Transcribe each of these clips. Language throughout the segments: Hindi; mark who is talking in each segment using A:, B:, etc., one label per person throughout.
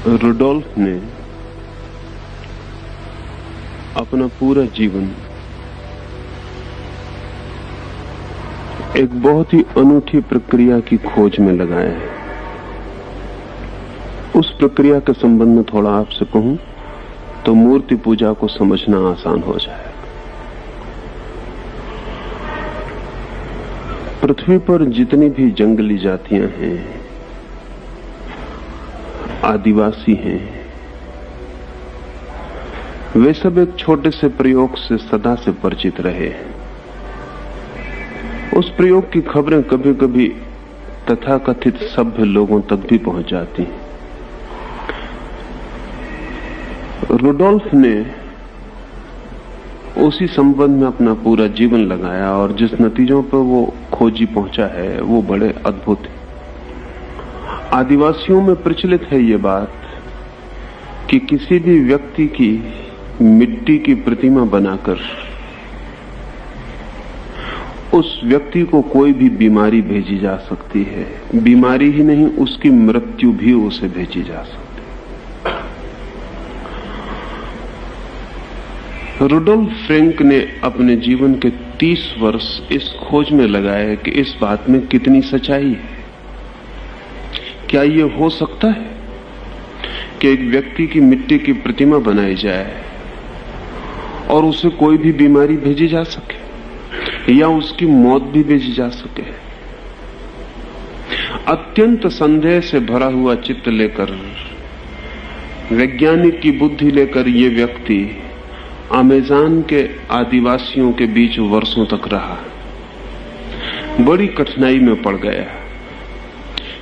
A: रुडोल्फ ने अपना पूरा जीवन एक बहुत ही अनूठी प्रक्रिया की खोज में लगाया है। उस प्रक्रिया के संबंध में थोड़ा आपसे कहूं तो मूर्ति पूजा को समझना आसान हो जाएगा। पृथ्वी पर जितनी भी जंगली जातियां हैं, आदिवासी हैं, वे सब एक छोटे से प्रयोग से सदा से परिचित रहे हैं। उस प्रयोग की खबरें कभी कभी तथाकथित सभ्य लोगों तक भी पहुंच जाती हैं। रुडोल्फ ने उसी संबंध में अपना पूरा जीवन लगाया और जिस नतीजों पर वो खोजी पहुंचा है वो बड़े अद्भुत है। आदिवासियों में प्रचलित है ये बात कि किसी भी व्यक्ति की मिट्टी की प्रतिमा बनाकर उस व्यक्ति को कोई भी बीमारी भेजी जा सकती है। बीमारी ही नहीं, उसकी मृत्यु भी उसे भेजी जा सकती है। रुडोल्फ फ्रेंक ने अपने जीवन के 30 वर्ष इस खोज में लगाए कि इस बात में कितनी सच्चाई है। क्या यह हो सकता है कि एक व्यक्ति की मिट्टी की प्रतिमा बनाई जाए और उसे कोई भी बीमारी भेजी जा सके या उसकी मौत भी भेजी जा सके? अत्यंत संदेह से भरा हुआ चित्त लेकर, वैज्ञानिक की बुद्धि लेकर ये व्यक्ति अमेज़न के आदिवासियों के बीच वर्षों तक रहा। बड़ी कठिनाई में पड़ गया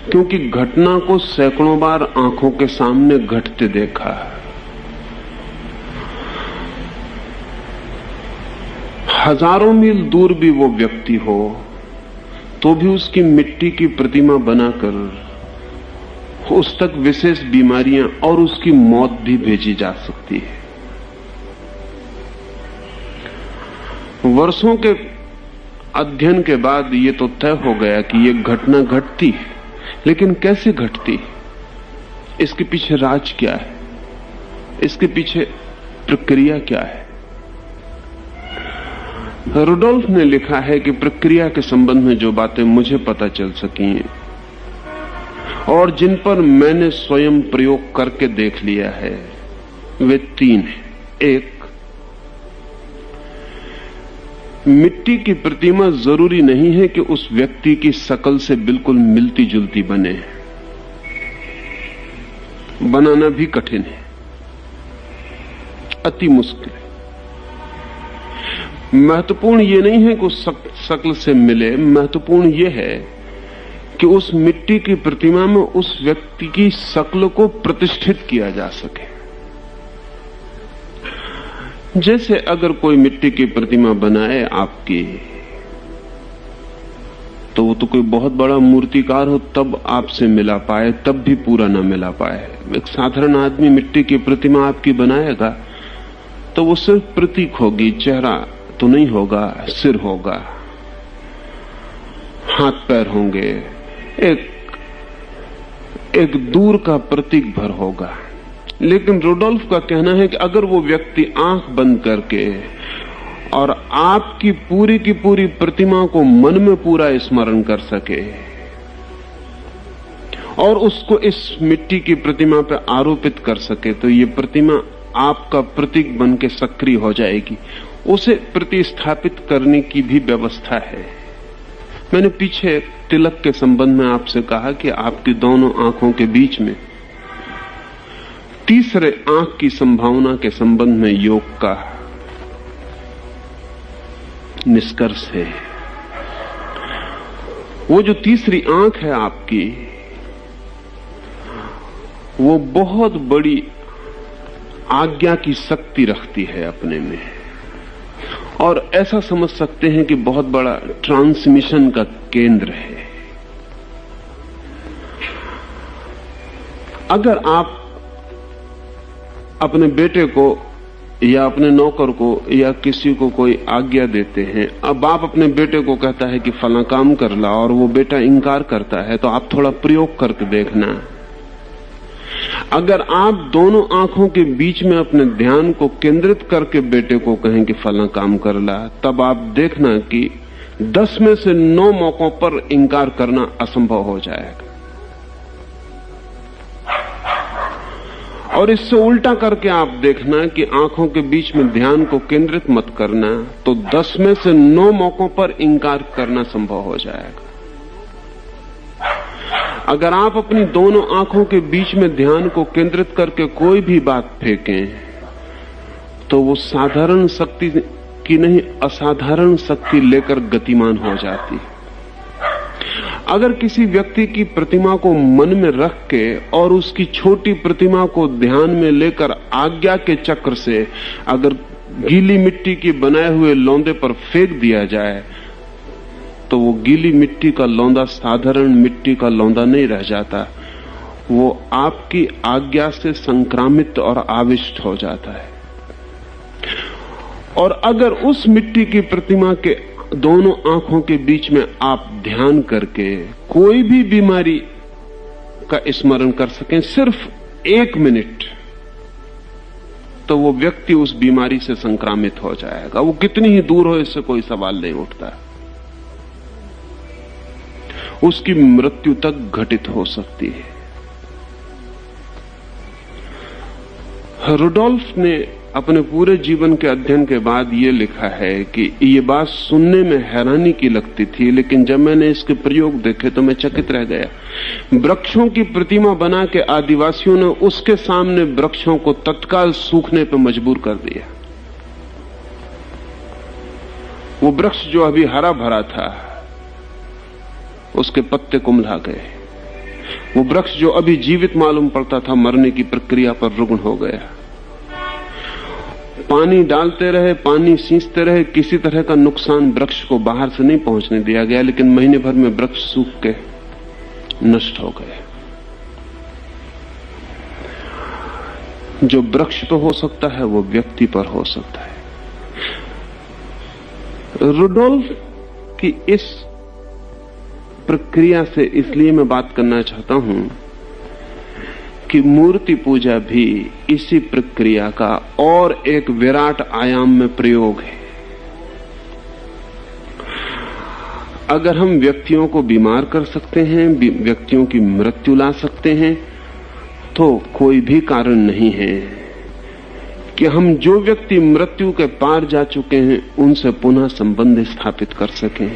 A: क्योंकि घटना को सैकड़ों बार आंखों के सामने घटते देखा। हजारों मील दूर भी वो व्यक्ति हो तो भी उसकी मिट्टी की प्रतिमा बनाकर उस तक विशेष बीमारियां और उसकी मौत भी भेजी जा सकती है। वर्षों के अध्ययन के बाद ये तो तय हो गया कि ये घटना घटती है, लेकिन कैसे घटती? इसके पीछे राज क्या है? इसके पीछे प्रक्रिया क्या है? रुडोल्फ ने लिखा है कि प्रक्रिया के संबंध में जो बातें मुझे पता चल सकी और जिन पर मैंने स्वयं प्रयोग करके देख लिया है वे 3 हैं। एक, मिट्टी की प्रतिमा जरूरी नहीं है कि उस व्यक्ति की शकल से बिल्कुल मिलती जुलती बने। बनाना भी कठिन है, अति मुश्किल है। महत्वपूर्ण ये नहीं है कि उस शक्ल से मिले, महत्वपूर्ण ये है कि उस मिट्टी की प्रतिमा में उस व्यक्ति की शक्ल को प्रतिष्ठित किया जा सके। जैसे अगर कोई मिट्टी की प्रतिमा बनाए आपकी, तो वो तो कोई बहुत बड़ा मूर्तिकार हो तब आपसे मिला पाए, तब भी पूरा ना मिला पाए। एक साधारण आदमी मिट्टी की प्रतिमा आपकी बनाएगा तो वो सिर्फ प्रतीक होगी, चेहरा तो नहीं होगा, सिर होगा, हाथ पैर होंगे, एक दूर का प्रतीक भर होगा। लेकिन रुडोल्फ का कहना है कि अगर वो व्यक्ति आंख बंद करके और आपकी पूरी की पूरी प्रतिमा को मन में पूरा स्मरण कर सके और उसको इस मिट्टी की प्रतिमा पर आरोपित कर सके तो ये प्रतिमा आपका प्रतीक बन के सक्रिय हो जाएगी। उसे प्रतिस्थापित करने की भी व्यवस्था है। मैंने पीछे तिलक के संबंध में आपसे कहा कि आपकी दोनों आंखों के बीच में तीसरे आंख की संभावना के संबंध में योग का निष्कर्ष है। वो जो तीसरी आंख है आपकी, वो बहुत बड़ी आज्ञा की शक्ति रखती है अपने में, और ऐसा समझ सकते हैं कि बहुत बड़ा ट्रांसमिशन का केंद्र है। अगर आप अपने बेटे को या अपने नौकर को या किसी को कोई आज्ञा देते हैं, अब आप अपने बेटे को कहता है कि फला काम कर ला और वो बेटा इनकार करता है, तो आप थोड़ा प्रयोग करके देखना। अगर आप दोनों आंखों के बीच में अपने ध्यान को केंद्रित करके बेटे को कहें कि फला काम कर ला, तब आप देखना कि 10 में से 9 मौकों पर इंकार करना असंभव हो जाएगा। और इससे उल्टा करके आप देखना कि आंखों के बीच में ध्यान को केंद्रित मत करना, तो 10 में से 9 मौकों पर इंकार करना संभव हो जाएगा। अगर आप अपनी दोनों आंखों के बीच में ध्यान को केंद्रित करके कोई भी बात फेंकें, तो वो साधारण शक्ति की नहीं, असाधारण शक्ति लेकर गतिमान हो जाती है। अगर किसी व्यक्ति की प्रतिमा को मन में रख के और उसकी छोटी प्रतिमा को ध्यान में लेकर आज्ञा के चक्र से अगर गीली मिट्टी के बनाए हुए लौंदे पर फेंक दिया जाए, तो वो गीली मिट्टी का लौंदा साधारण मिट्टी का लौंदा नहीं रह जाता, वो आपकी आज्ञा से संक्रामित और आविष्ट हो जाता है। और अगर उस मिट्टी की प्रतिमा के दोनों आंखों के बीच में आप ध्यान करके कोई भी बीमारी का स्मरण कर सकें सिर्फ 1 मिनट, तो वो व्यक्ति उस बीमारी से संक्रामित हो जाएगा। वो कितनी ही दूर हो, इससे कोई सवाल नहीं उठता। उसकी मृत्यु तक घटित हो सकती है। रुडोल्फ ने अपने पूरे जीवन के अध्ययन के बाद ये लिखा है कि ये बात सुनने में हैरानी की लगती थी, लेकिन जब मैंने इसके प्रयोग देखे तो मैं चकित रह गया। वृक्षों की प्रतिमा बना के आदिवासियों ने उसके सामने वृक्षों को तत्काल सूखने पर मजबूर कर दिया। वो वृक्ष जो अभी हरा भरा था, उसके पत्ते कुम्हला गए। वो वृक्ष जो अभी जीवित मालूम पड़ता था, मरने की प्रक्रिया पर रुग्ण हो गया। पानी डालते रहे, पानी सींचते रहे, किसी तरह का नुकसान वृक्ष को बाहर से नहीं पहुंचने दिया गया, लेकिन महीने भर में वृक्ष सूख के नष्ट हो गए। जो वृक्ष पर हो सकता है वो व्यक्ति पर हो सकता है। रुडोल्फ की इस प्रक्रिया से इसलिए मैं बात करना चाहता हूं कि मूर्ति पूजा भी इसी प्रक्रिया का और एक विराट आयाम में प्रयोग है। अगर हम व्यक्तियों को बीमार कर सकते हैं, व्यक्तियों की मृत्यु ला सकते हैं, तो कोई भी कारण नहीं है कि हम जो व्यक्ति मृत्यु के पार जा चुके हैं उनसे पुनः संबंध स्थापित कर सकें।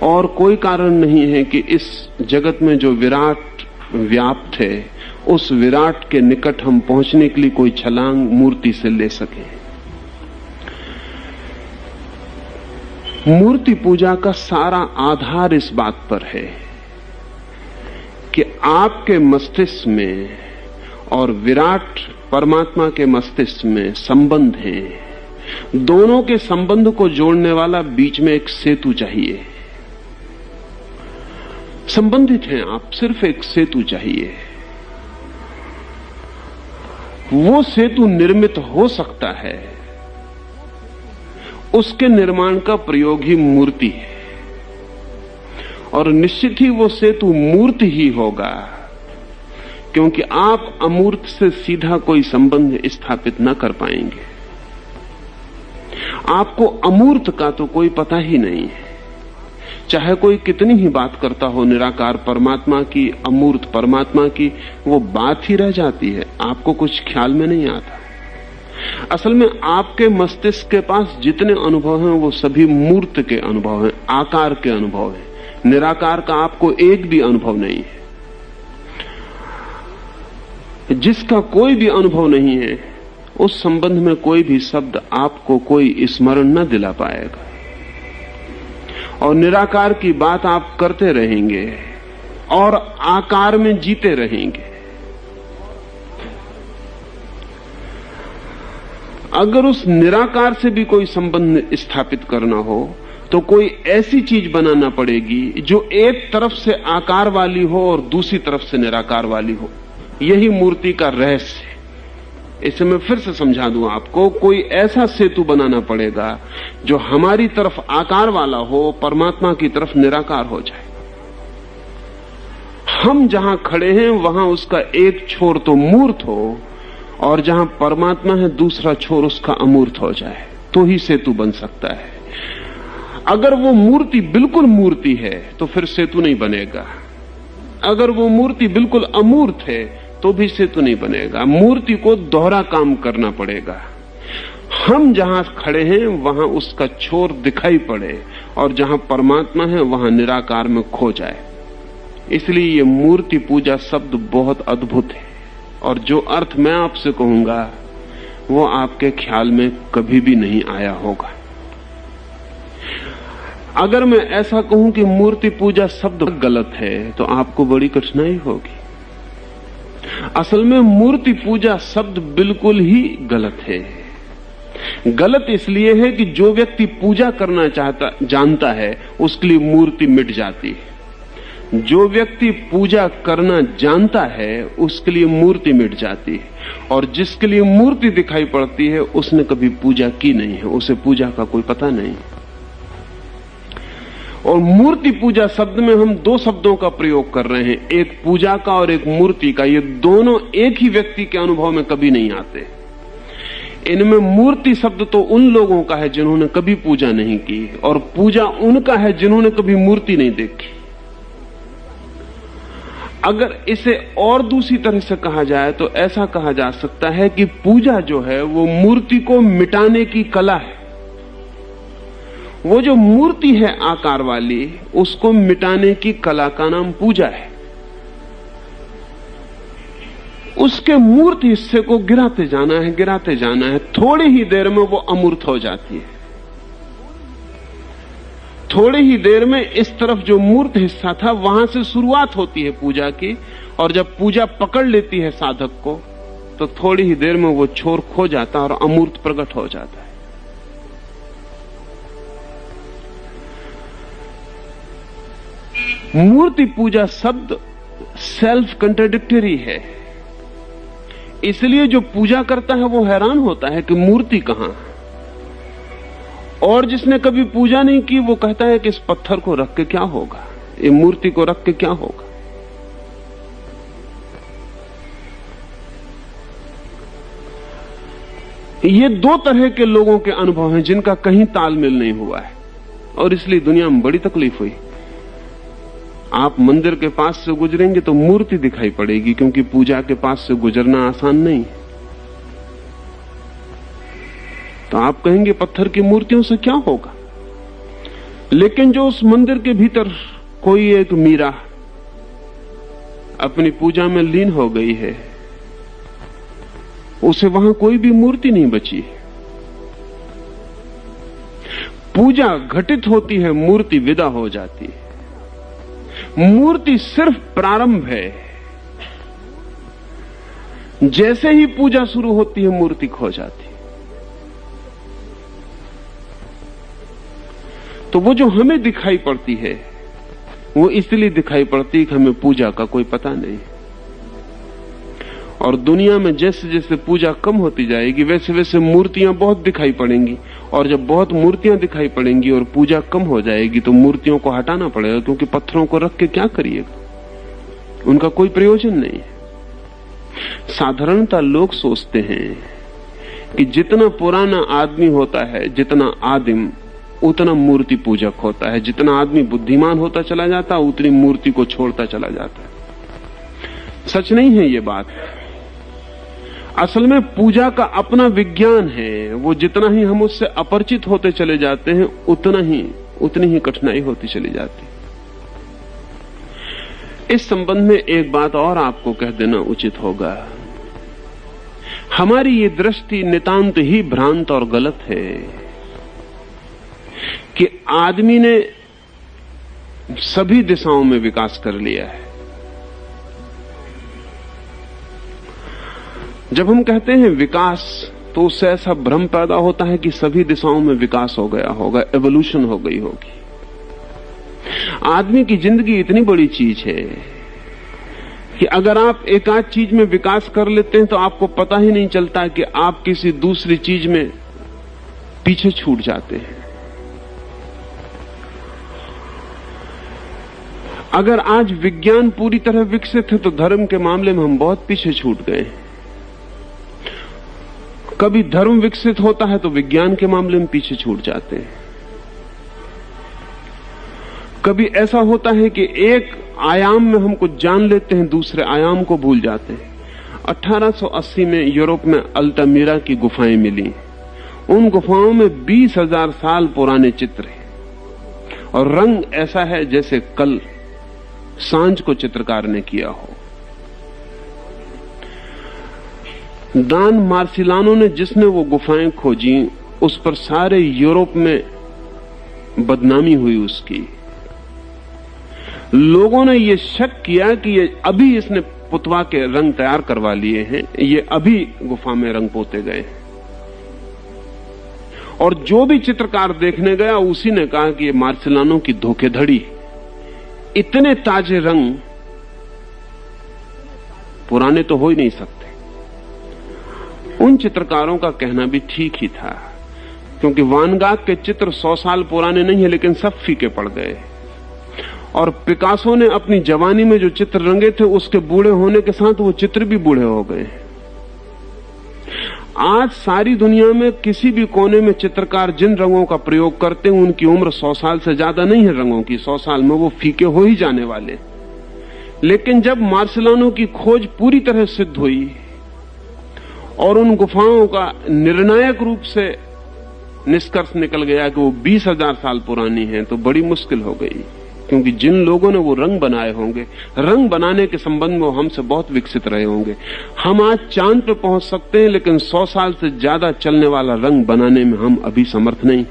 A: और कोई कारण नहीं है कि इस जगत में जो विराट व्याप्त है, उस विराट के निकट हम पहुंचने के लिए कोई छलांग मूर्ति से ले सकें। मूर्ति पूजा का सारा आधार इस बात पर है कि आपके मस्तिष्क में और विराट परमात्मा के मस्तिष्क में संबंध है। दोनों के संबंध को जोड़ने वाला बीच में एक सेतु चाहिए। संबंधित हैं आप, सिर्फ एक सेतु चाहिए। वो सेतु निर्मित हो सकता है, उसके निर्माण का प्रयोग ही मूर्ति है। और निश्चित ही वो सेतु मूर्त ही होगा, क्योंकि आप अमूर्त से सीधा कोई संबंध स्थापित न कर पाएंगे। आपको अमूर्त का तो कोई पता ही नहीं है। चाहे कोई कितनी ही बात करता हो निराकार परमात्मा की, अमूर्त परमात्मा की, वो बात ही रह जाती है, आपको कुछ ख्याल में नहीं आता। असल में आपके मस्तिष्क के पास जितने अनुभव हैं वो सभी मूर्त के अनुभव हैं, आकार के अनुभव हैं। निराकार का आपको एक भी अनुभव नहीं है। जिसका कोई भी अनुभव नहीं है, उस संबंध में कोई भी शब्द आपको कोई स्मरण न दिला पाएगा। और निराकार की बात आप करते रहेंगे और आकार में जीते रहेंगे। अगर उस निराकार से भी कोई संबंध स्थापित करना हो तो कोई ऐसी चीज बनाना पड़ेगी जो एक तरफ से आकार वाली हो और दूसरी तरफ से निराकार वाली हो। यही मूर्ति का रहस्य है। इसे मैं फिर से समझा दूं आपको, कोई ऐसा सेतु बनाना पड़ेगा जो हमारी तरफ आकार वाला हो, परमात्मा की तरफ निराकार हो जाए। हम जहां खड़े हैं वहां उसका एक छोर तो मूर्त हो और जहां परमात्मा है दूसरा छोर उसका अमूर्त हो जाए, तो ही सेतु बन सकता है। अगर वो मूर्ति बिल्कुल मूर्ति है तो फिर सेतु नहीं बनेगा। अगर वो मूर्ति बिल्कुल अमूर्त है तो भी सेतु नहीं बनेगा। मूर्ति को दोहरा काम करना पड़ेगा। हम जहां खड़े हैं वहां उसका छोर दिखाई पड़े और जहां परमात्मा है वहां निराकार में खो जाए। इसलिए ये मूर्ति पूजा शब्द बहुत अद्भुत है और जो अर्थ मैं आपसे कहूंगा वो आपके ख्याल में कभी भी नहीं आया होगा। अगर मैं ऐसा कहूं कि मूर्ति पूजा शब्द गलत है तो आपको बड़ी कठिनाई होगी। असल में मूर्ति पूजा शब्द बिल्कुल ही गलत है। गलत इसलिए है कि जो व्यक्ति पूजा करना जानता है उसके लिए मूर्ति मिट जाती है। जो व्यक्ति पूजा करना जानता है उसके लिए मूर्ति मिट जाती है, और जिसके लिए मूर्ति दिखाई पड़ती है उसने कभी पूजा की नहीं है, उसे पूजा का कोई पता नहीं। और मूर्ति पूजा शब्द में हम दो शब्दों का प्रयोग कर रहे हैं, एक पूजा का और एक मूर्ति का। ये दोनों एक ही व्यक्ति के अनुभव में कभी नहीं आते। इनमें मूर्ति शब्द तो उन लोगों का है जिन्होंने कभी पूजा नहीं की, और पूजा उनका है जिन्होंने कभी मूर्ति नहीं देखी। अगर इसे और दूसरी तरह से कहा जाए तो ऐसा कहा जा सकता है कि पूजा जो है वो मूर्ति को मिटाने की कला है। वो जो मूर्ति है आकार वाली, उसको मिटाने की कला का नाम पूजा है। उसके मूर्त हिस्से को गिराते जाना है। थोड़ी ही देर में वो अमूर्त हो जाती है। थोड़ी ही देर में इस तरफ जो मूर्त हिस्सा था वहां से शुरुआत होती है पूजा की, और जब पूजा पकड़ लेती है साधक को तो थोड़ी ही देर में वो छोर खो जाता है और अमूर्त प्रकट हो जाता है। मूर्ति पूजा शब्द सेल्फ कंट्राडिक्टरी है। इसलिए जो पूजा करता है वो हैरान होता है कि मूर्ति कहां, और जिसने कभी पूजा नहीं की वो कहता है कि इस पत्थर को रख के क्या होगा, ये मूर्ति को रख के क्या होगा। ये दो तरह के लोगों के अनुभव हैं जिनका कहीं तालमेल नहीं हुआ है, और इसलिए दुनिया में बड़ी तकलीफ हुई। आप मंदिर के पास से गुजरेंगे तो मूर्ति दिखाई पड़ेगी, क्योंकि पूजा के पास से गुजरना आसान नहीं। तो आप कहेंगे पत्थर की मूर्तियों से क्या होगा, लेकिन जो उस मंदिर के भीतर कोई एक मीरा अपनी पूजा में लीन हो गई है, उसे वहां कोई भी मूर्ति नहीं बची। पूजा घटित होती है, मूर्ति विदा हो जाती है। मूर्ति सिर्फ प्रारंभ है। जैसे ही पूजा शुरू होती है मूर्ति खो जाती है। तो वो जो हमें दिखाई पड़ती है वो इसलिए दिखाई पड़ती है कि हमें पूजा का कोई पता नहीं। और दुनिया में जैसे जैसे पूजा कम होती जाएगी वैसे वैसे मूर्तियां बहुत दिखाई पड़ेंगी, और जब बहुत मूर्तियां दिखाई पड़ेंगी और पूजा कम हो जाएगी तो मूर्तियों को हटाना पड़ेगा, क्योंकि पत्थरों को रख के क्या करिएगा, उनका कोई प्रयोजन नहीं है। साधारणतः लोग सोचते हैं कि जितना पुराना आदमी होता है, जितना आदिम, उतना मूर्ति पूजक होता है। जितना आदमी बुद्धिमान होता चला जाता है उतनी मूर्ति को छोड़ता चला जाता है। सच नहीं है ये बात। असल में पूजा का अपना विज्ञान है। वो जितना ही हम उससे अपरिचित होते चले जाते हैं उतनी ही कठिनाई होती चली जाती। इस संबंध में एक बात और आपको कह देना उचित होगा। हमारी ये दृष्टि नितांत ही भ्रांत और गलत है कि आदमी ने सभी दिशाओं में विकास कर लिया है। जब हम कहते हैं विकास तो उससे ऐसा भ्रम पैदा होता है कि सभी दिशाओं में विकास हो गया होगा, एवोल्यूशन हो गई होगी। आदमी की जिंदगी इतनी बड़ी चीज है कि अगर आप एक आध चीज में विकास कर लेते हैं तो आपको पता ही नहीं चलता कि आप किसी दूसरी चीज में पीछे छूट जाते हैं। अगर आज विज्ञान पूरी तरह विकसित है तो धर्म के मामले में हम बहुत पीछे छूट गए। कभी धर्म विकसित होता है तो विज्ञान के मामले में पीछे छूट जाते हैं। कभी ऐसा होता है कि एक आयाम में हम कुछ जान लेते हैं, दूसरे आयाम को भूल जाते हैं। 1880 में यूरोप में अल्टामीरा की गुफाएं मिली। उन गुफाओं में 20,000 साल पुराने चित्र हैं और रंग ऐसा है जैसे कल सांझ को चित्रकार ने किया हो। दान मार्सिलानो ने जिसने वो गुफाएं खोजी, उस पर सारे यूरोप में बदनामी हुई उसकी। लोगों ने ये शक किया कि ये अभी इसने पुतवा के रंग तैयार करवा लिए हैं, ये अभी गुफा में रंग पोते गए। और जो भी चित्रकार देखने गया उसी ने कहा कि ये मार्सिलानो की धोखेधड़ी, इतने ताजे रंग पुराने तो हो ही नहीं सकते। उन चित्रकारों का कहना भी ठीक ही था, क्योंकि वान गाग के चित्र 100 साल पुराने नहीं है, लेकिन सब फीके पड़ गए। और पिकासो ने अपनी जवानी में जो चित्र रंगे थे, उसके बूढ़े होने के साथ वो चित्र भी बूढ़े हो गए। आज सारी दुनिया में किसी भी कोने में चित्रकार जिन रंगों का प्रयोग करते हैं, उनकी उम्र 100 साल से ज्यादा नहीं है रंगों की। 100 साल में वो फीके हो ही जाने वाले। लेकिन जब मार्सिलानो की खोज पूरी तरह सिद्ध हुई और उन गुफाओं का निर्णायक रूप से निष्कर्ष निकल गया कि वो 20,000 साल पुरानी है, तो बड़ी मुश्किल हो गई। क्योंकि जिन लोगों ने वो रंग बनाए होंगे, रंग बनाने के संबंध में वो हमसे बहुत विकसित रहे होंगे। हम आज चांद पे पहुंच सकते हैं, लेकिन 100 साल से ज्यादा चलने वाला रंग बनाने में हम अभी समर्थ नहीं।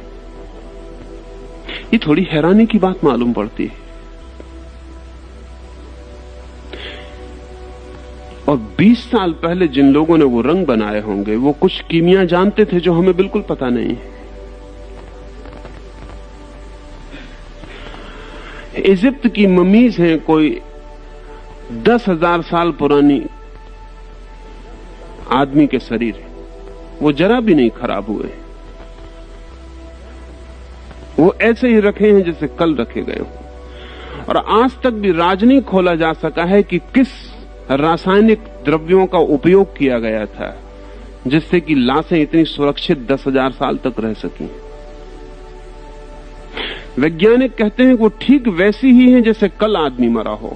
A: ये थोड़ी हैरानी की बात मालूम पड़ती है। और 20 साल पहले जिन लोगों ने वो रंग बनाए होंगे, वो कुछ कीमिया जानते थे जो हमें बिल्कुल पता नहीं है। इजिप्ट की ममीज हैं, कोई 10,000 साल पुरानी आदमी के शरीर, वो जरा भी नहीं खराब हुए। वो ऐसे ही रखे हैं जैसे कल रखे गए हों। और आज तक भी राज नहीं खोला जा सका है कि किस रासायनिक द्रव्यों का उपयोग किया गया था जिससे कि लाशें इतनी सुरक्षित 10,000 साल तक रह सकी। वैज्ञानिक कहते हैं कि वो ठीक वैसी ही हैं जैसे कल आदमी मरा हो।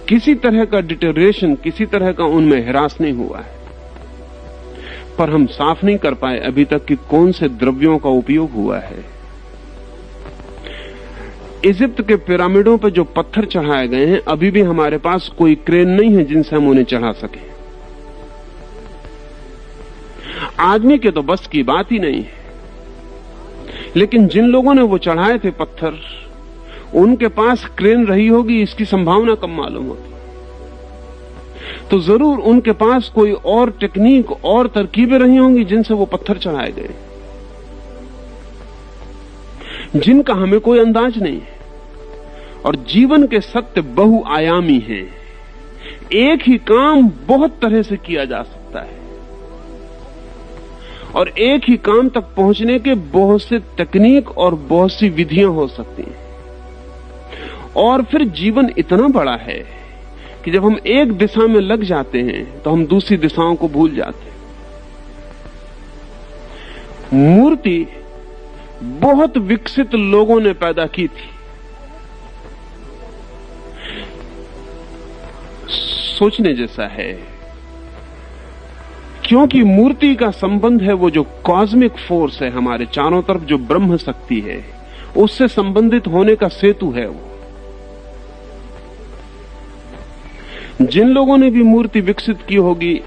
A: किसी तरह का डिटेरिएशन, किसी तरह का उनमें ह्रास नहीं हुआ है। पर हम साफ नहीं कर पाए अभी तक कि कौन से द्रव्यों का उपयोग हुआ है। इजिप्ट के पिरामिडों पर जो पत्थर चढ़ाए गए हैं, अभी भी हमारे पास कोई क्रेन नहीं है जिनसे हम उन्हें चढ़ा सकें। आदमी के तो बस की बात ही नहीं है। लेकिन जिन लोगों ने वो चढ़ाए थे पत्थर, उनके पास क्रेन रही होगी, इसकी संभावना कम मालूम होती। तो जरूर उनके पास कोई और टेक्निक और तरकीबें रही होंगी जिनसे वो पत्थर चढ़ाए गए, जिनका हमें कोई अंदाज नहीं है। और जीवन के सत्य बहुआयामी हैं। एक ही काम बहुत तरह से किया जा सकता है और एक ही काम तक पहुंचने के बहुत से तकनीक और बहुत सी विधियां हो सकती हैं। और फिर जीवन इतना बड़ा है कि जब हम एक दिशा में लग जाते हैं तो हम दूसरी दिशाओं को भूल जाते हैं। मूर्ति बहुत विकसित लोगों ने पैदा की थी। सोचने जैसा है, क्योंकि मूर्ति का संबंध है वो जो कॉस्मिक फोर्स है हमारे चारों तरफ, जो ब्रह्म शक्ति है, उससे संबंधित होने का सेतु है वो। जिन लोगों ने भी मूर्ति विकसित की होगी,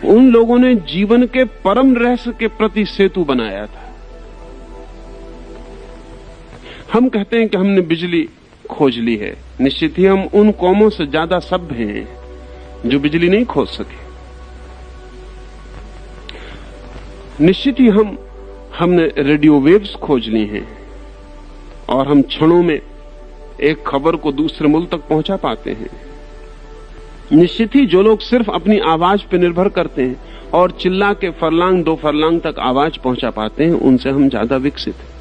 A: उन लोगों ने जीवन के परम रहस्य के प्रति सेतु बनाया था। हम कहते हैं कि हमने बिजली खोज ली है। निश्चित ही हम उन कौमों से ज्यादा सभ्य हैं जो बिजली नहीं खोज सके। निश्चित ही हमने रेडियो वेव्स खोज ली हैं और हम क्षणों में एक खबर को दूसरे मुल्क तक पहुंचा पाते हैं। निश्चित ही जो लोग सिर्फ अपनी आवाज पर निर्भर करते हैं और चिल्ला के फरलांग 2 फरलांग तक आवाज पहुंचा पाते हैं, उनसे हम ज्यादा विकसित हैं।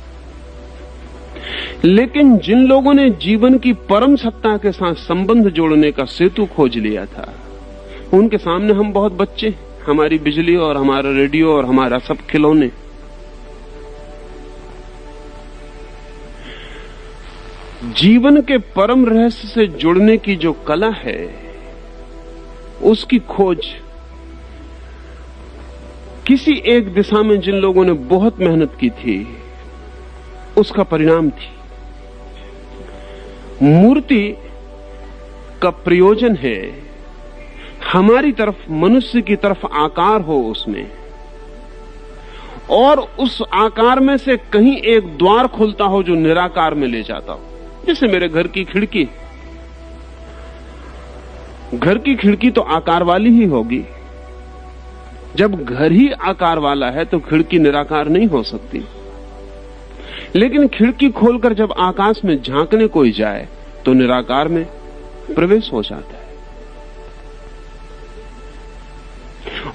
A: लेकिन जिन लोगों ने जीवन की परम सत्ता के साथ संबंध जोड़ने का सेतु खोज लिया था, उनके सामने हम बहुत बच्चे, हमारी बिजली और हमारा रेडियो और हमारा सब खिलौने। जीवन के परम रहस्य से जुड़ने की जो कला है, उसकी खोज किसी एक दिशा में जिन लोगों ने बहुत मेहनत की थी, उसका परिणाम थी। मूर्ति का प्रयोजन है हमारी तरफ, मनुष्य की तरफ आकार हो उसमें, और उस आकार में से कहीं एक द्वार खुलता हो जो निराकार में ले जाता हो। जैसे मेरे घर की खिड़की, घर की खिड़की तो आकार वाली ही होगी। जब घर ही आकार वाला है तो खिड़की निराकार नहीं हो सकती। लेकिन खिड़की खोलकर जब आकाश में झांकने कोई जाए तो निराकार में प्रवेश हो जाता है।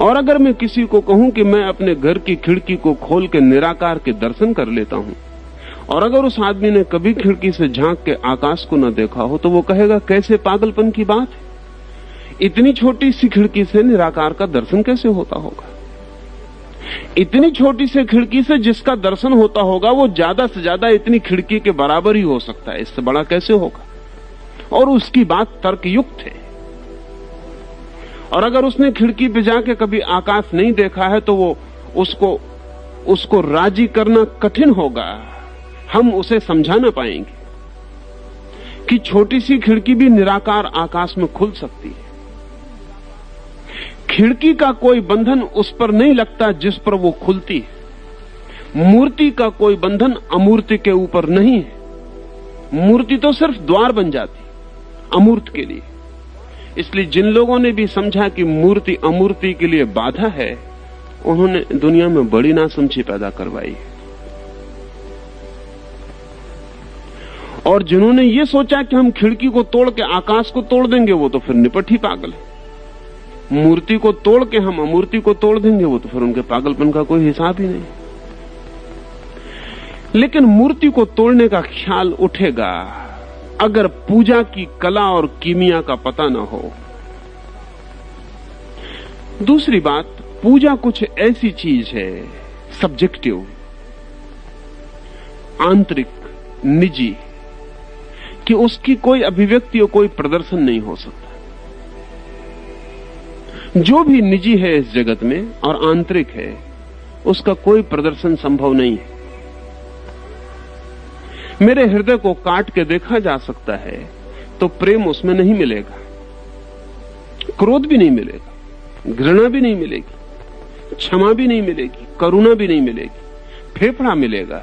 A: और अगर मैं किसी को कहूं कि मैं अपने घर की खिड़की को खोल के निराकार के दर्शन कर लेता हूं, और अगर उस आदमी ने कभी खिड़की से झांक के आकाश को न देखा हो, तो वो कहेगा कैसे पागलपन की बात है, इतनी छोटी सी खिड़की से निराकार का दर्शन कैसे होता होगा। इतनी छोटी सी खिड़की से जिसका दर्शन होता होगा वो ज्यादा से ज्यादा इतनी खिड़की के बराबर ही हो सकता है, इससे बड़ा कैसे होगा। और उसकी बात तर्कयुक्त है। और अगर उसने खिड़की पे जाके कभी आकाश नहीं देखा है तो वो उसको राजी करना कठिन होगा। हम उसे समझा ना पाएंगे कि छोटी सी खिड़की भी निराकार आकाश में खुल सकती है। खिड़की का कोई बंधन उस पर नहीं लगता जिस पर वो खुलती है। मूर्ति का कोई बंधन अमूर्ति के ऊपर नहीं है। मूर्ति तो सिर्फ द्वार बन जाती अमूर्त के लिए। इसलिए जिन लोगों ने भी समझा कि मूर्ति अमूर्ति के लिए बाधा है, उन्होंने दुनिया में बड़ी नासमझी पैदा करवाई। और जिन्होंने ये सोचा कि हम खिड़की को तोड़ के आकाश को तोड़ देंगे, वो तो फिर निपट ही पागल है। मूर्ति को तोड़ के हम अमूर्ति को तोड़ देंगे, वो तो फिर उनके पागलपन का कोई हिसाब ही नहीं। लेकिन मूर्ति को तोड़ने का ख्याल उठेगा अगर पूजा की कला और कीमिया का पता न हो। दूसरी बात, पूजा कुछ ऐसी चीज है सब्जेक्टिव, आंतरिक, निजी, कि उसकी कोई अभिव्यक्ति और कोई प्रदर्शन नहीं हो सकता। जो भी निजी है इस जगत में और आंतरिक है, उसका कोई प्रदर्शन संभव नहीं है। मेरे हृदय को काट के देखा जा सकता है तो प्रेम उसमें नहीं मिलेगा, क्रोध भी नहीं मिलेगा, घृणा भी नहीं मिलेगी, क्षमा भी नहीं मिलेगी, करुणा भी नहीं मिलेगी। फेफड़ा मिलेगा,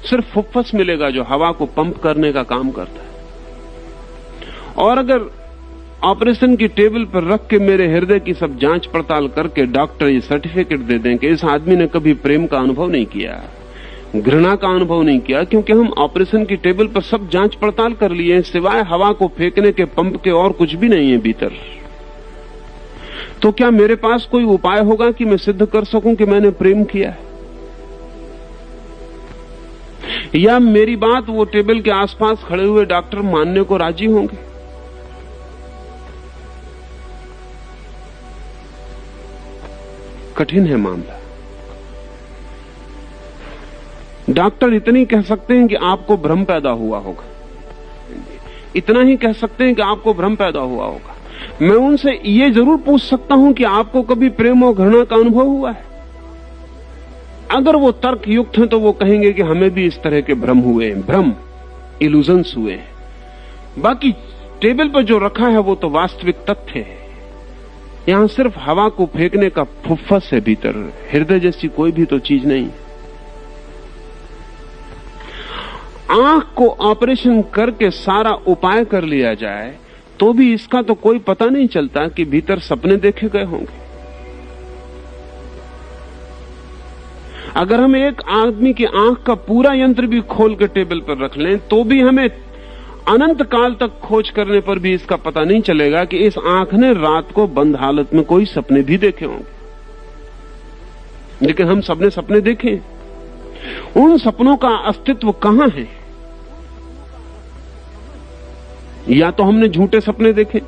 A: सिर्फ फुफ्फुस मिलेगा जो हवा को पंप करने का काम करता है। और अगर ऑपरेशन की टेबल पर रख के मेरे हृदय की सब जांच पड़ताल करके डॉक्टर ये सर्टिफिकेट दे दें कि इस आदमी ने कभी प्रेम का अनुभव नहीं किया, घृणा का अनुभव नहीं किया, क्योंकि हम ऑपरेशन की टेबल पर सब जांच पड़ताल कर लिए हैं, सिवाय हवा को फेंकने के पंप के और कुछ भी नहीं है भीतर, तो क्या मेरे पास कोई उपाय होगा कि मैं सिद्ध कर सकूं कि मैंने प्रेम किया है? या मेरी बात वो टेबल के आसपास खड़े हुए डॉक्टर मानने को राजी होंगे? कठिन है मामला। डॉक्टर इतनी कह सकते हैं कि आपको भ्रम पैदा हुआ होगा, इतना ही कह सकते हैं कि आपको भ्रम पैदा हुआ होगा। मैं उनसे ये जरूर पूछ सकता हूं कि आपको कभी प्रेम और घृणा का अनुभव हुआ है? अगर वो तर्क युक्त हैं तो वो कहेंगे कि हमें भी इस तरह के भ्रम हुए हैं, भ्रम, इल्यूजन्स हुए हैं। बाकी टेबल पर जो रखा है वो तो वास्तविक तथ्य है। यहां सिर्फ हवा को फेंकने का फुफ्फुस है भीतर, हृदय जैसी कोई भी तो चीज नहीं। आंख को ऑपरेशन करके सारा उपाय कर लिया जाए तो भी इसका तो कोई पता नहीं चलता कि भीतर सपने देखे गए होंगे। अगर हम एक आदमी की आंख का पूरा यंत्र भी खोल के टेबल पर रख लें तो भी हमें अनंत काल तक खोज करने पर भी इसका पता नहीं चलेगा कि इस आंख ने रात को बंद हालत में कोई सपने भी देखे होंगे। लेकिन हम सबने सपने देखे, उन सपनों का अस्तित्व कहां है? या तो हमने झूठे सपने देखे।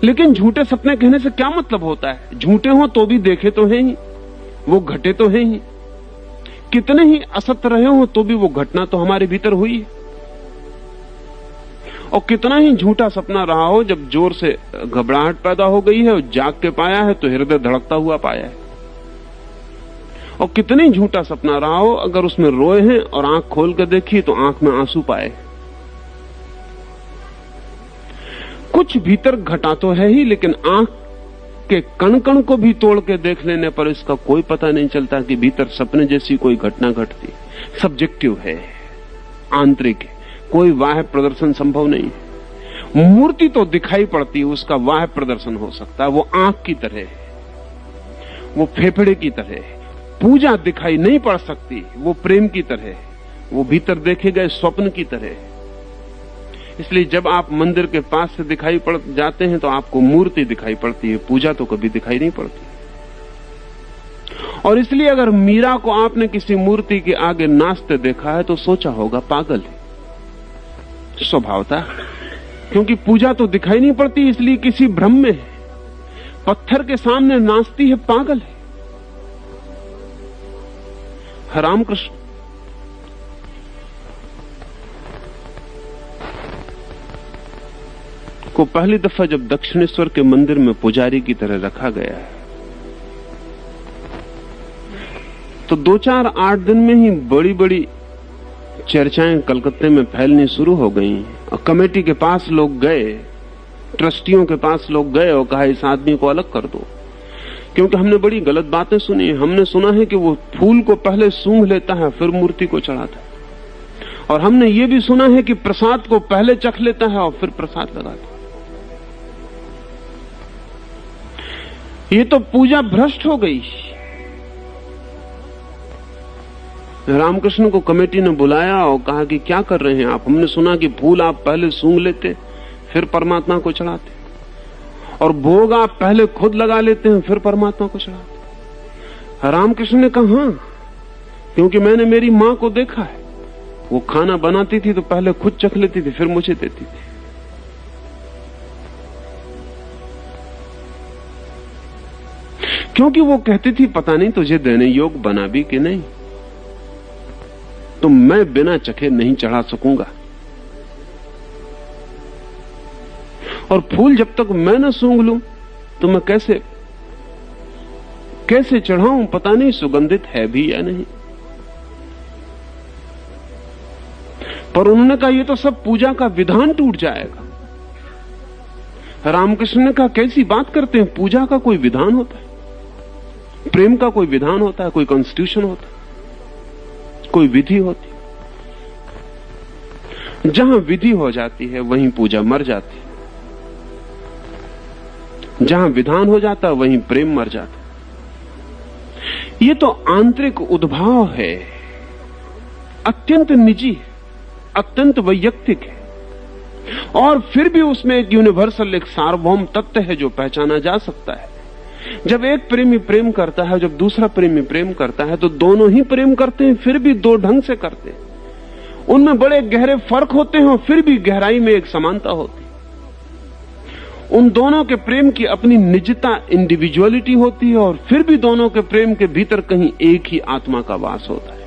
A: लेकिन झूठे सपने कहने से क्या मतलब होता है? झूठे हो तो भी देखे तो हैं ही, वो घटे तो हैं ही। कितने ही असत्य रहे हो तो भी वो घटना तो हमारे भीतर हुई है। और कितना ही झूठा सपना रहा हो, जब जोर से घबराहट पैदा हो गई है और जाग के पाया है तो हृदय धड़कता हुआ पाया है। और कितने ही झूठा सपना रहा हो, अगर उसमें रोए हैं और आंख खोल कर देखी तो आंख में आंसू पाए। कुछ भीतर घटा तो है ही, लेकिन आंख के कण कण को भी तोड़ के देख लेने पर इसका कोई पता नहीं चलता कि भीतर सपने जैसी कोई घटना घटती। सब्जेक्टिव है, आंतरिक है, कोई बाह्य प्रदर्शन संभव नहीं है। मूर्ति तो दिखाई पड़ती है, उसका बाह्य प्रदर्शन हो सकता है। वो आंख की तरह है, वो फेफड़े की तरह है। पूजा दिखाई नहीं पड़ सकती, वो प्रेम की तरह है, वो भीतर देखे गए स्वप्न की तरह है। इसलिए जब आप मंदिर के पास से दिखाई पड़ जाते हैं तो आपको मूर्ति दिखाई पड़ती है, पूजा तो कभी दिखाई नहीं पड़ती। और इसलिए अगर मीरा को आपने किसी मूर्ति के आगे नाचते देखा है तो सोचा होगा पागल है, स्वभावता, क्योंकि पूजा तो दिखाई नहीं पड़ती, इसलिए किसी भ्रम में है। पत्थर के सामने नाचती है, पागल है। रामकृष्ण को पहली दफा जब दक्षिणेश्वर के मंदिर में पुजारी की तरह रखा गया तो 2-4-8 दिन में ही बड़ी बड़ी चर्चाएं कलकत्ते में फैलनी शुरू हो गईं। और कमेटी के पास लोग गए, ट्रस्टियों के पास लोग गए और कहा इस आदमी को अलग कर दो, क्योंकि हमने बड़ी गलत बातें सुनी। हमने सुना है कि वो फूल को पहले सूंघ लेता है फिर मूर्ति को चढ़ाता है, और हमने ये भी सुना है कि प्रसाद को पहले चख लेता है और फिर प्रसाद लगाता है। ये तो पूजा भ्रष्ट हो गई। रामकृष्ण को कमेटी ने बुलाया और कहा कि क्या कर रहे हैं आप? हमने सुना कि फूल आप पहले सूंघ लेते फिर परमात्मा को चढ़ाते, और भोग आप पहले खुद लगा लेते हैं फिर परमात्मा को चढ़ाते। रामकृष्ण ने कहा हां, क्योंकि मैंने मेरी मां को देखा है, वो खाना बनाती थी तो पहले खुद चख लेती थी फिर मुझे देती थी। क्योंकि वो कहती थी पता नहीं तुझे देने योग बना भी कि नहीं, तो मैं बिना चखे नहीं चढ़ा सकूंगा, और फूल जब तक मैं न सूंघ लूं तो मैं कैसे चढ़ाऊं? पता नहीं सुगंधित है भी या नहीं। पर उन्होंने कहा ये तो सब पूजा का विधान टूट जाएगा। रामकृष्ण ने कहा कैसी बात करते हैं? पूजा का कोई विधान होता है, प्रेम का कोई विधान होता है, कोई कॉन्स्टिट्यूशन होता है, कोई विधि होती है। जहां विधि हो जाती है वहीं पूजा मर जाती है, जहां विधान हो जाता है वहीं प्रेम मर जाता है। ये तो आंतरिक उद्भाव है, अत्यंत निजी है, अत्यंत वैयक्तिक है, और फिर भी उसमें एक यूनिवर्सल, एक सार्वभौम तत्व है जो पहचाना जा सकता है। जब एक प्रेमी प्रेम करता है, जब दूसरा प्रेमी प्रेम करता है, तो दोनों ही प्रेम करते हैं, फिर भी दो ढंग से करते हैं। उनमें बड़े गहरे फर्क होते हैं और फिर भी गहराई में एक समानता होती है। उन दोनों के प्रेम की अपनी निजता, इंडिविजुअलिटी होती है, और फिर भी दोनों के प्रेम के भीतर कहीं एक ही आत्मा का वास होता है।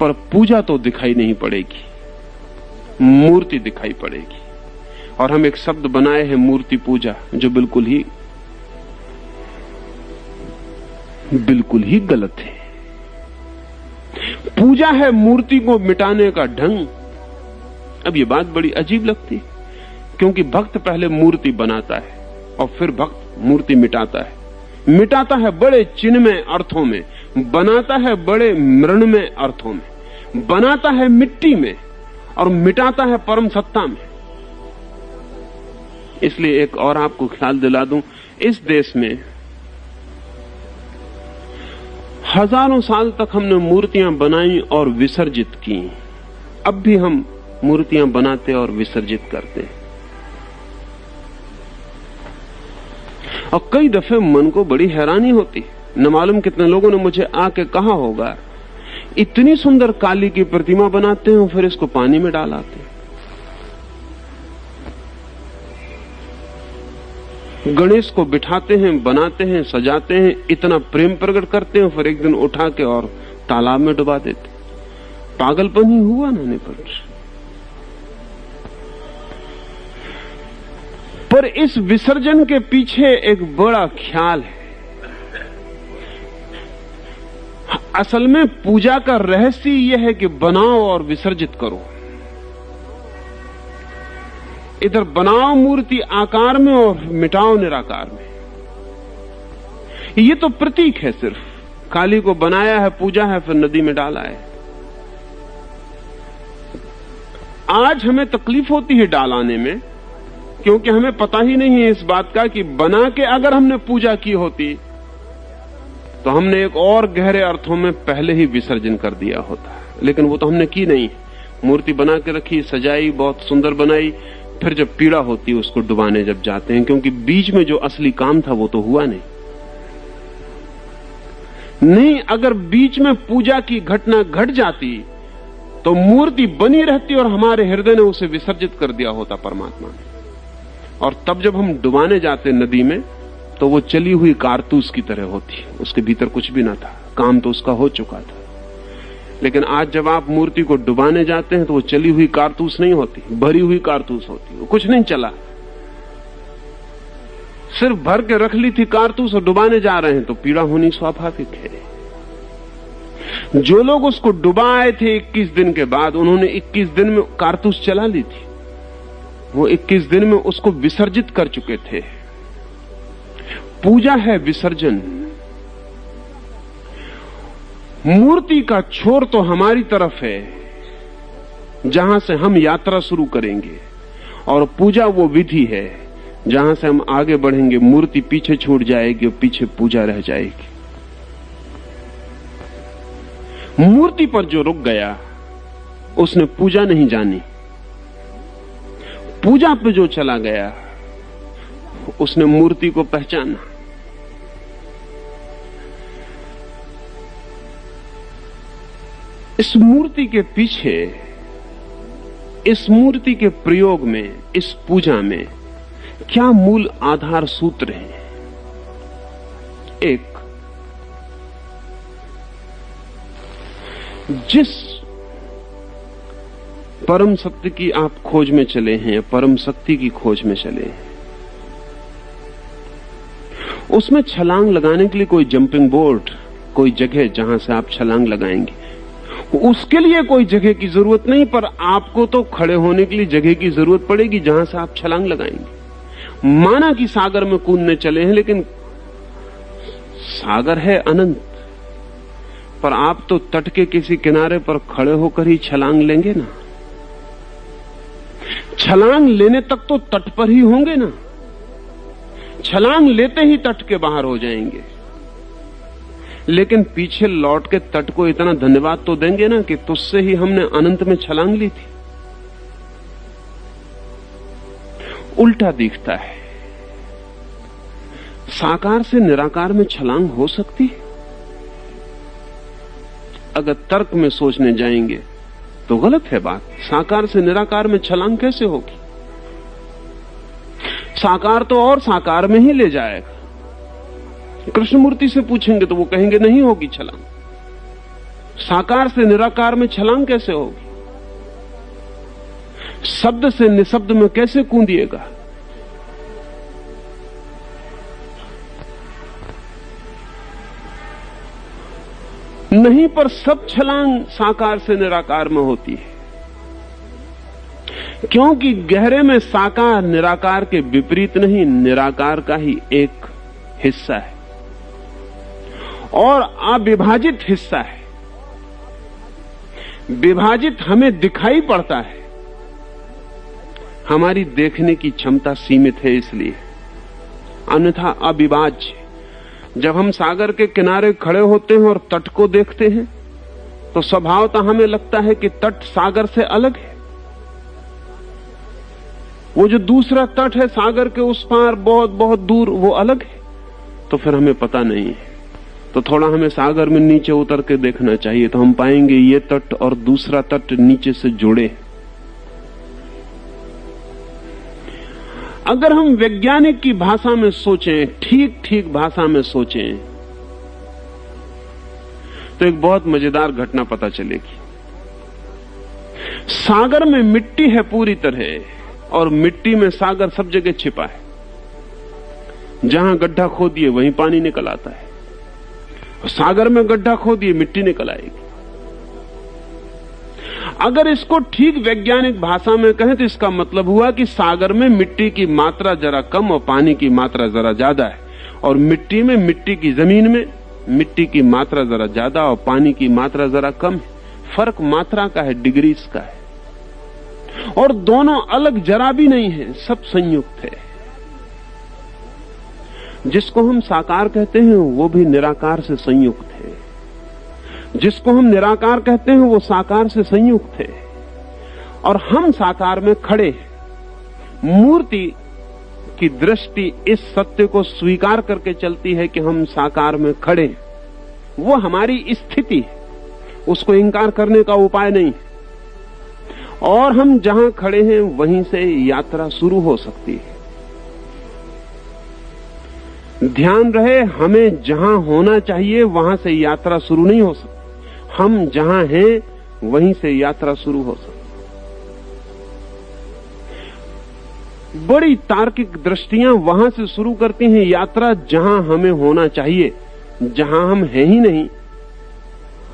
A: पर पूजा तो दिखाई नहीं पड़ेगी, मूर्ति दिखाई पड़ेगी। और हम एक शब्द बनाए हैं मूर्ति पूजा, जो बिल्कुल ही गलत है। पूजा है मूर्ति को मिटाने का ढंग। अब ये बात बड़ी अजीब लगती है, क्योंकि भक्त पहले मूर्ति बनाता है और फिर भक्त मूर्ति मिटाता है। मिटाता है बड़े चिन्हमय अर्थों में, बनाता है बड़े मृण्मय अर्थों में, बनाता है मिट्टी में और मिटाता है परम सत्ता में। इसलिए एक और आपको ख्याल दिला दूं, इस देश में हजारों साल तक हमने मूर्तियां बनाई और विसर्जित की। अब भी हम मूर्तियां बनाते और विसर्जित करते हैं। और कई दफे मन को बड़ी हैरानी होती, न मालूम कितने लोगों ने मुझे आके कहा होगा, इतनी सुंदर काली की प्रतिमा बनाते हैं फिर इसको पानी में डाल आते हैं। गणेश को बिठाते हैं, बनाते हैं, सजाते हैं, इतना प्रेम प्रकट करते हैं, फिर एक दिन उठा के और तालाब में डुबा देते। पागलपन ही हुआ ना निपट। पर इस विसर्जन के पीछे एक बड़ा ख्याल है। असल में पूजा का रहस्य यह है कि बनाओ और विसर्जित करो। इधर बनाओ मूर्ति आकार में और मिटाओ निराकार में। ये तो प्रतीक है, सिर्फ काली को बनाया है, पूजा है, फिर नदी में डाला है। आज हमें तकलीफ होती है डालाने में, क्योंकि हमें पता ही नहीं है इस बात का कि बना के अगर हमने पूजा की होती तो हमने एक और गहरे अर्थों में पहले ही विसर्जन कर दिया होता। लेकिन वो तो हमने की नहीं। मूर्ति बना के रखी, सजाई, बहुत सुंदर बनाई, फिर जब पीड़ा होती है उसको डुबाने जब जाते हैं, क्योंकि बीच में जो असली काम था वो तो हुआ नहीं। अगर बीच में पूजा की घटना घट जाती तो मूर्ति बनी रहती और हमारे हृदय ने उसे विसर्जित कर दिया होता परमात्मा ने। और तब जब हम डुबाने जाते नदी में तो वो चली हुई कारतूस की तरह होती, उसके भीतर कुछ भी ना था, काम तो उसका हो चुका था। लेकिन आज जब आप मूर्ति को डुबाने जाते हैं तो वो चली हुई कारतूस नहीं होती, भरी हुई कारतूस होती। वो कुछ नहीं चला, सिर्फ भर के रख ली थी कारतूस और डुबाने जा रहे हैं, तो पीड़ा होनी स्वाभाविक है। जो लोग उसको डुबाए थे 21 दिन के बाद, उन्होंने 21 दिन में कारतूस चला ली थी। वो 21 दिन में उसको विसर्जित कर चुके थे। पूजा है विसर्जन। मूर्ति का छोर तो हमारी तरफ है, जहां से हम यात्रा शुरू करेंगे, और पूजा वो विधि है जहां से हम आगे बढ़ेंगे। मूर्ति पीछे छूट जाएगी और पीछे पूजा रह जाएगी। मूर्ति पर जो रुक गया उसने पूजा नहीं जानी। पूजा पे जो चला गया उसने मूर्ति को पहचाना। इस मूर्ति के पीछे, इस मूर्ति के प्रयोग में, इस पूजा में क्या मूल आधार सूत्र हैं? एक, जिस परम सत्य की आप खोज में चले हैं, परम शक्ति की खोज में चले हैं, उसमें छलांग लगाने के लिए कोई जंपिंग बोर्ड, कोई जगह जहां से आप छलांग लगाएंगे, उसके लिए कोई जगह की जरूरत नहीं, पर आपको तो खड़े होने के लिए जगह की जरूरत पड़ेगी जहां से आप छलांग लगाएंगे। माना कि सागर में कूदने चले हैं, लेकिन सागर है अनंत, पर आप तो तट के किसी किनारे पर खड़े होकर ही छलांग लेंगे ना। छलांग लेने तक तो तट पर ही होंगे ना। छलांग लेते ही तट के बाहर हो जाएंगे, लेकिन पीछे लौट के तट को इतना धन्यवाद तो देंगे ना कि तुझसे ही हमने अनंत में छलांग ली थी। उल्टा दिखता है। साकार से निराकार में छलांग हो सकती है? अगर तर्क में सोचने जाएंगे तो गलत है बात। साकार से निराकार में छलांग कैसे होगी? साकार तो और साकार में ही ले जाएगा। कृष्णमूर्ति से पूछेंगे तो वो कहेंगे नहीं होगी छलांग। साकार से निराकार में छलांग कैसे होगी? शब्द से निशब्द में कैसे कूदिएगा? नहीं, पर सब छलांग साकार से निराकार में होती है, क्योंकि गहरे में साकार निराकार के विपरीत नहीं, निराकार का ही एक हिस्सा है और अविभाजित हिस्सा है। विभाजित हमें दिखाई पड़ता है, हमारी देखने की क्षमता सीमित है, इसलिए अन्यथा अविभाज्य। जब हम सागर के किनारे खड़े होते हैं और तट को देखते हैं तो स्वभावतः हमें लगता है कि तट सागर से अलग है। वो जो दूसरा तट है सागर के उस पार बहुत बहुत दूर, वो अलग है। तो फिर हमें पता नहीं है, तो थोड़ा हमें सागर में नीचे उतर के देखना चाहिए, तो हम पाएंगे ये तट और दूसरा तट नीचे से जुड़े। अगर हम वैज्ञानिक की भाषा में सोचें, ठीक ठीक भाषा में सोचें, तो एक बहुत मजेदार घटना पता चलेगी। सागर में मिट्टी है पूरी तरह, और मिट्टी में सागर सब जगह छिपा है। जहां गड्ढा खोदिए वहीं पानी निकल आता है। सागर में गड्ढा खोदिए, मिट्टी निकल आएगी। अगर इसको ठीक वैज्ञानिक भाषा में कहें तो इसका मतलब हुआ कि सागर में मिट्टी की मात्रा जरा कम और पानी की मात्रा जरा ज्यादा है, और मिट्टी में, मिट्टी की जमीन में मिट्टी की मात्रा जरा ज्यादा और पानी की मात्रा जरा कम है। फर्क मात्रा का है, डिग्रीज का है, और दोनों अलग जरा भी नहीं है, सब संयुक्त है। जिसको हम साकार कहते हैं वो भी निराकार से संयुक्त है, जिसको हम निराकार कहते हैं वो साकार से संयुक्त है, और हम साकार में खड़े हैं। मूर्ति की दृष्टि इस सत्य को स्वीकार करके चलती है कि हम साकार में खड़े हैं। वो हमारी स्थिति है, उसको इंकार करने का उपाय नहीं, और हम जहां खड़े हैं वहीं से यात्रा शुरू हो सकती है। ध्यान रहे, हमें जहां होना चाहिए वहां से यात्रा शुरू नहीं हो सकती। हम जहां हैं वहीं से यात्रा शुरू हो सकती। बड़ी तार्किक दृष्टियां वहां से शुरू करती हैं यात्रा जहां हमें होना चाहिए। जहां हम हैं ही नहीं,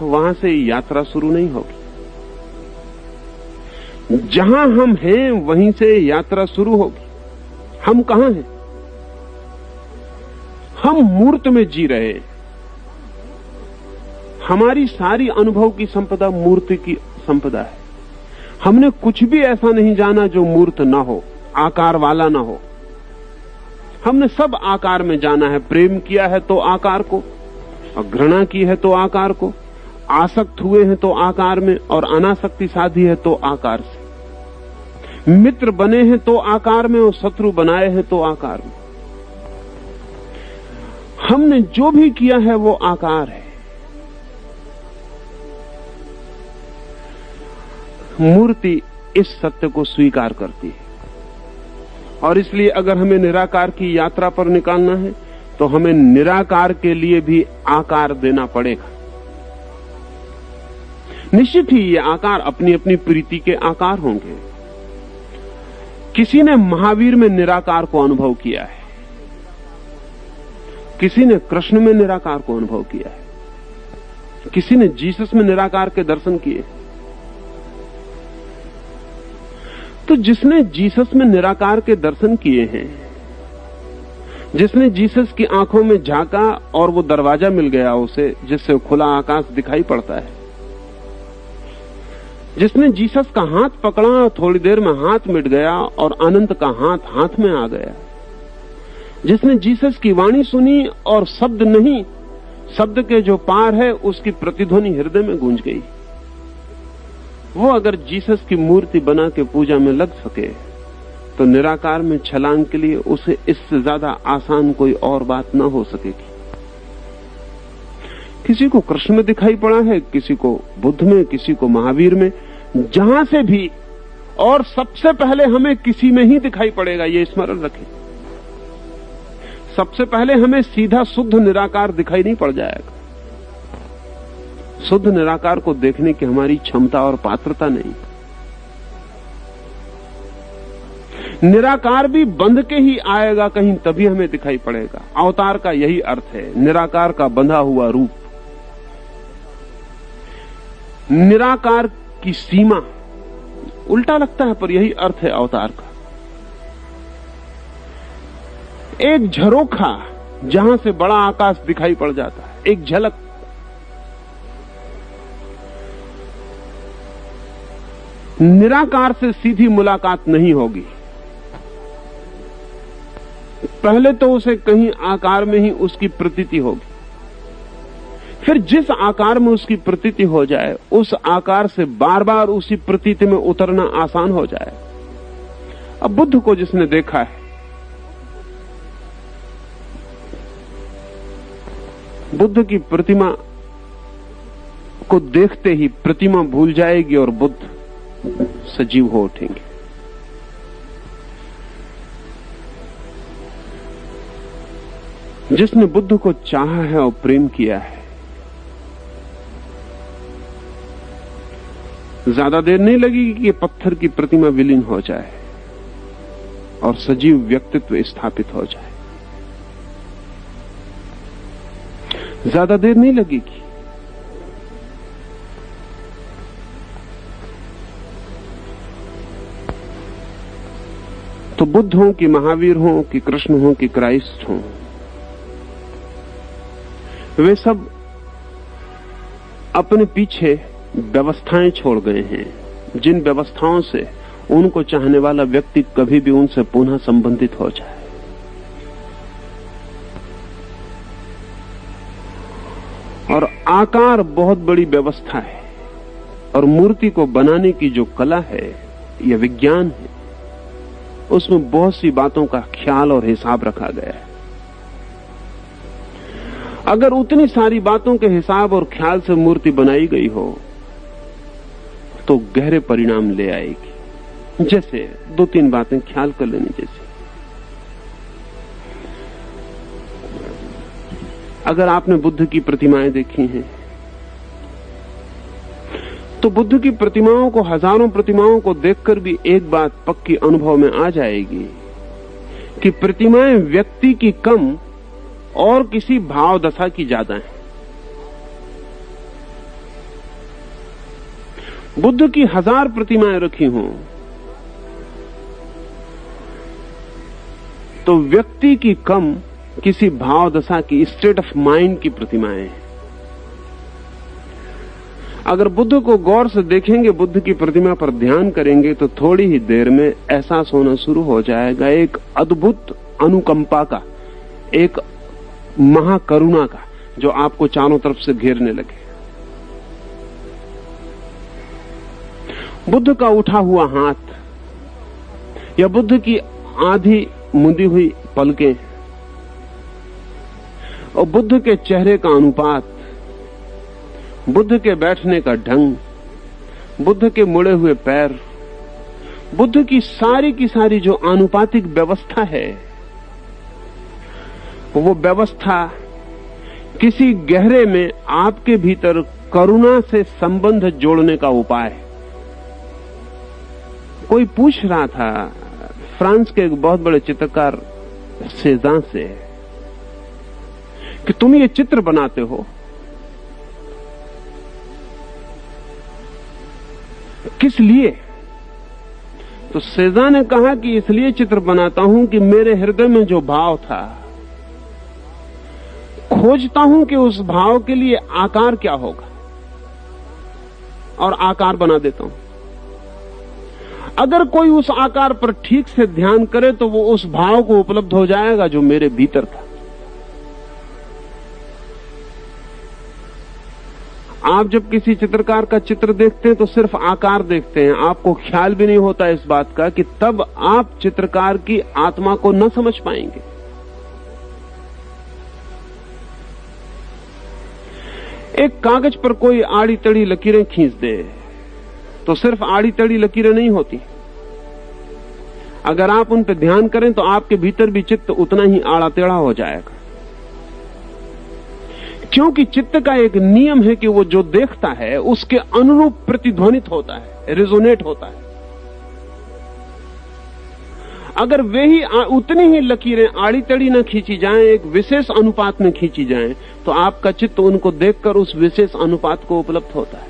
A: वहां से यात्रा शुरू नहीं होगी। जहां हम हैं वहीं से यात्रा शुरू होगी। हम कहां हैं? हम मूर्त में जी रहे हैं। हमारी सारी अनुभव की संपदा मूर्ति की संपदा है। हमने कुछ भी ऐसा नहीं जाना जो मूर्त ना हो, आकार वाला ना हो। हमने सब आकार में जाना है। प्रेम किया है तो आकार को, और घृणा की है तो आकार को, आसक्त हुए हैं तो आकार में, और अनासक्ति साधी है तो आकार से, मित्र बने हैं तो आकार में, और शत्रु बनाए हैं तो आकार में। हमने जो भी किया है वो आकार है। मूर्ति इस सत्य को स्वीकार करती है, और इसलिए अगर हमें निराकार की यात्रा पर निकालना है तो हमें निराकार के लिए भी आकार देना पड़ेगा। निश्चित ही ये आकार अपनी अपनी प्रीति के आकार होंगे। किसी ने महावीर में निराकार को अनुभव किया है, किसी ने कृष्ण में निराकार को अनुभव किया है, किसी ने जीसस में निराकार के दर्शन किए। तो जिसने जीसस में निराकार के दर्शन किए हैं, जिसने जीसस की आंखों में झांका और वो दरवाजा मिल गया उसे, जिससे खुला आकाश दिखाई पड़ता है, जिसने जीसस का हाथ पकड़ा और थोड़ी देर में हाथ मिट गया और अनंत का हाथ हाथ में आ गया, जिसने जीसस की वाणी सुनी और शब्द नहीं, शब्द के जो पार है उसकी प्रतिध्वनि हृदय में गूंज गई, वो अगर जीसस की मूर्ति बना के पूजा में लग सके तो निराकार में छलांग के लिए उसे इससे ज्यादा आसान कोई और बात ना हो सकेगी। किसी को कृष्ण में दिखाई पड़ा है, किसी को बुद्ध में, किसी को महावीर में, जहां से भी, और सबसे पहले हमें किसी में ही दिखाई पड़ेगा, ये स्मरण रखें। सबसे पहले हमें सीधा शुद्ध निराकार दिखाई नहीं पड़ जाएगा। शुद्ध निराकार को देखने की हमारी क्षमता और पात्रता नहीं। निराकार भी बंध के ही आएगा कहीं, तभी हमें दिखाई पड़ेगा। अवतार का यही अर्थ है, निराकार का बंधा हुआ रूप। निराकार की सीमा, उल्टा लगता है पर यही अर्थ है अवतार का। एक झरोखा जहां से बड़ा आकाश दिखाई पड़ जाता है, एक झलक। निराकार से सीधी मुलाकात नहीं होगी। पहले तो उसे कहीं आकार में ही उसकी प्रतीति होगी, फिर जिस आकार में उसकी प्रतीति हो जाए उस आकार से बार बार उसी प्रतीति में उतरना आसान हो जाए। अब बुद्ध को जिसने देखा है, बुद्ध की प्रतिमा को देखते ही प्रतिमा भूल जाएगी और बुद्ध सजीव हो उठेंगे। जिसने बुद्ध को चाहा है और प्रेम किया है, ज्यादा देर नहीं लगेगी कि पत्थर की प्रतिमा विलीन हो जाए और सजीव व्यक्तित्व स्थापित हो जाए। ज्यादा देर नहीं लगेगी। तो बुद्ध हो कि महावीर हो कि कृष्ण हो कि क्राइस्ट हो, वे सब अपने पीछे व्यवस्थाएं छोड़ गए हैं, जिन व्यवस्थाओं से उनको चाहने वाला व्यक्ति कभी भी उनसे पुनः संबंधित हो जाए। और आकार बहुत बड़ी व्यवस्था है, और मूर्ति को बनाने की जो कला है या विज्ञान है, उसमें बहुत सी बातों का ख्याल और हिसाब रखा गया है। अगर उतनी सारी बातों के हिसाब और ख्याल से मूर्ति बनाई गई हो तो गहरे परिणाम ले आएगी। जैसे 2-3 बातें ख्याल कर लेनी। जैसे अगर आपने बुद्ध की प्रतिमाएं देखी हैं तो बुद्ध की प्रतिमाओं को, हजारों प्रतिमाओं को देखकर भी एक बात पक्की अनुभव में आ जाएगी कि प्रतिमाएं व्यक्ति की कम और किसी भाव दशा की ज्यादा है। बुद्ध की 1000 प्रतिमाएं रखी हों तो व्यक्ति की कम किसी भाव दशा की, स्टेट ऑफ माइंड की प्रतिमाएं। अगर बुद्ध को गौर से देखेंगे, बुद्ध की प्रतिमा पर ध्यान करेंगे तो थोड़ी ही देर में एहसास होना शुरू हो जाएगा एक अद्भुत अनुकंपा का, एक महाकरुणा का, जो आपको चारों तरफ से घेरने लगे। बुद्ध का उठा हुआ हाथ या बुद्ध की आधी मुंदी हुई पलकें और बुद्ध के चेहरे का अनुपात, बुद्ध के बैठने का ढंग, बुद्ध के मुड़े हुए पैर, बुद्ध की सारी जो आनुपातिक व्यवस्था है, वो व्यवस्था किसी गहरे में आपके भीतर करुणा से संबंध जोड़ने का उपाय है। कोई पूछ रहा था फ्रांस के एक बहुत बड़े चित्रकार सेजान से कि तुम ये चित्र बनाते हो, किस लिए? तो सेजान ने कहा कि इसलिए चित्र बनाता हूं कि मेरे हृदय में जो भाव था, खोजता हूं कि उस भाव के लिए आकार क्या होगा और आकार बना देता हूं। अगर कोई उस आकार पर ठीक से ध्यान करे तो वो उस भाव को उपलब्ध हो जाएगा जो मेरे भीतर था। आप जब किसी चित्रकार का चित्र देखते हैं तो सिर्फ आकार देखते हैं, आपको ख्याल भी नहीं होता इस बात का कि तब आप चित्रकार की आत्मा को न समझ पाएंगे। एक कागज पर कोई आड़ी तड़ी लकीरें खींच दे तो सिर्फ आड़ी तड़ी लकीरें नहीं होती। अगर आप उन पर ध्यान करें तो आपके भीतर भी चित्त उतना ही आड़ा टेढ़ा हो जाएगा, क्योंकि चित्त का एक नियम है कि वो जो देखता है उसके अनुरूप प्रतिध्वनित होता है, रेजोनेट होता है। अगर वे ही उतनी ही लकीरें आड़ी तड़ी न खींची जाएं, एक विशेष अनुपात में खींची जाएं, तो आपका चित्त उनको देखकर उस विशेष अनुपात को उपलब्ध होता है।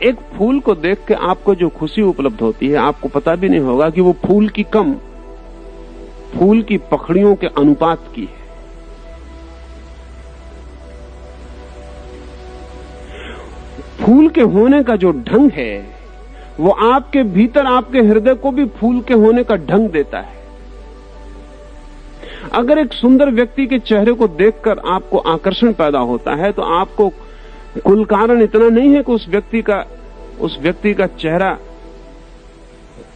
A: एक फूल को देख के आपको जो खुशी उपलब्ध होती है, आपको पता भी नहीं होगा कि वो फूल की कम, फूल की पखड़ियों के अनुपात की है। फूल के होने का जो ढंग है वो आपके भीतर, आपके हृदय को भी फूल के होने का ढंग देता है। अगर एक सुंदर व्यक्ति के चेहरे को देखकर आपको आकर्षण पैदा होता है तो आपको कुल कारण इतना नहीं है कि उस व्यक्ति का चेहरा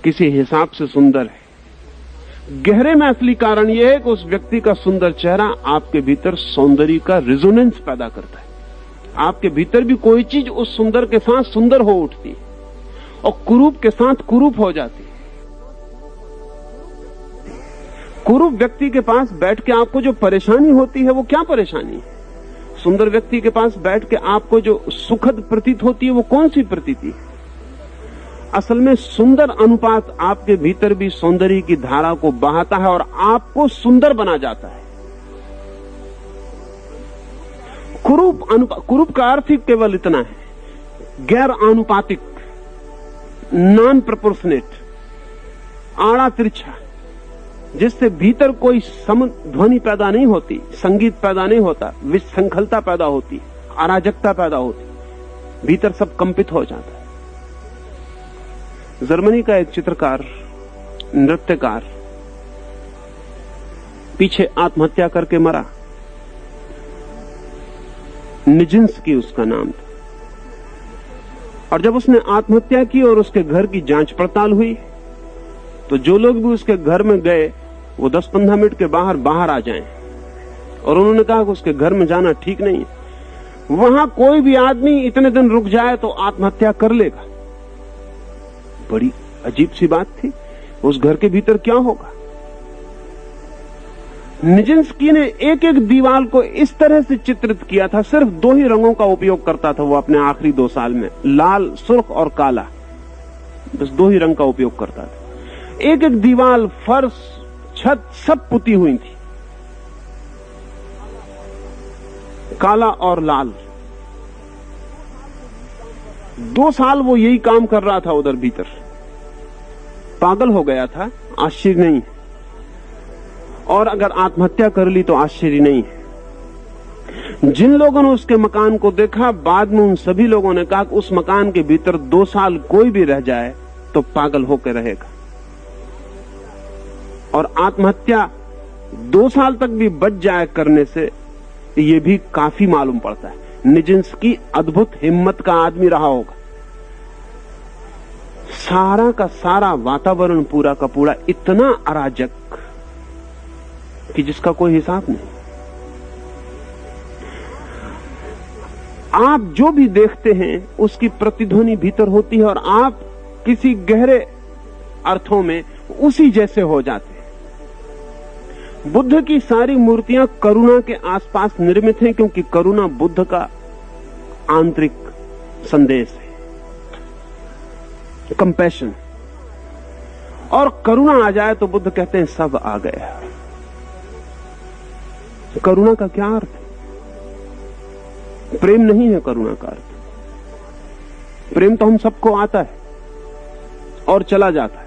A: किसी हिसाब से सुंदर है। गहरे में असली कारण यह है कि उस व्यक्ति का सुंदर चेहरा आपके भीतर सौंदर्य का रिजोनेंस पैदा करता है। आपके भीतर भी कोई चीज उस सुंदर के साथ सुंदर हो उठती है और कुरूप के साथ कुरूप हो जाती है। कुरूप व्यक्ति के पास बैठ के आपको जो परेशानी होती है वो क्या परेशानी है? सुंदर व्यक्ति के पास बैठ के आपको जो सुखद प्रतीत होती है वो कौन सी प्रतीति है? असल में सुंदर अनुपात आपके भीतर भी सौंदर्य की धारा को बहाता है और आपको सुंदर बना जाता है। कुरूप का अर्थ ही केवल इतना है, गैर आनुपातिक, नॉन प्रोपोर्शनेट, आड़ा तिरछा, जिससे भीतर कोई ध्वनि पैदा नहीं होती, संगीत पैदा नहीं होता, विशृंखलता पैदा होती, अराजकता पैदा होती, भीतर सब कंपित हो जाता है। जर्मनी का एक चित्रकार, नृत्यकार पीछे आत्महत्या करके मरा। निजिंस्की उसका नाम था। और जब उसने आत्महत्या की और उसके घर की जांच पड़ताल हुई तो जो लोग भी उसके घर में गए वो 10-15 मिनट के बाहर आ जाएं। और उन्होंने कहा कि उसके घर में जाना ठीक नहीं है, वहां कोई भी आदमी इतने दिन रुक जाए तो आत्महत्या कर लेगा। बड़ी अजीब सी बात थी, उस घर के भीतर क्या होगा। निजिंस्की ने एक एक दीवार को इस तरह से चित्रित किया था, सिर्फ 2 ही रंगों का उपयोग करता था वो अपने आखिरी 2 साल में, लाल, सुर्ख और काला, बस 2 ही रंग का उपयोग करता था। एक एक दीवार, फर्श, छत सब पुती हुई थी, काला और लाल। 2 साल वो यही काम कर रहा था उधर भीतर। पागल हो गया था, आश्चर्य नहीं, और अगर आत्महत्या कर ली तो आश्चर्य नहीं है। जिन लोगों ने उसके मकान को देखा, बाद में उन सभी लोगों ने कहा कि उस मकान के भीतर 2 साल कोई भी रह जाए तो पागल होकर रहेगा। और आत्महत्या 2 साल तक भी बच जाए करने से ये भी काफी मालूम पड़ता है। निजिंस्की अद्भुत हिम्मत का आदमी रहा होगा। सारा का सारा वातावरण पूरा का पूरा इतना अराजक कि जिसका कोई हिसाब नहीं। आप जो भी देखते हैं उसकी प्रतिध्वनि भीतर होती है और आप किसी गहरे अर्थों में उसी जैसे हो जाते हैं। बुद्ध की सारी मूर्तियां करुणा के आसपास निर्मित हैं, क्योंकि करुणा बुद्ध का आंतरिक संदेश है, कंपैशन। और करुणा आ जाए तो बुद्ध कहते हैं सब आ गया। करुणा का क्या अर्थ है? प्रेम नहीं है करुणा का अर्थ। प्रेम तो हम सबको आता है और चला जाता है।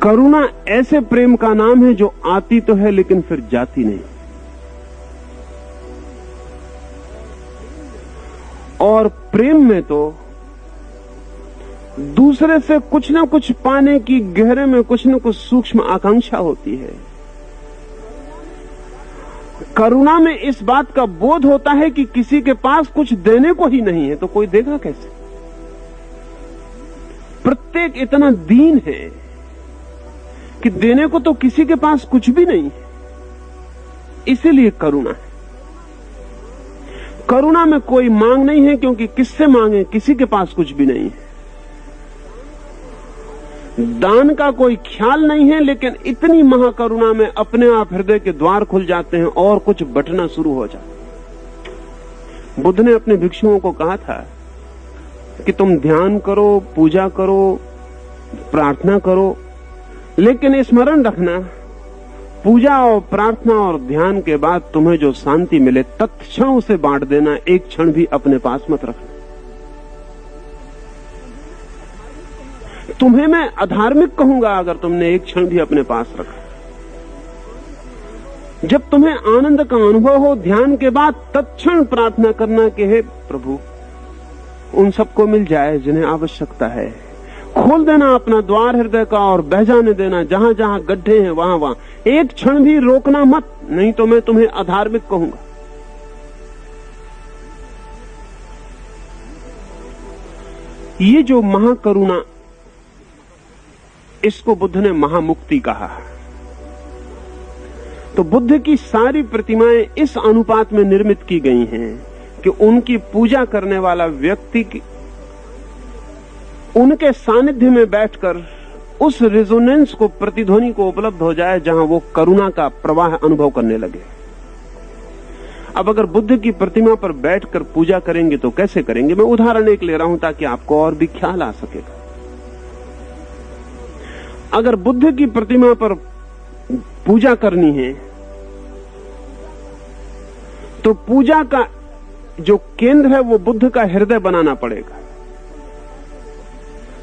A: करुणा ऐसे प्रेम का नाम है जो आती तो है लेकिन फिर जाती नहीं। और प्रेम में तो दूसरे से कुछ ना कुछ पाने की गहरे में कुछ ना कुछ सूक्ष्म आकांक्षा होती है। करुणा में इस बात का बोध होता है कि किसी के पास कुछ देने को ही नहीं है तो कोई देगा कैसे। प्रत्येक इतना दीन है कि देने को तो किसी के पास कुछ भी नहीं है, इसीलिए करुणा है। करुणा में कोई मांग नहीं है, क्योंकि किससे मांगे, किसी के पास कुछ भी नहीं है। दान का कोई ख्याल नहीं है, लेकिन इतनी महाकरुणा में अपने आप हृदय के द्वार खुल जाते हैं और कुछ बटना शुरू हो जाता है। बुद्ध ने अपने भिक्षुओं को कहा था कि तुम ध्यान करो, पूजा करो, प्रार्थना करो, लेकिन स्मरण रखना, पूजा और प्रार्थना और ध्यान के बाद तुम्हें जो शांति मिले तत्क्षण उसे बांट देना, एक क्षण भी अपने पास मत रखना। तुम्हें मैं अधार्मिक कहूंगा अगर तुमने एक क्षण भी अपने पास रखा। जब तुम्हें आनंद का अनुभव हो, ध्यान के बाद तत्क्षण प्रार्थना करना कि हे प्रभु, उन सबको मिल जाए जिन्हें आवश्यकता है। खोल देना अपना द्वार हृदय का और बह जाने देना, जहां जहां गड्ढे हैं वहां वहां। एक क्षण भी रोकना मत, नहीं तो मैं तुम्हें अधार्मिक कहूंगा। ये जो महाकरुणा, इसको बुद्ध ने महामुक्ति कहा। तो बुद्ध की सारी प्रतिमाएं इस अनुपात में निर्मित की गई हैं कि उनकी पूजा करने वाला व्यक्ति उनके सानिध्य में बैठकर उस रेजोनेंस को, प्रतिध्वनि को उपलब्ध हो जाए जहां वो करुणा का प्रवाह अनुभव करने लगे। अब अगर बुद्ध की प्रतिमा पर बैठकर पूजा करेंगे तो कैसे करेंगे? मैं उदाहरण एक ले रहा हूं ताकि आपको और भी ख्याल आ सकेगा। अगर बुद्ध की प्रतिमा पर पूजा करनी है तो पूजा का जो केंद्र है वो बुद्ध का हृदय बनाना पड़ेगा।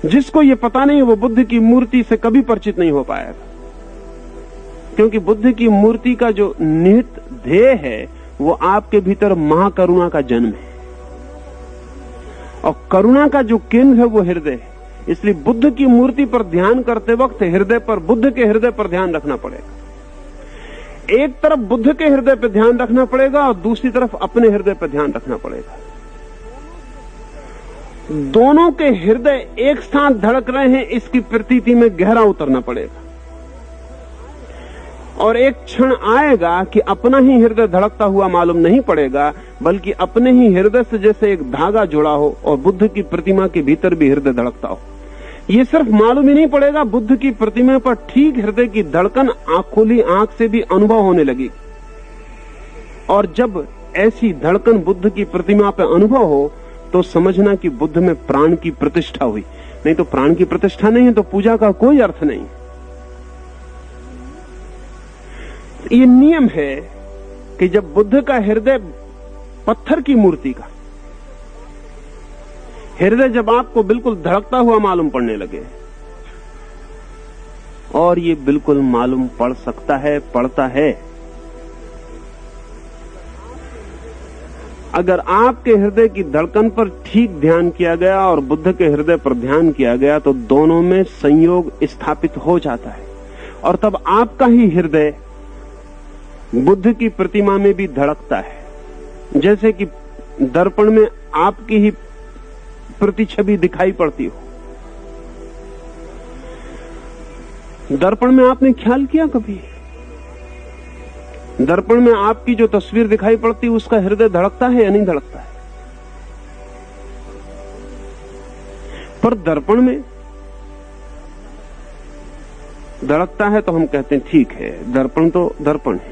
A: जिसको ये पता नहीं वो बुद्ध की मूर्ति से कभी परिचित नहीं हो पाएगा, क्योंकि बुद्ध की मूर्ति का जो निहित ध्येय है वो आपके भीतर महाकरुणा का जन्म है, और करुणा का जो केंद्र है वो हृदय है। इसलिए बुद्ध की मूर्ति पर ध्यान करते वक्त हृदय पर, बुद्ध के हृदय पर ध्यान रखना पड़ेगा। एक तरफ बुद्ध के हृदय पर ध्यान रखना पड़ेगा और दूसरी तरफ अपने हृदय पर ध्यान रखना पड़ेगा। दोनों के हृदय एक साथ धड़क रहे हैं, इसकी प्रतीति में गहरा उतरना पड़ेगा। और एक क्षण आएगा कि अपना ही हृदय धड़कता हुआ मालूम नहीं पड़ेगा, बल्कि अपने ही हृदय से जैसे एक धागा जुड़ा हो और बुद्ध की प्रतिमा के भीतर भी हृदय धड़कता हो। ये सिर्फ मालूम ही नहीं पड़ेगा, बुद्ध की प्रतिमा पर ठीक हृदय की धड़कन खुली आंख से भी अनुभव होने लगी। और जब ऐसी धड़कन बुद्ध की प्रतिमा पर अनुभव हो तो समझना कि बुद्ध में प्राण की प्रतिष्ठा हुई। नहीं तो प्राण की प्रतिष्ठा नहीं है तो पूजा का कोई अर्थ नहीं। ये नियम है कि जब बुद्ध का हृदय, पत्थर की मूर्ति का हृदय जब आपको बिल्कुल धड़कता हुआ मालूम पड़ने लगे, और ये बिल्कुल मालूम पड़ सकता है, पड़ता है, अगर आपके हृदय की धड़कन पर ठीक ध्यान किया गया और बुद्ध के हृदय पर ध्यान किया गया तो दोनों में संयोग स्थापित हो जाता है, और तब आपका ही हृदय बुद्ध की प्रतिमा में भी धड़कता है। जैसे कि दर्पण में आपकी ही प्रतिछवि दिखाई पड़ती हो। दर्पण में आपने ख्याल किया कभी? दर्पण में आपकी जो तस्वीर दिखाई पड़ती है उसका हृदय धड़कता है या नहीं धड़कता है? पर दर्पण में धड़कता है तो हम कहते हैं ठीक है, दर्पण तो दर्पण है।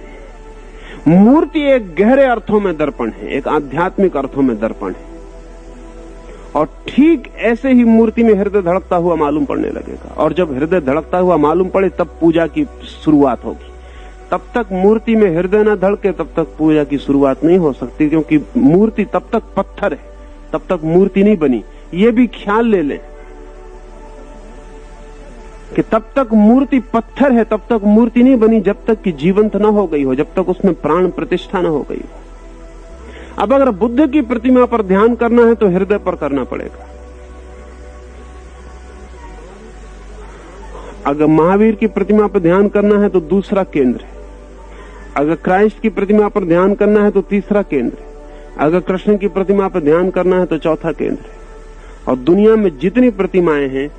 A: मूर्ति एक गहरे अर्थों में दर्पण है, एक आध्यात्मिक अर्थों में दर्पण है, और ठीक ऐसे ही मूर्ति में हृदय धड़कता हुआ मालूम पड़ने लगेगा। और जब हृदय धड़कता हुआ मालूम पड़े तब पूजा की शुरुआत होगी। तब तक मूर्ति में हृदय न धड़के तब तक पूजा की शुरुआत नहीं हो सकती, क्योंकि मूर्ति तब तक पत्थर है, तब तक मूर्ति नहीं बनी। ये भी ख्याल ले लें कि तब तक मूर्ति पत्थर है, तब तक मूर्ति नहीं बनी जब तक कि जीवंत न हो गई हो, जब तक उसमें प्राण प्रतिष्ठा न हो गई हो। अब अगर बुद्ध की प्रतिमा पर ध्यान करना है तो हृदय पर करना पड़ेगा। अगर महावीर की प्रतिमा पर ध्यान करना है तो दूसरा केंद्र है। अगर क्राइस्ट की प्रतिमा पर ध्यान करना है तो तीसरा केंद्र है। अगर कृष्ण की प्रतिमा पर ध्यान करना है तो चौथा केंद्र है। और दुनिया में जितनी प्रतिमाएं हैं,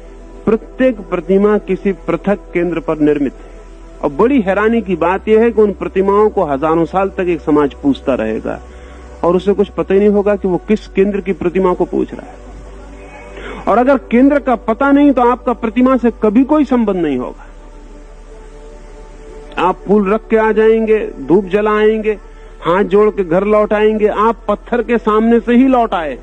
A: प्रत्येक प्रतिमा किसी पृथक केंद्र पर निर्मित है। और बड़ी हैरानी की बात यह है कि उन प्रतिमाओं को हजारों साल तक एक समाज पूजता रहेगा और उसे कुछ पता ही नहीं होगा कि वो किस केंद्र की प्रतिमा को पूज रहा है। और अगर केंद्र का पता नहीं तो आपका प्रतिमा से कभी कोई संबंध नहीं होगा। आप फूल रख के आ जाएंगे, धूप जलाएंगे, हाथ जोड़ के घर लौट आएंगे, आप पत्थर के सामने से ही लौट आए।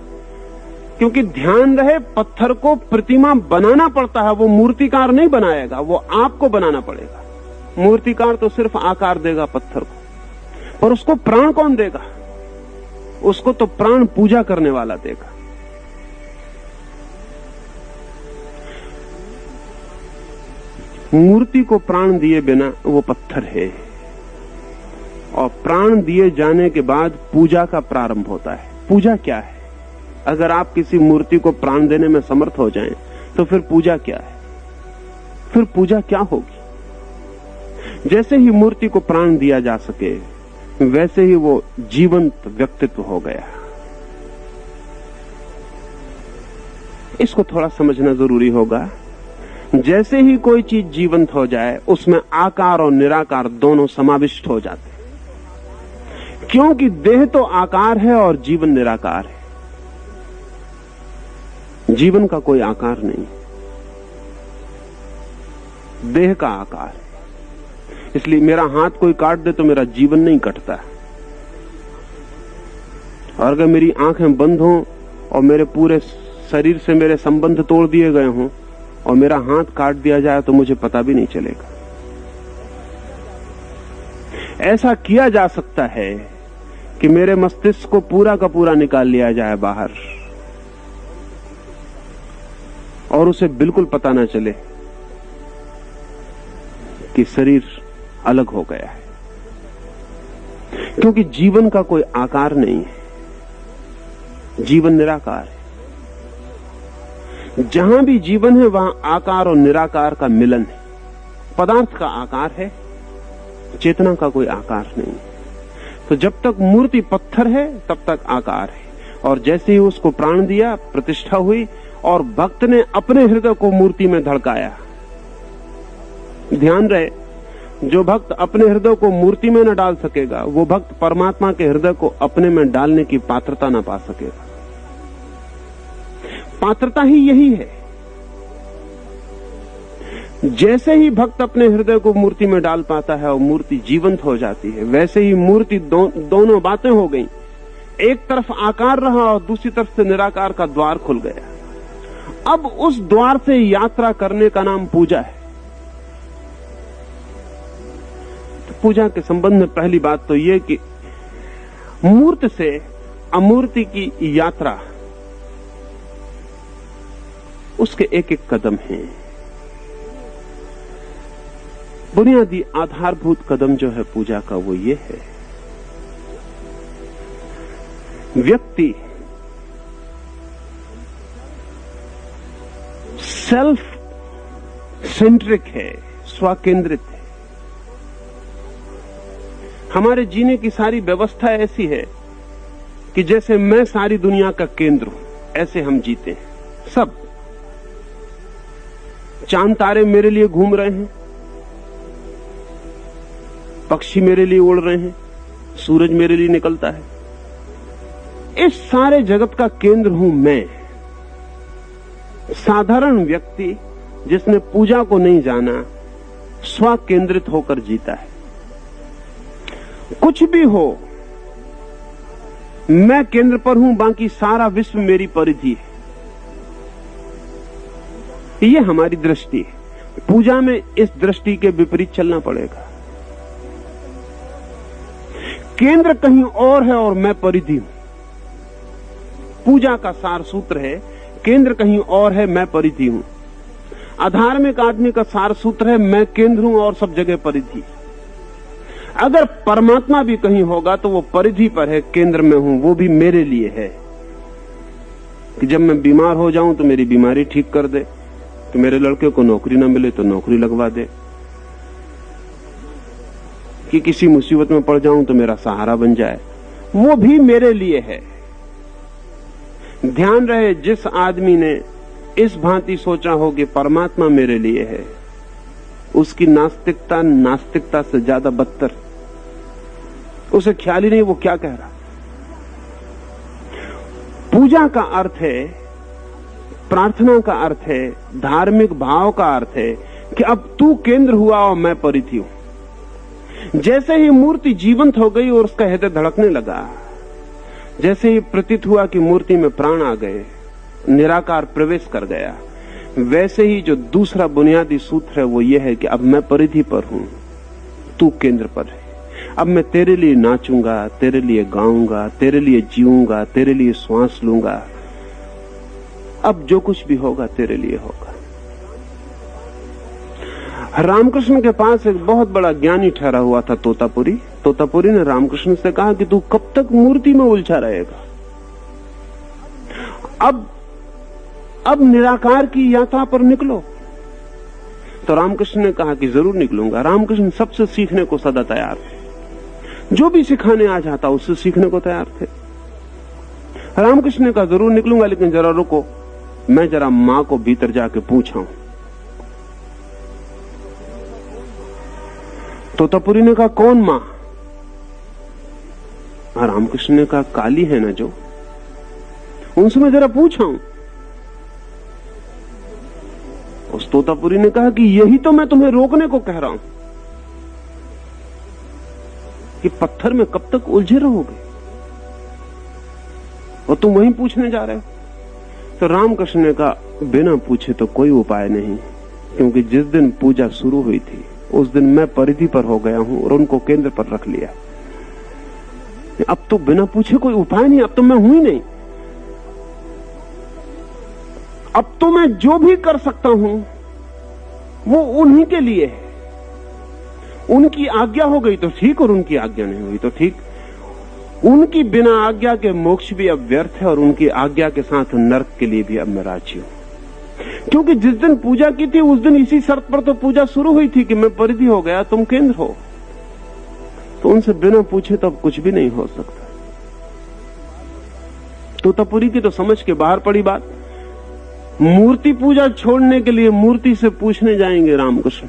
A: क्योंकि ध्यान रहे, पत्थर को प्रतिमा बनाना पड़ता है, वो मूर्तिकार नहीं बनाएगा, वो आपको बनाना पड़ेगा। मूर्तिकार तो सिर्फ आकार देगा पत्थर को, पर उसको प्राण कौन देगा? उसको तो प्राण पूजा करने वाला देगा। मूर्ति को प्राण दिए बिना वो पत्थर है, और प्राण दिए जाने के बाद पूजा का प्रारंभ होता है। पूजा क्या है? अगर आप किसी मूर्ति को प्राण देने में समर्थ हो जाएं, तो फिर पूजा क्या है? फिर पूजा क्या होगी? जैसे ही मूर्ति को प्राण दिया जा सके, वैसे ही वो जीवंत व्यक्तित्व हो गया। इसको थोड़ा समझना जरूरी होगा। जैसे ही कोई चीज जीवंत हो जाए, उसमें आकार और निराकार दोनों समाविष्ट हो जाते हैं, क्योंकि देह तो आकार है और जीवन निराकार है। जीवन का कोई आकार नहीं, देह का आकार है। इसलिए मेरा हाथ कोई काट दे तो मेरा जीवन नहीं कटता। और अगर मेरी आंखें बंद हों और मेरे पूरे शरीर से मेरे संबंध तोड़ दिए गए हों और मेरा हाथ काट दिया जाए तो मुझे पता भी नहीं चलेगा। ऐसा किया जा सकता है कि मेरे मस्तिष्क को पूरा का पूरा निकाल लिया जाए बाहर और उसे बिल्कुल पता ना चले कि शरीर अलग हो गया है, क्योंकि जीवन का कोई आकार नहीं है, जीवन निराकार है। जहां भी जीवन है वहां आकार और निराकार का मिलन है। पदार्थ का आकार है, चेतना का कोई आकार नहीं। तो जब तक मूर्ति पत्थर है तब तक आकार है, और जैसे ही उसको प्राण दिया, प्रतिष्ठा हुई और भक्त ने अपने हृदय को मूर्ति में धड़काया। ध्यान रहे, जो भक्त अपने हृदय को मूर्ति में न डाल सकेगा वो भक्त परमात्मा के हृदय को अपने में डालने की पात्रता न पा सकेगा। पात्रता ही यही है। जैसे ही भक्त अपने हृदय को मूर्ति में डाल पाता है और मूर्ति जीवंत हो जाती है, वैसे ही मूर्ति दोनों बातें हो गई। एक तरफ आकार रहा और दूसरी तरफ से निराकार का द्वार खुल गया। अब उस द्वार से यात्रा करने का नाम पूजा है। तो पूजा के संबंध में पहली बात तो यह कि मूर्त से अमूर्ति की यात्रा, उसके एक एक कदम हैं। बुनियादी आधारभूत कदम जो है पूजा का वो ये है, व्यक्ति सेल्फ सेंट्रिक है, स्वकेंद्रित है। हमारे जीने की सारी व्यवस्था ऐसी है कि जैसे मैं सारी दुनिया का केंद्र हूं, ऐसे हम जीते हैं। सब चांद तारे मेरे लिए घूम रहे हैं, पक्षी मेरे लिए उड़ रहे हैं, सूरज मेरे लिए निकलता है। इस सारे जगत का केंद्र हूं मैं। साधारण व्यक्ति जिसने पूजा को नहीं जाना, स्व केंद्रित होकर जीता है। कुछ भी हो, मैं केंद्र पर हूं, बाकी सारा विश्व मेरी परिधि है। ये हमारी दृष्टि है। पूजा में इस दृष्टि के विपरीत चलना पड़ेगा। केंद्र कहीं और है और मैं परिधि हूं। पूजा का सार सूत्र है, केंद्र कहीं और है, मैं परिधि हूं। अधार्मिक आदमी का सार सूत्र है, मैं केंद्र हूं और सब जगह परिधि। अगर परमात्मा भी कहीं होगा तो वो परिधि पर है, केंद्र में हूं, वो भी मेरे लिए है। कि जब मैं बीमार हो जाऊं तो मेरी बीमारी ठीक कर दे, कि मेरे लड़के को नौकरी ना मिले तो नौकरी लगवा दे, कि किसी मुसीबत में पड़ जाऊं तो मेरा सहारा बन जाए, वो भी मेरे लिए है। ध्यान रहे, जिस आदमी ने इस भांति सोचा हो कि परमात्मा मेरे लिए है, उसकी नास्तिकता नास्तिकता से ज्यादा बदतर। उसे ख्याल ही नहीं वो क्या कह रहा। पूजा का अर्थ है, प्रार्थना का अर्थ है, धार्मिक भाव का अर्थ है कि अब तू केंद्र हुआ और मैं परिधि हूं। जैसे ही मूर्ति जीवंत हो गई और उसका हृदय धड़कने लगा, जैसे ही प्रतीत हुआ कि मूर्ति में प्राण आ गए, निराकार प्रवेश कर गया, वैसे ही जो दूसरा बुनियादी सूत्र है वो ये है कि अब मैं परिधि पर हूं, तू केंद्र पर है। अब मैं तेरे लिए नाचूंगा, तेरे लिए गाऊंगा, तेरे लिए जीऊंगा, तेरे लिए श्वास लूंगा। अब जो कुछ भी होगा तेरे लिए होगा। रामकृष्ण के पास एक बहुत बड़ा ज्ञानी ठहरा हुआ था तोतापुरी। तोतापुरी ने रामकृष्ण से कहा कि तू कब तक मूर्ति में उलझा रहेगा, अब निराकार की यात्रा पर निकलो। तो रामकृष्ण ने कहा कि जरूर निकलूंगा। रामकृष्ण सबसे सीखने को सदा तैयार थे, जो भी सिखाने आ जाता उससे सीखने को तैयार थे। रामकृष्ण ने कहा जरूर निकलूंगा, लेकिन जरा रुको, मैं जरा मां को भीतर जाके पूछाऊं। तोतापुरी ने कहा कौन मां? रामकृष्ण ने कहा काली है ना जो, उनसे मैं जरा पूछाऊं। तोतापुरी ने कहा कि यही तो मैं तुम्हें रोकने को कह रहा हूं कि पत्थर में कब तक उलझे रहोगे और तुम वहीं पूछने जा रहे हो। तो रामकृष्ण ने कहा बिना पूछे तो कोई उपाय नहीं, क्योंकि जिस दिन पूजा शुरू हुई थी उस दिन मैं परिधि पर हो गया हूं और उनको केंद्र पर रख लिया। अब तो बिना पूछे कोई उपाय नहीं, अब तो मैं हूं ही नहीं। अब तो मैं जो भी कर सकता हूं वो उन्हीं के लिए है। उनकी आज्ञा हो गई तो ठीक, और उनकी आज्ञा नहीं हुई तो ठीक। उनकी बिना आज्ञा के मोक्ष भी अब व्यर्थ है, और उनकी आज्ञा के साथ नरक के लिए भी अब मैं राजी हूं। क्योंकि जिस दिन पूजा की थी उस दिन इसी शर्त पर तो पूजा शुरू हुई थी कि मैं परिधि हो गया, तुम केंद्र हो। तो उनसे बिना पूछे तो अब कुछ भी नहीं हो सकता। तोतापुरी की तो समझ के बाहर पड़ी बात। मूर्ति पूजा छोड़ने के लिए मूर्ति से पूछने जाएंगे रामकृष्ण,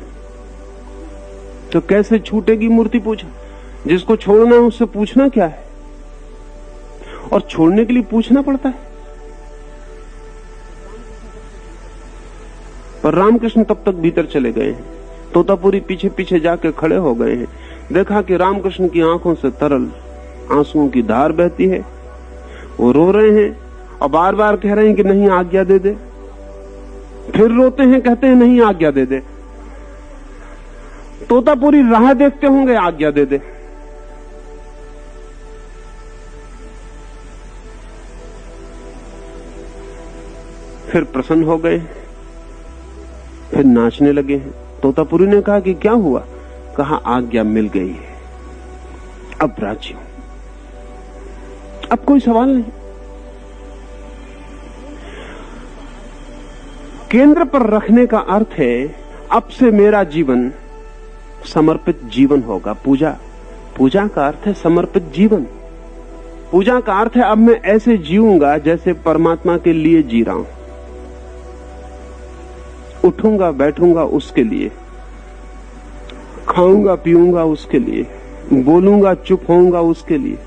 A: तो कैसे छूटेगी मूर्ति पूजा? जिसको छोड़ना है उससे पूछना क्या है, और छोड़ने के लिए पूछना पड़ता है। पर रामकृष्ण तब तक भीतर चले गए हैं। तोतापुरी पीछे पीछे जाके खड़े हो गए हैं। देखा कि रामकृष्ण की आंखों से तरल आंसुओं की धार बहती है। वो रो रहे हैं और बार बार कह रहे हैं कि नहीं आज्ञा दे दे। फिर रोते हैं, कहते हैं नहीं आज्ञा दे दे। तोतापुरी राह देखते होंगे आज्ञा दे दे। फिर प्रसन्न हो गए, फिर नाचने लगे हैं। तोतापुरी ने कहा कि क्या हुआ? कहा आज्ञा मिल गई है, अब राजी हूं, अब कोई सवाल नहीं। केंद्र पर रखने का अर्थ है अब से मेरा जीवन समर्पित जीवन होगा। पूजा का अर्थ है समर्पित जीवन। पूजा का अर्थ है अब मैं ऐसे जीऊंगा जैसे परमात्मा के लिए जी रहा हूं। उठूंगा बैठूंगा उसके लिए, खाऊंगा पीऊंगा उसके लिए, बोलूंगा चुप होऊंगा उसके लिए।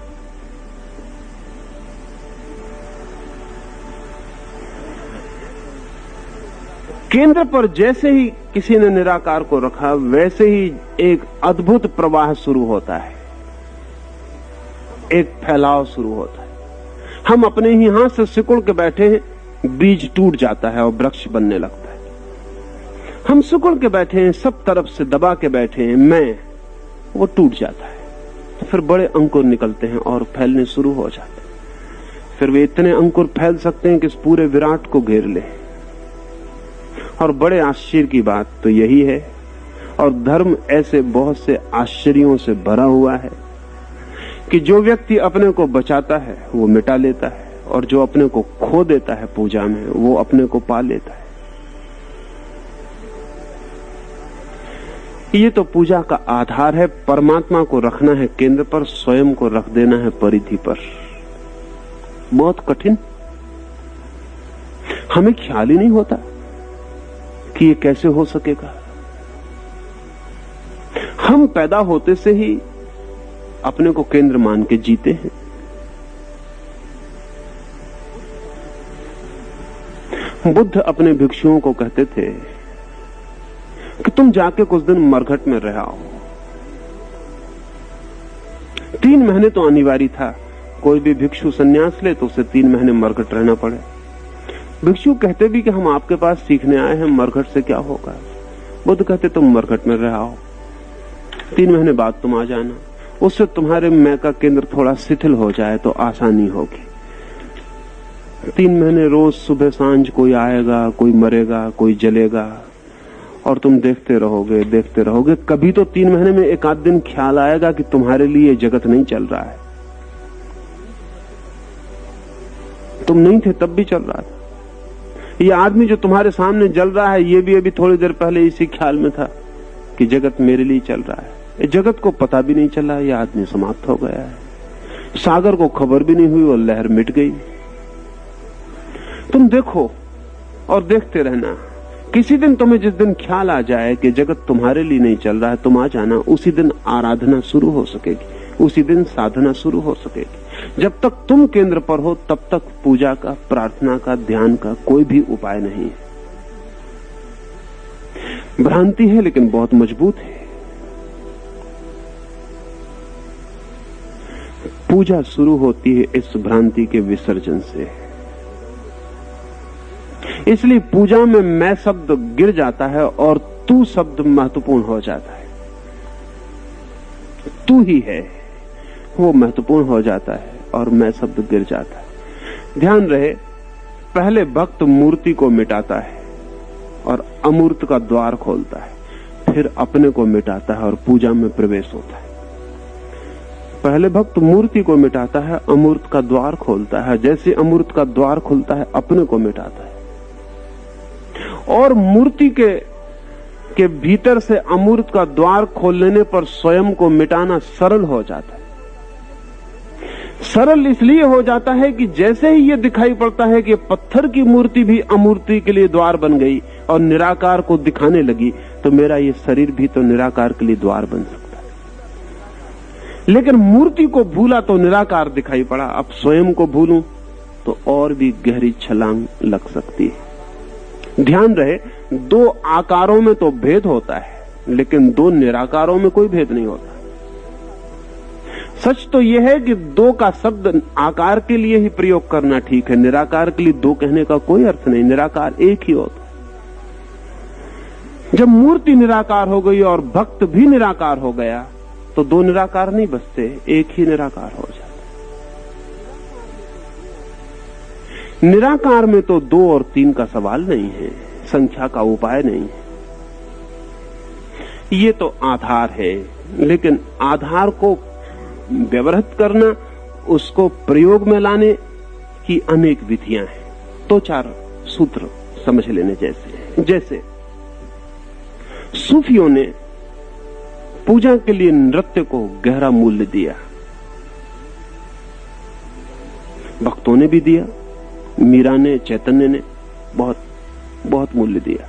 A: केंद्र पर जैसे ही किसी ने निराकार को रखा वैसे ही एक अद्भुत प्रवाह शुरू होता है, एक फैलाव शुरू होता है। हम अपने ही हाथ से सिकुड़ के बैठे हैं, बीज टूट जाता है और वृक्ष बनने लगता है। हम सिकुड़ के बैठे हैं, सब तरफ से दबा के बैठे हैं, मैं, वो टूट जाता है। तो फिर बड़े अंकुर निकलते हैं और फैलने शुरू हो जाते हैं। फिर वे इतने अंकुर फैल सकते हैं कि इस पूरे विराट को घेर ले। और बड़े आश्चर्य की बात तो यही है, और धर्म ऐसे बहुत से आश्चर्यों से भरा हुआ है कि जो व्यक्ति अपने को बचाता है वो मिटा लेता है, और जो अपने को खो देता है पूजा में वो अपने को पा लेता है। ये तो पूजा का आधार है। परमात्मा को रखना है केंद्र पर, स्वयं को रख देना है परिधि पर। बहुत कठिन, हमें ख्याल ही नहीं होता कि ये कैसे हो सकेगा। हम पैदा होते से ही अपने को केंद्र मान के जीते हैं। बुद्ध अपने भिक्षुओं को कहते थे कि तुम जाके कुछ दिन मरघट में रह आओ। 3 महीने तो अनिवार्य था। कोई भी भिक्षु संन्यास ले तो उसे 3 महीने मरघट रहना पड़े। भिक्षु कहते भी कि हम आपके पास सीखने आए हैं, मरघट से क्या होगा। बुद्ध कहते तुम मरघट में रह आओ, 3 महीने बाद तुम आ जाना, उससे तुम्हारे मैं का केंद्र थोड़ा शिथिल हो जाए तो आसानी होगी। 3 महीने रोज सुबह सांझ कोई आएगा, कोई मरेगा, कोई जलेगा, और तुम देखते रहोगे। कभी तो 3 महीने में एक आध दिन ख्याल आएगा कि तुम्हारे लिए जगत नहीं चल रहा है। तुम नहीं थे तब भी चल रहा था। ये आदमी जो तुम्हारे सामने जल रहा है ये भी अभी थोड़ी देर पहले इसी ख्याल में था कि जगत मेरे लिए चल रहा है। जगत को पता भी नहीं चला, ये आदमी समाप्त हो गया है। सागर को खबर भी नहीं हुई और लहर मिट गई। तुम देखो और देखते रहना। किसी दिन तुम्हें जिस दिन ख्याल आ जाए कि जगत तुम्हारे लिए नहीं चल रहा है, तुम आ जाना। उसी दिन आराधना शुरू हो सकेगी, उसी दिन साधना शुरू हो सकेगी। जब तक तुम केंद्र पर हो तब तक पूजा का, प्रार्थना का, ध्यान का कोई भी उपाय नहीं है। भ्रांति है लेकिन बहुत मजबूत है। पूजा शुरू होती है इस भ्रांति के विसर्जन से। इसलिए पूजा में मैं शब्द गिर जाता है और तू शब्द महत्वपूर्ण हो जाता है। तू ही है वो महत्वपूर्ण हो जाता है और मैं शब्द गिर जाता है। ध्यान रहे, पहले भक्त मूर्ति को मिटाता है और अमूर्त का द्वार खोलता है, फिर अपने को मिटाता है और पूजा में प्रवेश होता है। पहले भक्त मूर्ति को मिटाता है, अमूर्त का द्वार खोलता है। जैसे अमूर्त का द्वार खुलता है, अपने को मिटाता है और मूर्ति के भीतर से अमूर्त का द्वार खोल लेने पर स्वयं को मिटाना सरल हो जाता है। सरल इसलिए हो जाता है कि जैसे ही यह दिखाई पड़ता है कि पत्थर की मूर्ति भी अमूर्ति के लिए द्वार बन गई और निराकार को दिखाने लगी, तो मेरा ये शरीर भी तो निराकार के लिए द्वार बन सकता है। लेकिन मूर्ति को भूला तो निराकार दिखाई पड़ा, अब स्वयं को भूलूं तो और भी गहरी छलांग लग सकती है। ध्यान रहे, दो आकारों में तो भेद होता है, लेकिन दो निराकारों में कोई भेद नहीं होता। सच तो यह है कि दो का शब्द आकार के लिए ही प्रयोग करना ठीक है, निराकार के लिए दो कहने का कोई अर्थ नहीं। निराकार एक ही होता है। जब मूर्ति निराकार हो गई और भक्त भी निराकार हो गया तो दो निराकार नहीं बचते, एक ही निराकार हो जाता। निराकार में तो 2 और 3 का सवाल नहीं है, संख्या का उपाय नहीं है। ये तो आधार है, लेकिन आधार को व्यवहित करना, उसको प्रयोग में लाने की अनेक विधियां हैं। तो 4 सूत्र समझ लेने जैसे सूफियों ने पूजा के लिए नृत्य को गहरा मूल्य दिया, भक्तों ने भी दिया, मीरा ने, चैतन्य ने बहुत मूल्य दिया।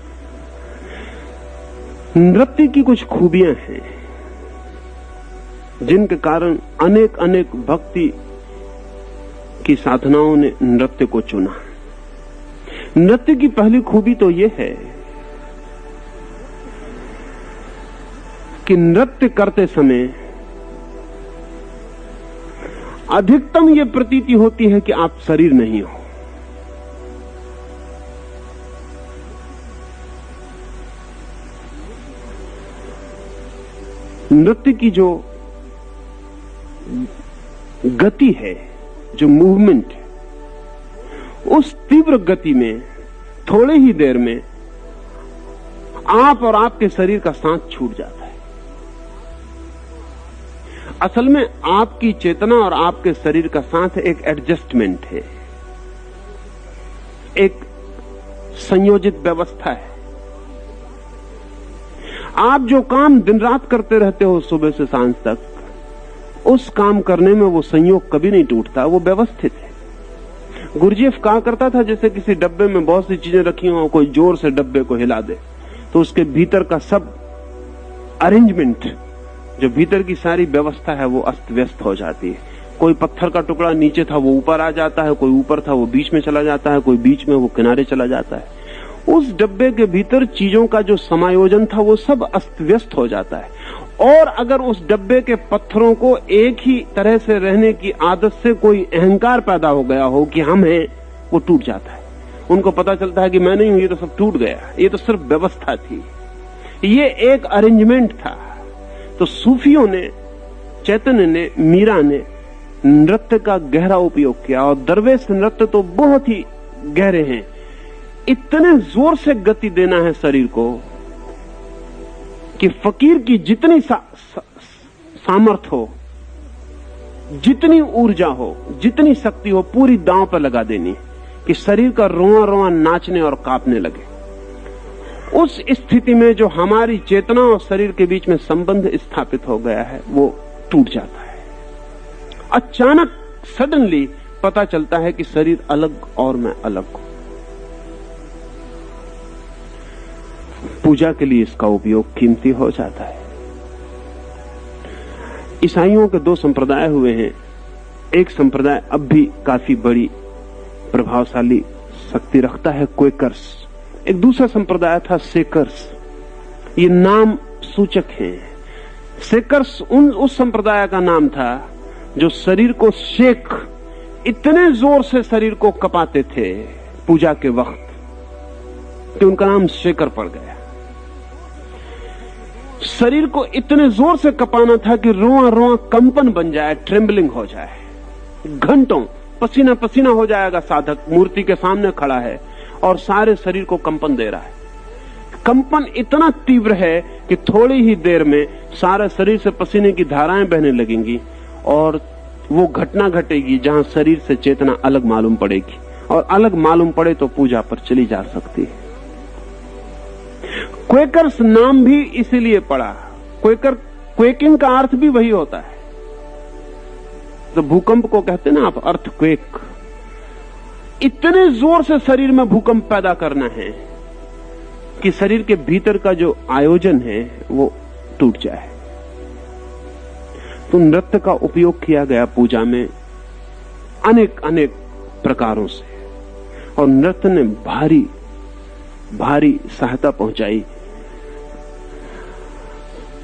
A: नृत्य की कुछ खूबियां हैं जिनके कारण अनेक भक्ति की साधनाओं ने नृत्य को चुना। नृत्य की पहली खूबी तो यह है कि नृत्य करते समय अधिकतम यह प्रतीति होती है कि आप शरीर नहीं हो। नृत्य की जो गति है, जो मूवमेंट है, उस तीव्र गति में थोड़े ही देर में आप और आपके शरीर का साथ छूट जाता है। असल में आपकी चेतना और आपके शरीर का साथ एक एडजस्टमेंट है, एक संयोजित व्यवस्था है। आप जो काम दिन रात करते रहते हो सुबह से सांझ तक, उस काम करने में वो संयोग कभी नहीं टूटता, वो व्यवस्थित है। गुरजेफ कहा करता था, जैसे किसी डब्बे में बहुत सी चीजें रखी हो, कोई जोर से डब्बे को हिला दे तो उसके भीतर का सब अरेंजमेंट, जो भीतर की सारी व्यवस्था है, वो अस्त व्यस्त हो जाती है। कोई पत्थर का टुकड़ा नीचे था वो ऊपर आ जाता है, कोई ऊपर था वो बीच में चला जाता है, कोई बीच में वो किनारे चला जाता है। उस डब्बे के भीतर चीजों का जो समायोजन था वो सब अस्त व्यस्त हो जाता है। और अगर उस डब्बे के पत्थरों को एक ही तरह से रहने की आदत से कोई अहंकार पैदा हो गया हो कि हम हैं, वो टूट जाता है। उनको पता चलता है कि मैं नहीं हूं, ये तो सब टूट गया, ये तो सिर्फ व्यवस्था थी, ये एक अरेंजमेंट था। तो सूफियों ने, चैतन्य ने, मीरा ने नृत्य का गहरा उपयोग किया। और दरवेश नृत्य तो बहुत ही गहरे हैं। इतने जोर से गति देना है शरीर को कि फकीर की जितनी सामर्थ हो, जितनी ऊर्जा हो, जितनी शक्ति हो, पूरी दांव पर लगा देनी कि शरीर का रोआ रोआ नाचने और कांपने लगे। उस स्थिति में जो हमारी चेतना और शरीर के बीच में संबंध स्थापित हो गया है, वो टूट जाता है। अचानक सडनली पता चलता है कि शरीर अलग और मैं अलग हूं। पूजा के लिए इसका उपयोग कीमती हो जाता है। ईसाइयों के 2 संप्रदाय हुए हैं। एक संप्रदाय अब भी काफी बड़ी प्रभावशाली शक्ति रखता है, क्वेकर्स। एक दूसरा संप्रदाय था सेकर्स। ये नाम सूचक हैं। शेकर्स उस संप्रदाय का नाम था जो शरीर को शेक, इतने जोर से शरीर को कपाते थे पूजा के वक्त कि उनका नाम शेकर पड़ गया। शरीर को इतने जोर से कपाना था कि रोआ रोआ कंपन बन जाए, ट्रेम्बलिंग हो जाए, घंटों पसीना पसीना हो जाएगा। साधक मूर्ति के सामने खड़ा है और सारे शरीर को कंपन दे रहा है। कंपन इतना तीव्र है कि थोड़ी ही देर में सारा शरीर से पसीने की धाराएं बहने लगेंगी और वो घटना घटेगी जहां शरीर से चेतना अलग मालूम पड़ेगी, और अलग मालूम पड़े तो पूजा पर चली जा सकती है। क्वेकर्स नाम भी इसीलिए पड़ा। क्वेकिंग का अर्थ भी वही होता है। तो भूकंप को कहते ना आप, अर्थक्वेक। इतने जोर से शरीर में भूकंप पैदा करना है कि शरीर के भीतर का जो आयोजन है वो टूट जाए। तो नृत्य का उपयोग किया गया पूजा में अनेक अनेक प्रकारों से, और नृत्य ने भारी भारी सहायता पहुंचाई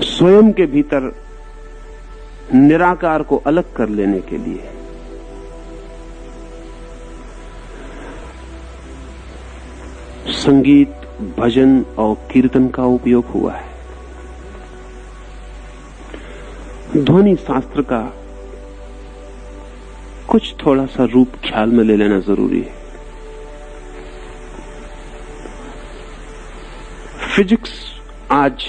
A: स्वयं के भीतर निराकार को अलग कर लेने के लिए। संगीत, भजन और कीर्तन का उपयोग हुआ है। ध्वनि शास्त्र का कुछ थोड़ा सा रूप ख्याल में ले लेना जरूरी है। फिजिक्स आज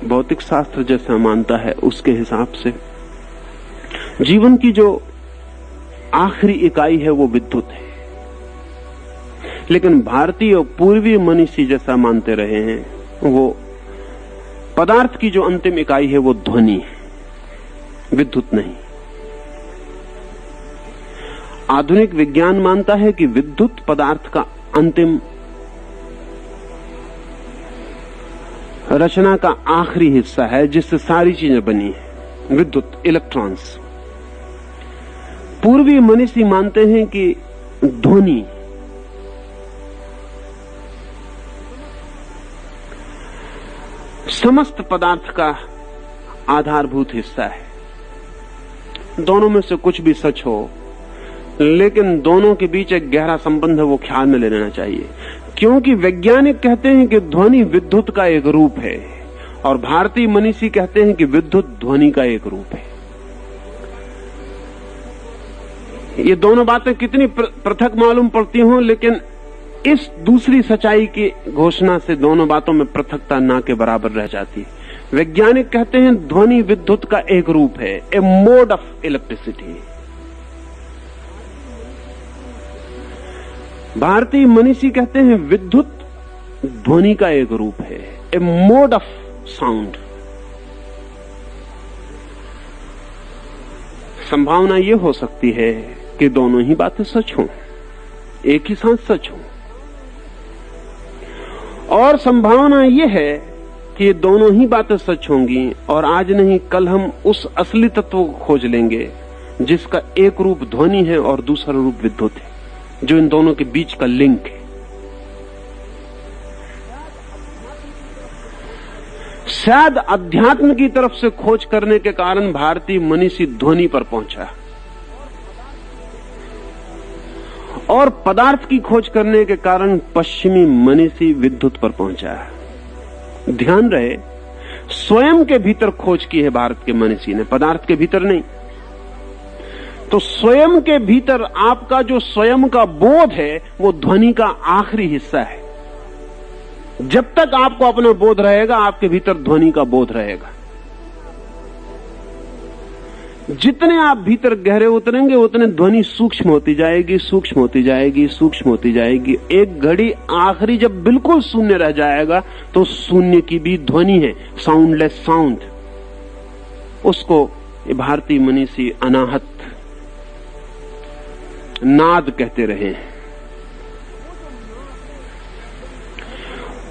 A: भौतिक शास्त्र जैसा मानता है, उसके हिसाब से जीवन की जो आखिरी इकाई है वो विद्युत है। लेकिन भारतीय और पूर्वी मनीषी जैसा मानते रहे हैं, वो पदार्थ की जो अंतिम इकाई है वो ध्वनि है, विद्युत नहीं। आधुनिक विज्ञान मानता है कि विद्युत पदार्थ का अंतिम रचना का आखिरी हिस्सा है जिससे सारी चीजें बनी है, विद्युत, इलेक्ट्रॉन्स। पूर्वी मनीषी मानते हैं कि ध्वनि समस्त पदार्थ का आधारभूत हिस्सा है। दोनों में से कुछ भी सच हो, लेकिन दोनों के बीच एक गहरा संबंध है, वो ख्याल में ले लेना चाहिए। क्योंकि वैज्ञानिक कहते हैं कि ध्वनि विद्युत का एक रूप है, और भारतीय मनीषी कहते हैं कि विद्युत ध्वनि का एक रूप है। ये दोनों बातें कितनी पृथक मालूम पड़ती हों, लेकिन इस दूसरी सच्चाई की घोषणा से दोनों बातों में पृथकता ना के बराबर रह जाती है। वैज्ञानिक कहते हैं ध्वनि विद्युत का एक रूप है, ए मोड ऑफ इलेक्ट्रिसिटी। भारतीय मनीषी कहते हैं विद्युत ध्वनि का एक रूप है, ए मोड ऑफ साउंड। संभावना यह हो सकती है कि दोनों ही बातें सच हों, एक ही साथ सच हों, और संभावना यह है कि ये दोनों ही बातें सच होंगी, और आज नहीं कल हम उस असली तत्व को खोज लेंगे जिसका एक रूप ध्वनि है और दूसरा रूप विद्युत है, जो इन दोनों के बीच का लिंक है। शायद अध्यात्म की तरफ से खोज करने के कारण भारतीय मनीषी ध्वनि पर पहुंचा, और पदार्थ की खोज करने के कारण पश्चिमी मनीषी विद्युत पर पहुंचा है। ध्यान रहे, स्वयं के भीतर खोज की है भारत के मनीषी ने, पदार्थ के भीतर नहीं। तो स्वयं के भीतर आपका जो स्वयं का बोध है वो ध्वनि का आखिरी हिस्सा है। जब तक आपको अपना बोध रहेगा, आपके भीतर ध्वनि का बोध रहेगा। जितने आप भीतर गहरे उतरेंगे उतने ध्वनि सूक्ष्म होती जाएगी, सूक्ष्म होती जाएगी, सूक्ष्म होती जाएगी। एक घड़ी आखिरी जब बिल्कुल शून्य रह जाएगा तो शून्य की भी ध्वनि है, साउंडलेस साउंड। उसको भारतीय मनीषी अनाहत नाद कहते रहे।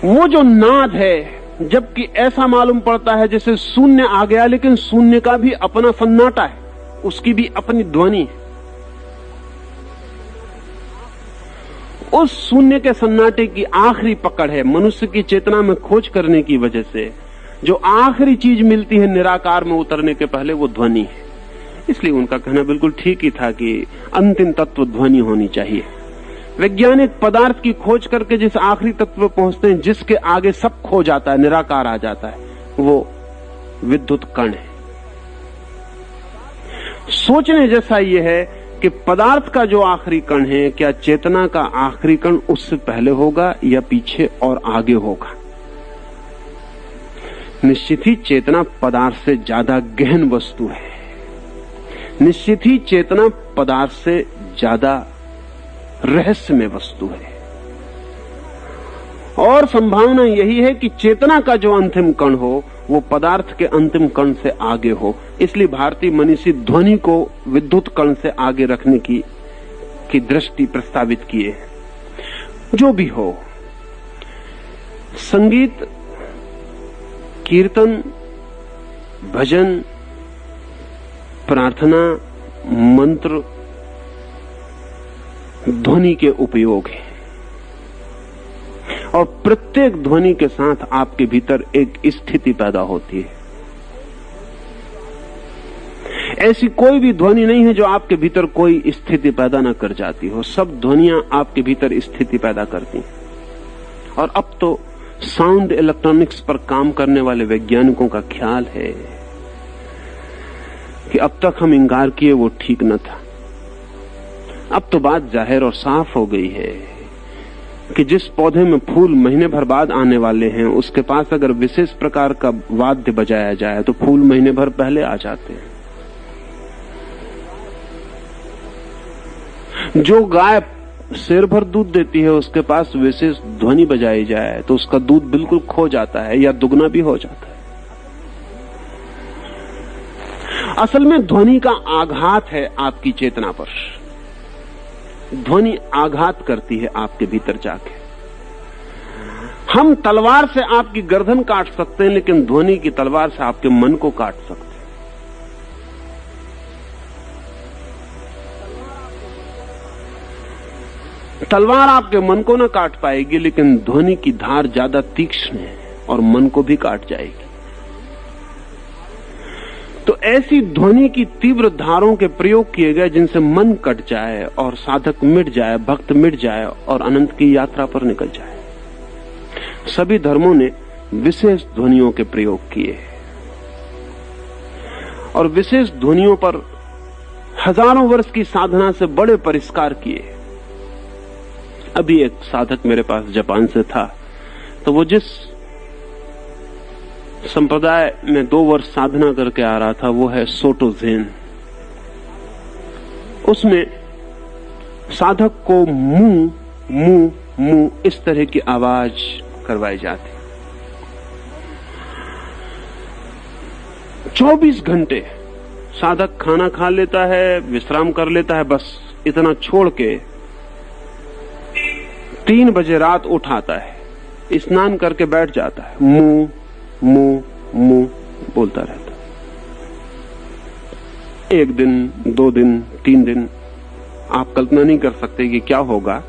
A: वो जो नाद है, जबकि ऐसा मालूम पड़ता है जैसे शून्य आ गया, लेकिन शून्य का भी अपना सन्नाटा है, उसकी भी अपनी ध्वनि है। उस शून्य के सन्नाटे की आखिरी पकड़ है मनुष्य की चेतना में खोज करने की वजह से। जो आखिरी चीज मिलती है निराकार में उतरने के पहले, वो ध्वनि है। इसलिए उनका कहना बिल्कुल ठीक ही था कि अंतिम तत्व ध्वनि होनी चाहिए। वैज्ञानिक पदार्थ की खोज करके जिस आखिरी तत्व पर पहुंचते हैं, जिसके आगे सब खो जाता है, निराकार आ जाता है, वो विद्युत कण है। सोचने जैसा यह है कि पदार्थ का जो आखिरी कण है, क्या चेतना का आखिरी कण उससे पहले होगा या पीछे और आगे होगा? निश्चित ही चेतना पदार्थ से ज्यादा गहन वस्तु है। निश्चित ही चेतना पदार्थ से ज्यादा रहस्यमय वस्तु है। और संभावना यही है कि चेतना का जो अंतिम कण हो वो पदार्थ के अंतिम कण से आगे हो। इसलिए भारतीय मनीषी ध्वनि को विद्युत कण से आगे रखने की दृष्टि प्रस्तावित किए। जो भी हो, संगीत, कीर्तन, भजन, प्रार्थना, मंत्र ध्वनि के उपयोग है। और प्रत्येक ध्वनि के साथ आपके भीतर एक स्थिति पैदा होती है। ऐसी कोई भी ध्वनि नहीं है जो आपके भीतर कोई स्थिति पैदा न कर जाती हो। सब ध्वनियां आपके भीतर स्थिति पैदा करती हैं। और अब तो साउंड इलेक्ट्रॉनिक्स पर काम करने वाले वैज्ञानिकों का ख्याल है कि अब तक हम इंकार किए वो ठीक न था। अब तो बात जाहिर और साफ हो गई है कि जिस पौधे में फूल महीने भर बाद आने वाले हैं, उसके पास अगर विशेष प्रकार का वाद्य बजाया जाए तो फूल महीने भर पहले आ जाते हैं। जो गाय शेर भर दूध देती है, उसके पास विशेष ध्वनि बजाई जाए तो उसका दूध बिल्कुल खो जाता है या दुगना भी हो जाता है। असल में ध्वनि का आघात है आपकी चेतना पर। ध्वनि आघात करती है आपके भीतर जाके। हम तलवार से आपकी गर्दन काट सकते हैं, लेकिन ध्वनि की तलवार से आपके मन को काट सकते हैं। तलवार आपके मन को न काट पाएगी, लेकिन ध्वनि की धार ज्यादा तीक्ष्ण है और मन को भी काट जाएगी। तो ऐसी ध्वनि की तीव्र धारों के प्रयोग किए गए जिनसे मन कट जाए और साधक मिट जाए, भक्त मिट जाए और अनंत की यात्रा पर निकल जाए। सभी धर्मों ने विशेष ध्वनियों के प्रयोग किए और विशेष ध्वनियों पर हजारों वर्ष की साधना से बड़े परिष्कार किए। अभी एक साधक मेरे पास जापान से था, तो वो जिस संप्रदाय में 2 वर्ष साधना करके आ रहा था वो है सोटो ज़ेन। उसमें साधक को मुंह मुंह मुंह इस तरह की आवाज करवाई जाती। 24 घंटे साधक खाना खा लेता है, विश्राम कर लेता है, बस इतना छोड़ के 3 बजे रात उठ आता है, स्नान करके बैठ जाता है, मुंह मुंह मुंह बोलता रहता। 1 दिन, 2 दिन, 3 दिन, आप कल्पना नहीं कर सकते कि क्या होगा,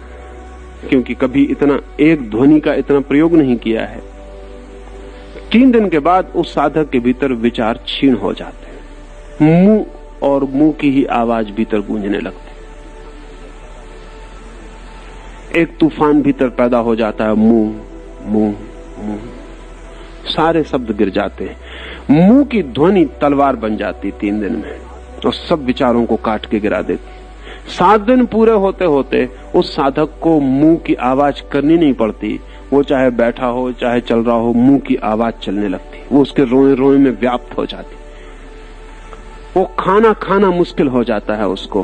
A: क्योंकि कभी इतना एक ध्वनि का इतना प्रयोग नहीं किया है। 3 दिन के बाद उस साधक के भीतर विचार क्षीण हो जाते हैं, मुंह और मुंह की ही आवाज भीतर गूंजने लगती। एक तूफान भीतर पैदा हो जाता है, मुंह मुंह मुंह, सारे शब्द गिर जाते हैं। मुंह की ध्वनि तलवार बन जाती 3 दिन में और सब विचारों को काट के गिरा देती। 7 दिन पूरे होते होते उस साधक को मुंह की आवाज करनी नहीं पड़ती। वो चाहे बैठा हो चाहे चल रहा हो, मुंह की आवाज चलने लगती। वो उसके रोए रोए में व्याप्त हो जाती। वो खाना खाना मुश्किल हो जाता है उसको,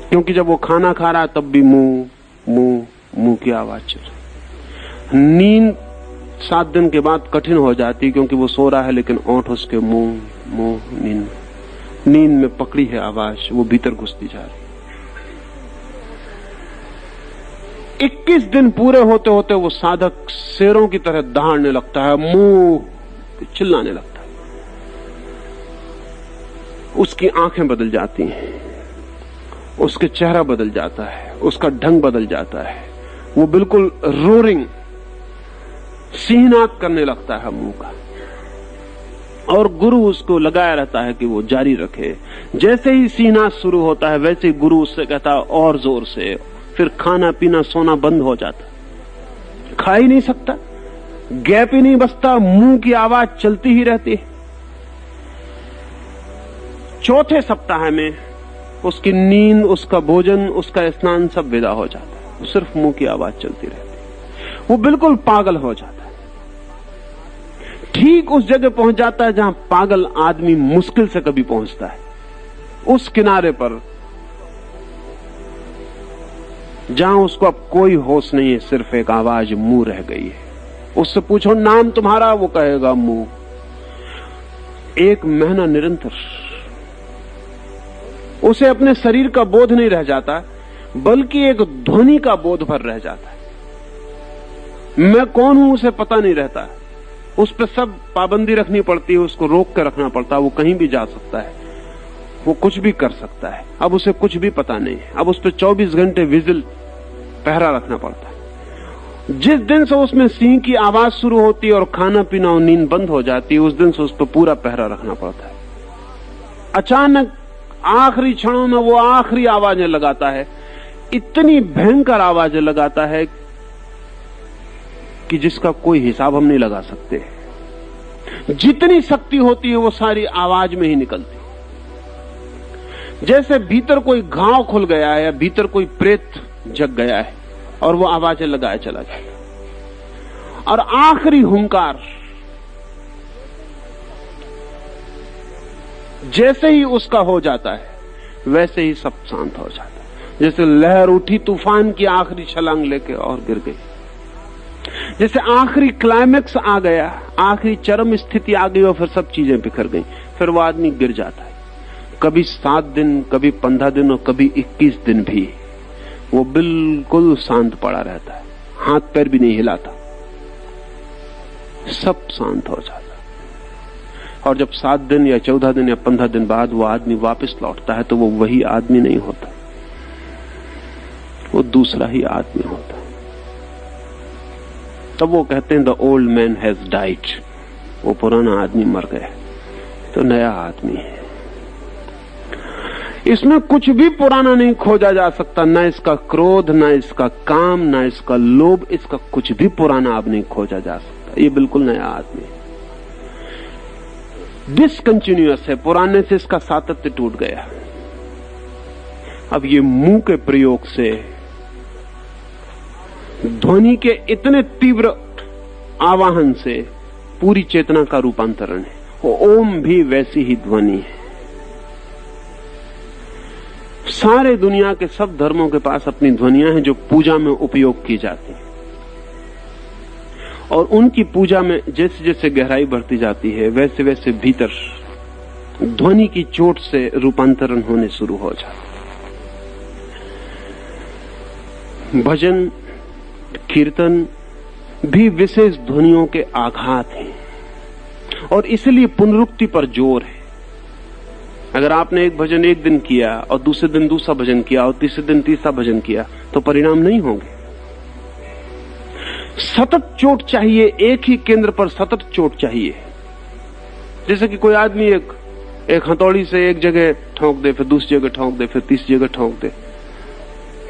A: क्योंकि जब वो खाना खा रहा है तब भी मुंह मुंह मुंह की आवाज चल रही। नींद 7 दिन के बाद कठिन हो जाती, क्योंकि वो सो रहा है लेकिन ओंठ उसके मुंह मुंह नींद में पकड़ी है आवाज, वो भीतर घुसती जा रही। 21 दिन पूरे होते होते वो साधक शेरों की तरह दहाड़ने लगता है, मुंह चिल्लाने लगता है। उसकी आंखें बदल जाती हैं, उसके चेहरा बदल जाता है, उसका ढंग बदल जाता है, वो बिल्कुल रोरिंग सिंहनाद करने लगता है मुंह का, और गुरु उसको लगाया रहता है कि वो जारी रखे। जैसे ही सिंहनाद शुरू होता है वैसे ही गुरु उससे कहता है और जोर से। फिर खाना पीना सोना बंद हो जाता, खा ही नहीं सकता, गैप ही नहीं बचता, मुंह की आवाज चलती ही रहती है। चौथे सप्ताह में उसकी नींद, उसका भोजन, उसका स्नान सब विदा हो जाता है, सिर्फ मुंह की आवाज चलती रहती है। वो बिल्कुल पागल हो जाता है। ठीक उस जगह पहुंच जाता है जहां पागल आदमी मुश्किल से कभी पहुंचता है, उस किनारे पर जहां उसको अब कोई होश नहीं है, सिर्फ एक आवाज मुंह रह गई है। उससे पूछो नाम तुम्हारा, वो कहेगा मुंह। एक महीना निरंतर उसे अपने शरीर का बोध नहीं रह जाता, बल्कि एक ध्वनि का बोध भर रह जाता है। मैं कौन हूं उसे पता नहीं रहता। उस पर सब पाबंदी रखनी पड़ती है, उसको रोक कर रखना पड़ता है। वो कहीं भी जा सकता है, वो कुछ भी कर सकता है। अब उसे कुछ भी पता नहीं है। अब उस पर 24 घंटे विजिल, पहरा रखना पड़ता है। जिस दिन से उसमें सिंह की आवाज शुरू होती है और खाना पीना और नींद बंद हो जाती है, उस दिन से उस पर पूरा पहरा रखना पड़ता है। अचानक आखिरी क्षणों में वो आखिरी आवाजें लगाता है, इतनी भयंकर आवाजें लगाता है कि जिसका कोई हिसाब हम नहीं लगा सकते। जितनी शक्ति होती है वो सारी आवाज में ही निकलती। जैसे भीतर कोई घाव खुल गया है या भीतर कोई प्रेत जग गया है और वो आवाजें लगाए चला जाता। और आखिरी हुंकार जैसे ही उसका हो जाता है वैसे ही सब शांत हो जाता है। जैसे लहर उठी तूफान की आखिरी छलांग लेके और गिर गई। जैसे आखिरी क्लाइमेक्स आ गया, आखिरी चरम स्थिति आ गई और फिर सब चीजें बिखर गई। फिर वो आदमी गिर जाता है। कभी 7 दिन, कभी 15 दिन और कभी 21 दिन भी वो बिल्कुल शांत पड़ा रहता है, हाथ पैर भी नहीं हिलाता, सब शांत हो जाता है। और जब 7 दिन या 14 दिन या 15 दिन बाद वो आदमी वापस लौटता है तो वो वही आदमी नहीं होता, वो दूसरा ही आदमी होता है। तब वो कहते हैं the old man has died, वो पुराना आदमी मर गया तो नया आदमी है। इसमें कुछ भी पुराना नहीं खोजा जा सकता, ना इसका क्रोध, ना इसका काम, ना इसका लोभ, इसका कुछ भी पुराना अब नहीं खोजा जा सकता। ये बिल्कुल नया आदमी है, डिसकंटिन्यूअस है, पुराने से इसका सातत्य टूट गया। अब ये मुंह के प्रयोग से ध्वनि के इतने तीव्र आवाहन से पूरी चेतना का रूपांतरण है। वो ओम भी वैसी ही ध्वनि है। सारे दुनिया के सब धर्मों के पास अपनी ध्वनियां हैं जो पूजा में उपयोग की जाती हैं, और उनकी पूजा में जैसे जैसे गहराई बढ़ती जाती है वैसे वैसे भीतर ध्वनि की चोट से रूपांतरण होने शुरू हो जाता है। भजन कीर्तन भी विशेष ध्वनियों के आघात हैं और इसलिए पुनरुक्ति पर जोर है। अगर आपने एक भजन एक दिन किया और दूसरे दिन दूसरा भजन किया और तीसरे दिन तीसरा भजन किया तो परिणाम नहीं होंगे। सतत चोट चाहिए, एक ही केंद्र पर सतत चोट चाहिए। जैसे कि कोई आदमी एक हथौड़ी से एक जगह ठोंक दे, फिर दूसरी जगह ठोंक दे, फिर तीसरी जगह ठोंक दे,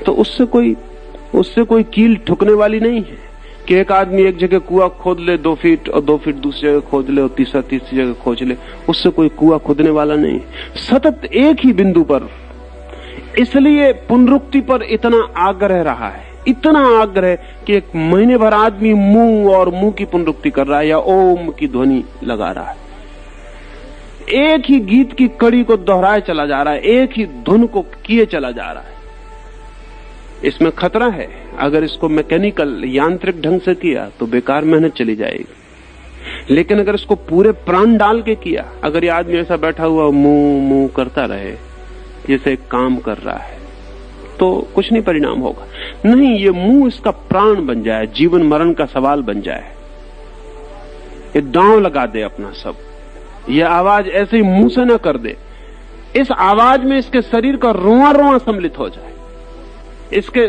A: तो उससे कोई कील ठुकने वाली नहीं है। कि एक आदमी एक जगह कुआं खोद ले 2 फीट और 2 फीट दूसरी जगह खोद ले और तीसरी जगह खोज ले, उससे कोई कुआं खोदने वाला नहीं। सतत एक ही बिंदु पर, इसलिए पुनरुक्ति पर इतना आग्रह रहा है, इतना आग्रह कि 1 महीने भर आदमी मुंह और मुंह की पुनरुक्ति कर रहा है या ओम की ध्वनि लगा रहा है। एक ही गीत की कड़ी को दोहराए चला जा रहा है, एक ही धुन को किए चला जा रहा है। इसमें खतरा है, अगर इसको मैकेनिकल यांत्रिक ढंग से किया तो बेकार मेहनत चली जाएगी। लेकिन अगर इसको पूरे प्राण डाल के किया, अगर ये आदमी ऐसा बैठा हुआ मुंह मुंह करता रहे जैसे काम कर रहा है, तो कुछ नहीं परिणाम होगा। नहीं, ये मुंह इसका प्राण बन जाए, जीवन मरण का सवाल बन जाए, ये दांव लगा दे अपना सब। ये आवाज ऐसे ही मुंह से न कर दे, इस आवाज में इसके शरीर का रोआ रोआ सम्मिलित हो जाए, इसके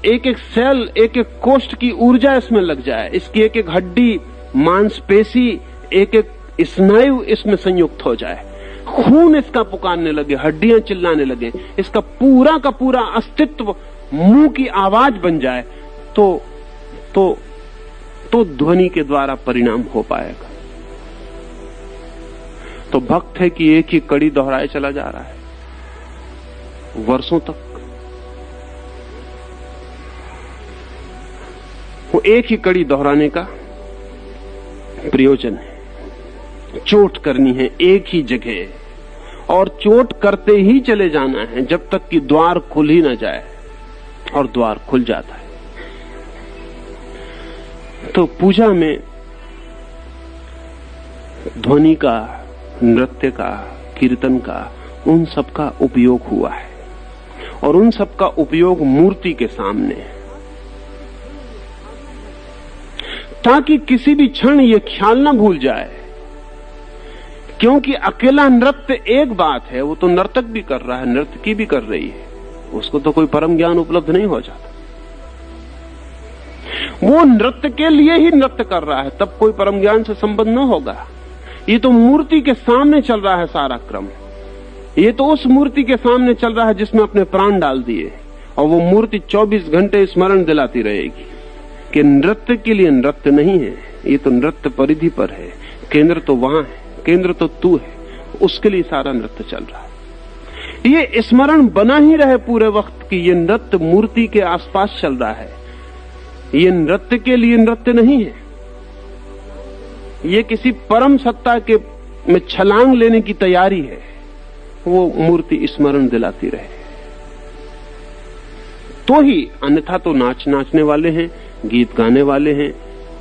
A: एक एक सेल, एक एक कोष्ठ की ऊर्जा इसमें लग जाए, इसकी एक एक हड्डी, मांसपेशी, एक एक स्नायु इसमें संयुक्त हो जाए, खून इसका पुकारने लगे, हड्डियां चिल्लाने लगे, इसका पूरा का पूरा अस्तित्व मुंह की आवाज बन जाए, तो ध्वनि के द्वारा परिणाम हो पाएगा। तो भक्त है कि एक ही कड़ी दोहराए चला जा रहा है वर्षों तक। वो एक ही कड़ी दोहराने का प्रयोजन है। चोट करनी है एक ही जगह, और चोट करते ही चले जाना है जब तक कि द्वार खुल ही ना जाए, और द्वार खुल जाता है। तो पूजा में ध्वनि का, नृत्य का, कीर्तन का, उन सब का उपयोग हुआ है, और उन सब का उपयोग मूर्ति के सामने है, ताकि किसी भी क्षण ये ख्याल ना भूल जाए, क्योंकि अकेला नृत्य एक बात है, वो तो नर्तक भी कर रहा है, नर्तकी भी कर रही है, उसको तो कोई परम ज्ञान उपलब्ध नहीं हो जाता। वो नृत्य के लिए ही नृत्य कर रहा है, तब कोई परम ज्ञान से संबंध न होगा। ये तो मूर्ति के सामने चल रहा है सारा क्रम, ये तो उस मूर्ति के सामने चल रहा है जिसमें अपने प्राण डाल दिए, और वो मूर्ति 24 घंटे स्मरण दिलाती रहेगी कि नृत्य के लिए नृत्य नहीं है, ये तो नृत्य परिधि पर है, केंद्र तो वहां है, केंद्र तो तू है, उसके लिए सारा नृत्य चल रहा है। ये स्मरण बना ही रहे पूरे वक्त कि ये नृत्य मूर्ति के आसपास चल रहा है, ये नृत्य के लिए नृत्य नहीं है, ये किसी परम सत्ता के में छलांग लेने की तैयारी है। वो मूर्ति स्मरण दिलाती रहे तो ही, अन्यथा तो नाचने वाले हैं, गीत गाने वाले हैं,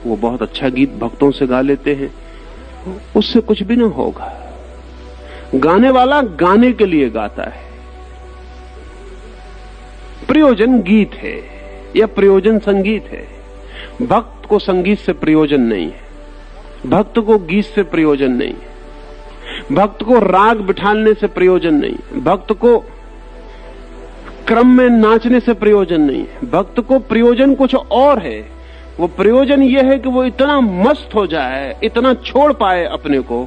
A: वो बहुत अच्छा गीत भक्तों से गा लेते हैं, उससे कुछ भी ना होगा। गाने वाला गाने के लिए गाता है, प्रयोजन गीत है या प्रयोजन संगीत है। भक्त को संगीत से प्रयोजन नहीं है, भक्त को गीत से प्रयोजन नहीं है, भक्त को राग बिठाने से प्रयोजन नहीं है, भक्त को क्रम में नाचने से प्रयोजन नहीं है, भक्त को प्रयोजन कुछ और है। वो प्रयोजन यह है कि वो इतना मस्त हो जाए, इतना छोड़ पाए अपने को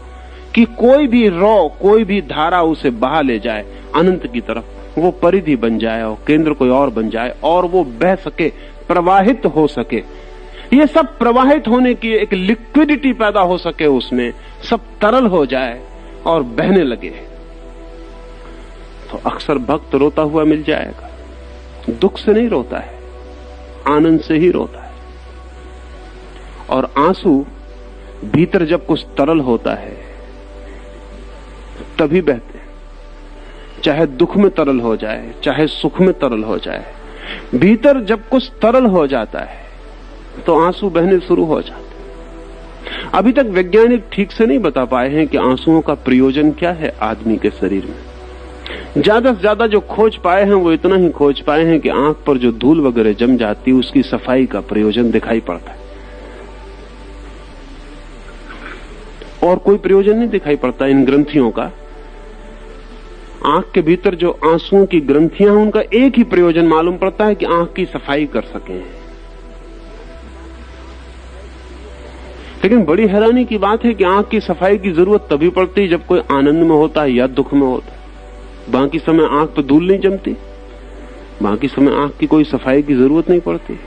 A: कि कोई भी रौ, कोई भी धारा उसे बहा ले जाए अनंत की तरफ, वो परिधि बन जाए और केंद्र कोई और बन जाए, और वो बह सके, प्रवाहित हो सके। ये सब प्रवाहित होने की एक लिक्विडिटी पैदा हो सके, उसमें सब तरल हो जाए और बहने लगे, तो अक्सर भक्त रोता हुआ मिल जाएगा। दुख से नहीं रोता है, आनंद से ही रोता है। और आंसू भीतर जब कुछ तरल होता है तभी बहते हैं, चाहे दुख में तरल हो जाए, चाहे सुख में तरल हो जाए। भीतर जब कुछ तरल हो जाता है तो आंसू बहने शुरू हो जाते हैं। अभी तक वैज्ञानिक ठीक से नहीं बता पाए हैं कि आंसुओं का प्रयोजन क्या है आदमी के शरीर में। ज्यादा से ज्यादा जो खोज पाए हैं वो इतना ही खोज पाए हैं कि आंख पर जो धूल वगैरह जम जाती है उसकी सफाई का प्रयोजन दिखाई पड़ता है, और कोई प्रयोजन नहीं दिखाई पड़ता इन ग्रंथियों का। आंख के भीतर जो आंसुओं की ग्रंथियां हैं उनका एक ही प्रयोजन मालूम पड़ता है कि आंख की सफाई कर सकें। लेकिन बड़ी हैरानी की बात है कि आंख की सफाई की जरूरत तभी पड़ती है जब कोई आनंद में होता है या दुख में होता है। बाकी समय आंख पर धूल नहीं जमती, बाकी समय आंख की कोई सफाई की जरूरत नहीं पड़ती।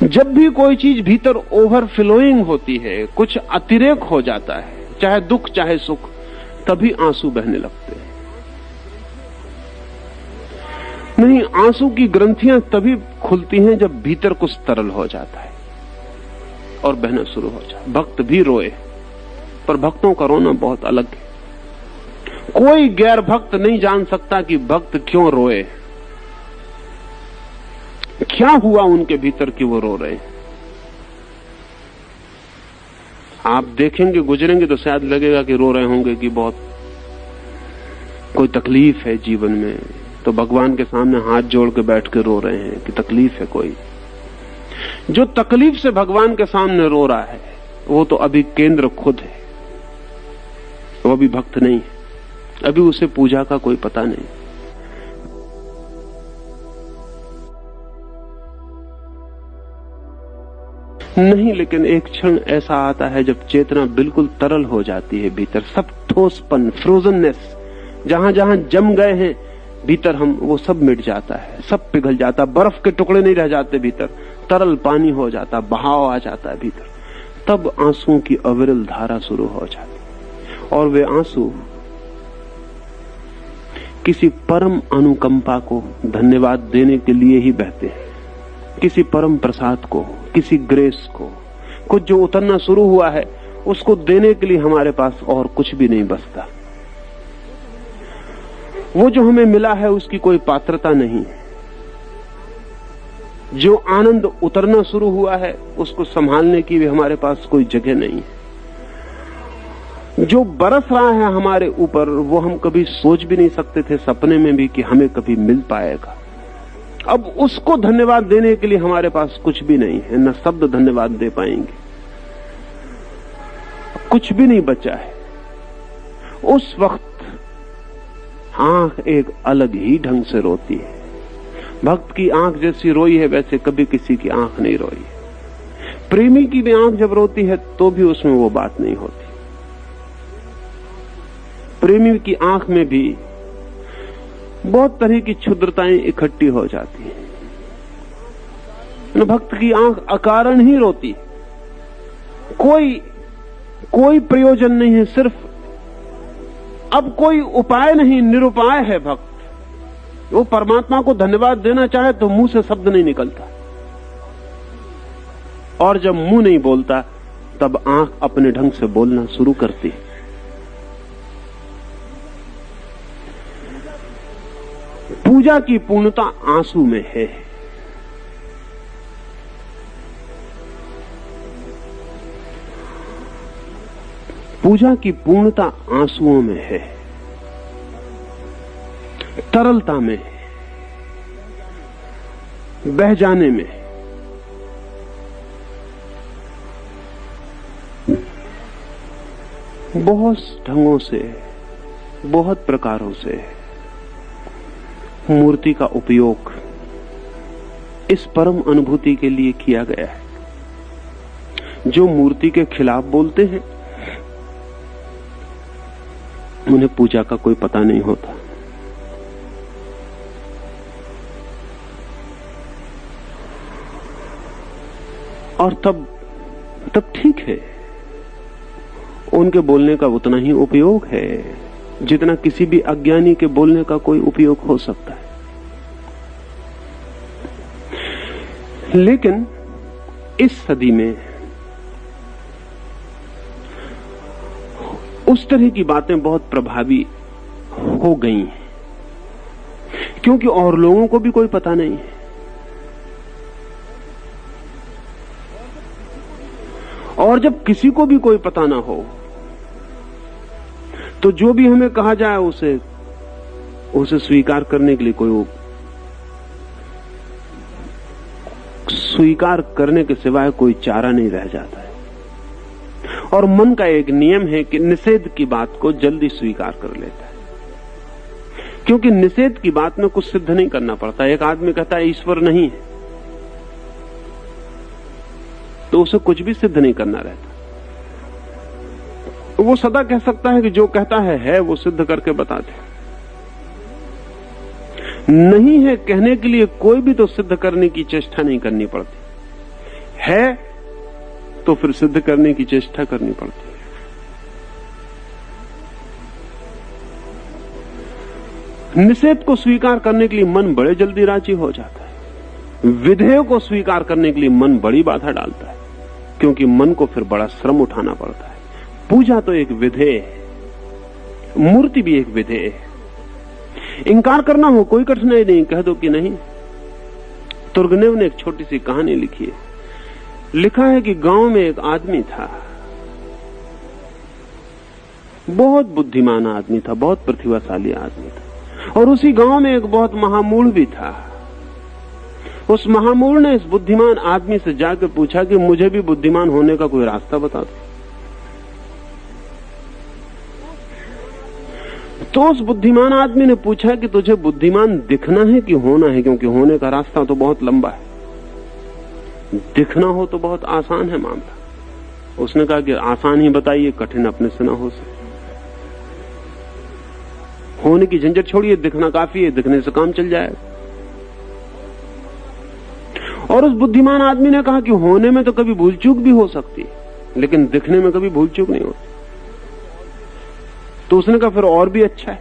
A: जब भी कोई चीज भीतर ओवरफ्लोइंग होती है, कुछ अतिरेक हो जाता है, चाहे दुख चाहे सुख, तभी आंसू बहने लगते हैं। नहीं, आंसू की ग्रंथियां तभी खुलती हैं जब भीतर कुछ तरल हो जाता है और बहना शुरू हो जाता है। भक्त भी रोए, पर भक्तों का रोना बहुत अलग है। कोई गैर भक्त नहीं जान सकता कि भक्त क्यों रोए, क्या हुआ उनके भीतर कि वो रो रहे हैं। आप देखेंगे, गुजरेंगे तो शायद लगेगा कि रो रहे होंगे कि बहुत कोई तकलीफ है जीवन में, तो भगवान के सामने हाथ जोड़ के बैठ के रो रहे हैं कि तकलीफ है कोई। जो तकलीफ से भगवान के सामने रो रहा है वो तो अभी केंद्र खुद है, वो अभी भक्त नहीं है, अभी उसे पूजा का कोई पता नहीं। नहीं, लेकिन एक क्षण ऐसा आता है जब चेतना बिल्कुल तरल हो जाती है। भीतर सब ठोसपन, फ्रोजननेस जहां जहां जम गए हैं भीतर, हम वो सब मिट जाता है, सब पिघल जाता, बर्फ के टुकड़े नहीं रह जाते भीतर, तरल पानी हो जाता, बहाव आ जाता है भीतर। तब आंसुओं की अविरल धारा शुरू हो जाती और वे आंसू किसी परम अनुकंपा को धन्यवाद देने के लिए ही बहते हैं, किसी परम प्रसाद को, किसी ग्रेस को। कुछ जो उतरना शुरू हुआ है उसको देने के लिए हमारे पास और कुछ भी नहीं बचता। वो जो हमें मिला है उसकी कोई पात्रता नहीं है। जो आनंद उतरना शुरू हुआ है उसको संभालने की भी हमारे पास कोई जगह नहीं है। जो बरस रहा है हमारे ऊपर वो हम कभी सोच भी नहीं सकते थे सपने में भी कि हमें कभी मिल पाएगा। अब उसको धन्यवाद देने के लिए हमारे पास कुछ भी नहीं है, न शब्द धन्यवाद दे पाएंगे, कुछ भी नहीं बचा है। उस वक्त आंख एक अलग ही ढंग से रोती है। भक्त की आंख जैसी रोई है वैसे कभी किसी की आंख नहीं रोई। प्रेमी की भी आंख जब रोती है तो भी उसमें वो बात नहीं होती। प्रेमी की आंख में भी बहुत तरह की क्षुद्रताएं इकट्ठी हो जाती हैं। भक्त की आंख अकारण ही रोती, कोई प्रयोजन नहीं है, सिर्फ अब कोई उपाय नहीं, निरुपाय है भक्त। वो परमात्मा को धन्यवाद देना चाहे तो मुंह से शब्द नहीं निकलता, और जब मुंह नहीं बोलता तब आंख अपने ढंग से बोलना शुरू करती है। पूजा की पूर्णता आंसू में है। पूजा की पूर्णता आंसुओं में है, तरलता में, बह जाने में। बहुत ढंगों से, बहुत प्रकारों से मूर्ति का उपयोग इस परम अनुभूति के लिए किया गया है। जो मूर्ति के खिलाफ बोलते हैं उन्हें पूजा का कोई पता नहीं होता। और तब ठीक है, उनके बोलने का उतना ही उपयोग है जितना किसी भी अज्ञानी के बोलने का कोई उपयोग हो सकता है। लेकिन इस सदी में उस तरह की बातें बहुत प्रभावी हो गई हैं, क्योंकि और लोगों को भी कोई पता नहीं है। और जब किसी को भी कोई पता ना हो तो जो भी हमें कहा जाए उसे स्वीकार करने के लिए स्वीकार करने के सिवाय कोई चारा नहीं रह जाता है। और मन का एक नियम है कि निषेध की बात को जल्दी स्वीकार कर लेता है, क्योंकि निषेध की बात में कुछ सिद्ध नहीं करना पड़ता। एक आदमी कहता है ईश्वर नहीं है तो उसे कुछ भी सिद्ध नहीं करना रहता। वो सदा कह सकता है कि जो कहता है वो सिद्ध करके बता दे। नहीं है कहने के लिए कोई भी तो सिद्ध करने की चेष्टा नहीं करनी पड़ती है, तो फिर सिद्ध करने की चेष्टा करनी पड़ती है। निषेध को स्वीकार करने के लिए मन बड़े जल्दी राजी हो जाता है। विधेय को स्वीकार करने के लिए मन बड़ी बाधा डालता है, क्योंकि मन को फिर बड़ा श्रम उठाना पड़ता है। पूजा तो एक विधेय है, मूर्ति भी एक विधेय है। इनकार करना हो कोई कठिनाई नहीं, कह दो कि नहीं। तुर्गनेव ने एक छोटी सी कहानी लिखी है। लिखा है कि गांव में एक आदमी था, बहुत बुद्धिमान आदमी था, बहुत प्रतिभाशाली आदमी था, और उसी गांव में एक बहुत महामूढ़ भी था। उस महामूढ़ ने इस बुद्धिमान आदमी से जाकर पूछा कि मुझे भी बुद्धिमान होने का कोई रास्ता बता दो। तो उस बुद्धिमान आदमी ने पूछा कि तुझे बुद्धिमान दिखना है कि होना है, क्योंकि होने का रास्ता तो बहुत लंबा है। दिखना हो तो बहुत आसान है मामला। उसने कहा कि आसान ही बताइए, कठिन अपने से ना हो सके। होने की झंझट छोड़िए, दिखना काफी है, दिखने से काम चल जाएगा। और उस बुद्धिमान आदमी ने कहा कि होने में तो कभी भूल चूक भी हो सकती है, लेकिन दिखने में कभी भूल चूक नहीं होती। तो उसने कहा फिर और भी अच्छा है,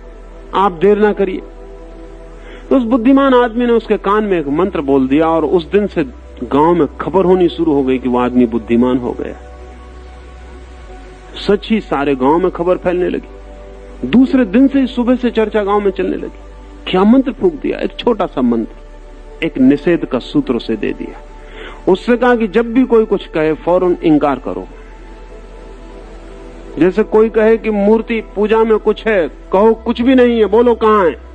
A: आप देर ना करिए। तो उस बुद्धिमान आदमी ने उसके कान में एक मंत्र बोल दिया और उस दिन से गांव में खबर होनी शुरू हो गई कि वो आदमी बुद्धिमान हो गया। सच ही सारे गांव में खबर फैलने लगी। दूसरे दिन से सुबह से चर्चा गांव में चलने लगी। क्या मंत्र फूंक दिया, एक छोटा सा मंत्र, एक निषेध का सूत्र उसे दे दिया। उससे कहा कि जब भी कोई कुछ कहे फौरन इंकार करो। जैसे कोई कहे कि मूर्ति पूजा में कुछ है, कहो कुछ भी नहीं है, बोलो कहां है।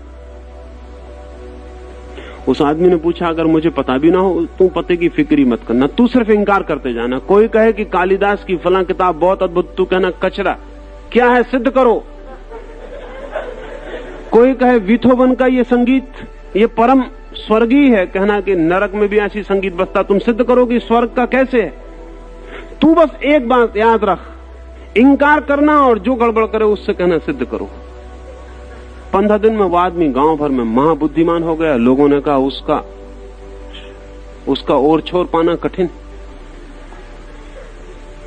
A: उस आदमी ने पूछा अगर मुझे पता भी ना हो, तू पते की फिक्री मत करना, तू सिर्फ इंकार करते जाना। कोई कहे कि कालिदास की फलां किताब बहुत अद्भुत, तू कहना कचरा, क्या है सिद्ध करो। कोई कहे बीथोवन का ये संगीत ये परम स्वर्गीय है, कहना कि नरक में भी ऐसी संगीत बजता, तुम सिद्ध करो कि स्वर्ग का कैसे है। तू बस एक बात याद रख, इंकार करना और जो गड़बड़ करे उससे कहना सिद्ध करो। 15 दिन में वो आदमी गांव भर में महाबुद्धिमान हो गया। लोगों ने कहा उसका और छोर पाना कठिन।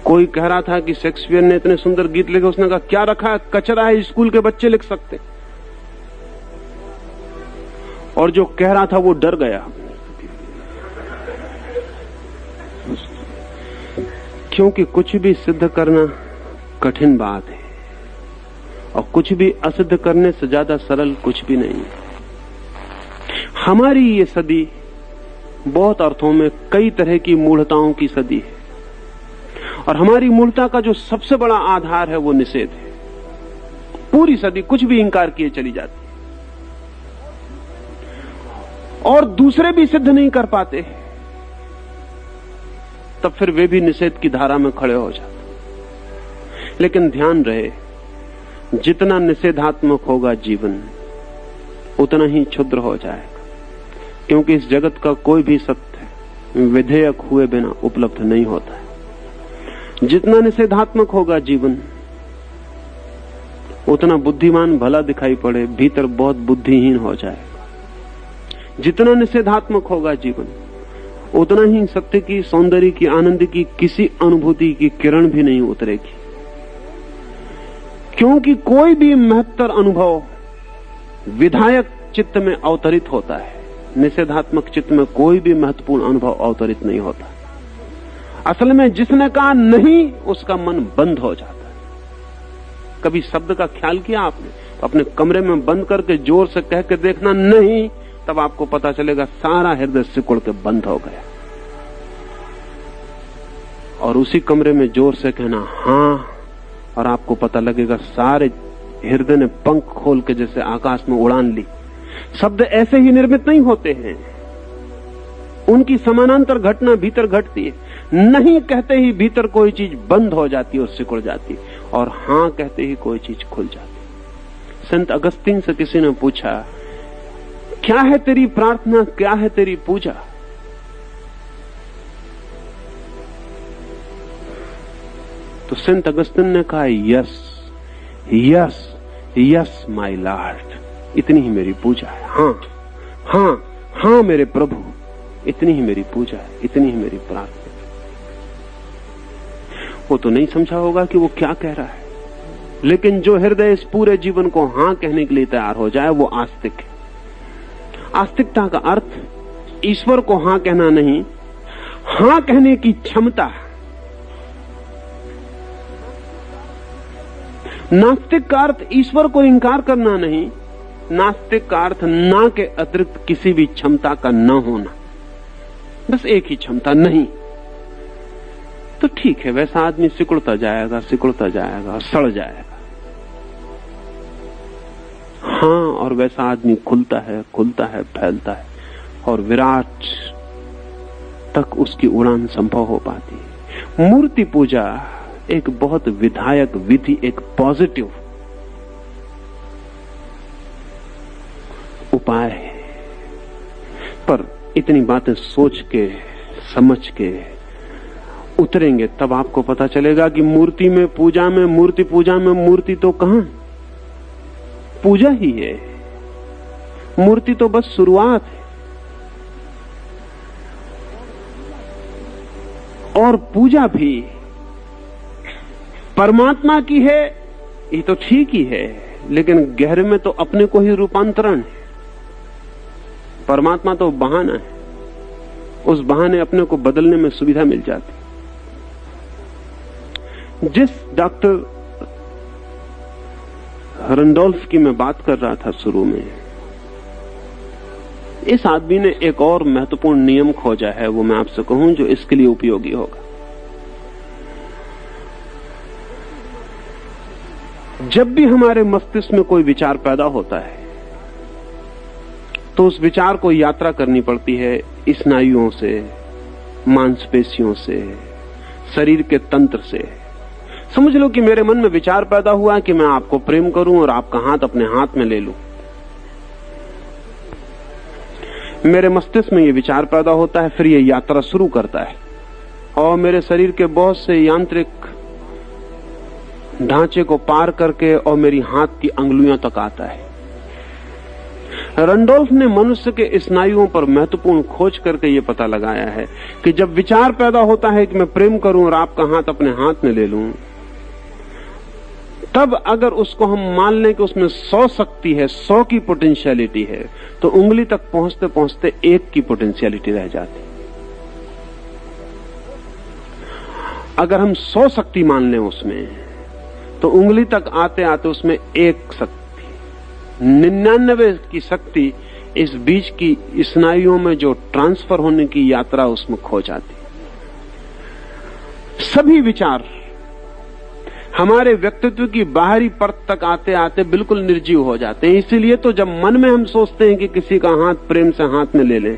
A: कोई कह रहा था कि शेक्सपियर ने इतने सुंदर गीत लिखे, उसने कहा क्या रखा है, कचरा है, स्कूल के बच्चे लिख सकते। और जो कह रहा था वो डर गया, क्योंकि कुछ भी सिद्ध करना कठिन बात है और कुछ भी असिद्ध करने से ज्यादा सरल कुछ भी नहीं है। हमारी ये सदी बहुत अर्थों में कई तरह की मूढ़ताओं की सदी है और हमारी मूढ़ता का जो सबसे बड़ा आधार है वो निषेध है। पूरी सदी कुछ भी इंकार किए चली जाती है और दूसरे भी सिद्ध नहीं कर पाते, तब फिर वे भी निषेध की धारा में खड़े हो जाते। लेकिन ध्यान रहे, जितना निषेधात्मक होगा जीवन उतना ही क्षुद्र हो जाएगा, क्योंकि इस जगत का कोई भी सत्य विधेयक हुए बिना उपलब्ध नहीं होता है। जितना निषेधात्मक होगा जीवन उतना बुद्धिमान भला दिखाई पड़े, भीतर बहुत बुद्धिहीन हो जाएगा। जितना निषेधात्मक होगा जीवन उतना ही सत्य की, सौंदर्य की, आनंद की किसी अनुभूति की किरण भी नहीं उतरेगी, क्योंकि कोई भी महत्तर अनुभव विधायक चित्त में अवतरित होता है। निषेधात्मक चित्त में कोई भी महत्वपूर्ण अनुभव अवतरित नहीं होता। असल में जिसने कहा नहीं उसका मन बंद हो जाता है। कभी शब्द का ख्याल किया आपने? तो अपने कमरे में बंद करके जोर से कह के देखना नहीं, तब आपको पता चलेगा सारा हृदय सिकुड़ के बंद हो गया। और उसी कमरे में जोर से कहना हाँ, और आपको पता लगेगा सारे हृदय ने पंख खोल के जैसे आकाश में उड़ान ली। शब्द ऐसे ही निर्मित नहीं होते हैं, उनकी समानांतर घटना भीतर घटती है। नहीं कहते ही भीतर कोई चीज बंद हो जाती है और सिकुड़ जाती है, और हाँ कहते ही कोई चीज खुल जाती है। संत अगस्तीन से किसी ने पूछा क्या है तेरी प्रार्थना, क्या है तेरी पूजा? तो संत अगस्तीन ने कहा yes yes yes my Lord, इतनी ही मेरी पूजा है। हाँ हाँ हाँ मेरे प्रभु, इतनी ही मेरी पूजा है, इतनी ही मेरी प्रार्थना। वो तो नहीं समझा होगा कि वो क्या कह रहा है, लेकिन जो हृदय इस पूरे जीवन को हाँ कहने के लिए तैयार हो जाए वो आस्तिक है। आस्तिकता का अर्थ ईश्वर को हाँ कहना नहीं, हाँ कहने की क्षमता। नास्तिक का अर्थ ईश्वर को इंकार करना नहीं, नास्तिक का अर्थ ना के अतिरिक्त किसी भी क्षमता का न होना। बस एक ही क्षमता, नहीं। तो ठीक है, वैसा आदमी सिकुड़ता जाएगा, सिकुड़ता जाएगा, सड़ जाएगा। हाँ, और वैसा आदमी खुलता है, खुलता है, फैलता है, और विराट तक उसकी उड़ान संभव हो पाती है। मूर्ति पूजा एक बहुत विधायक विधि, एक पॉजिटिव उपाय है। पर इतनी बातें सोच के समझ के उतरेंगे तब आपको पता चलेगा कि मूर्ति पूजा में मूर्ति तो कहां, पूजा ही है। मूर्ति तो बस शुरुआत है, और पूजा भी परमात्मा की है, ये तो ठीक ही है, लेकिन गहरे में तो अपने को ही रूपांतरण है। परमात्मा तो बहाना है, उस बहाने अपने को बदलने में सुविधा मिल जाती। जिस डॉक्टर रंडोल्फ की मैं बात कर रहा था शुरू में, इस आदमी ने एक और महत्वपूर्ण नियम खोजा है, वो मैं आपसे कहूं जो इसके लिए उपयोगी होगा। जब भी हमारे मस्तिष्क में कोई विचार पैदा होता है तो उस विचार को यात्रा करनी पड़ती है स्नायुओं से, मांसपेशियों से, शरीर के तंत्र से। समझ लो कि मेरे मन में विचार पैदा हुआ कि मैं आपको प्रेम करूं और आपका हाथ अपने हाथ में ले लूं। मेरे मस्तिष्क में ये विचार पैदा होता है, फिर ये यात्रा शुरू करता है और मेरे शरीर के बहुत से यांत्रिक ढांचे को पार करके और मेरी हाथ की अंगुलियों तक आता है। रंडोल्फ ने मनुष्य के स्नायुओं पर महत्वपूर्ण खोज करके ये पता लगाया है कि जब विचार पैदा होता है कि मैं प्रेम करूं और आपका हाथ अपने हाथ में ले लूं, तब अगर उसको हम मान लें कि उसमें 100 शक्ति है, 100 की पोटेंशियलिटी है, तो उंगली तक पहुंचते पहुंचते 1 की पोटेंशियलिटी रह जाती। अगर हम 100 शक्ति मान लें उसमें, तो उंगली तक आते आते उसमें 1 शक्ति, 99 की शक्ति इस बीच की स्नायुओं में जो ट्रांसफर होने की यात्रा उसमें खो जाती। सभी विचार हमारे व्यक्तित्व की बाहरी परत तक आते आते बिल्कुल निर्जीव हो जाते हैं। इसीलिए तो जब मन में हम सोचते हैं कि किसी का हाथ प्रेम से हाथ में ले लें,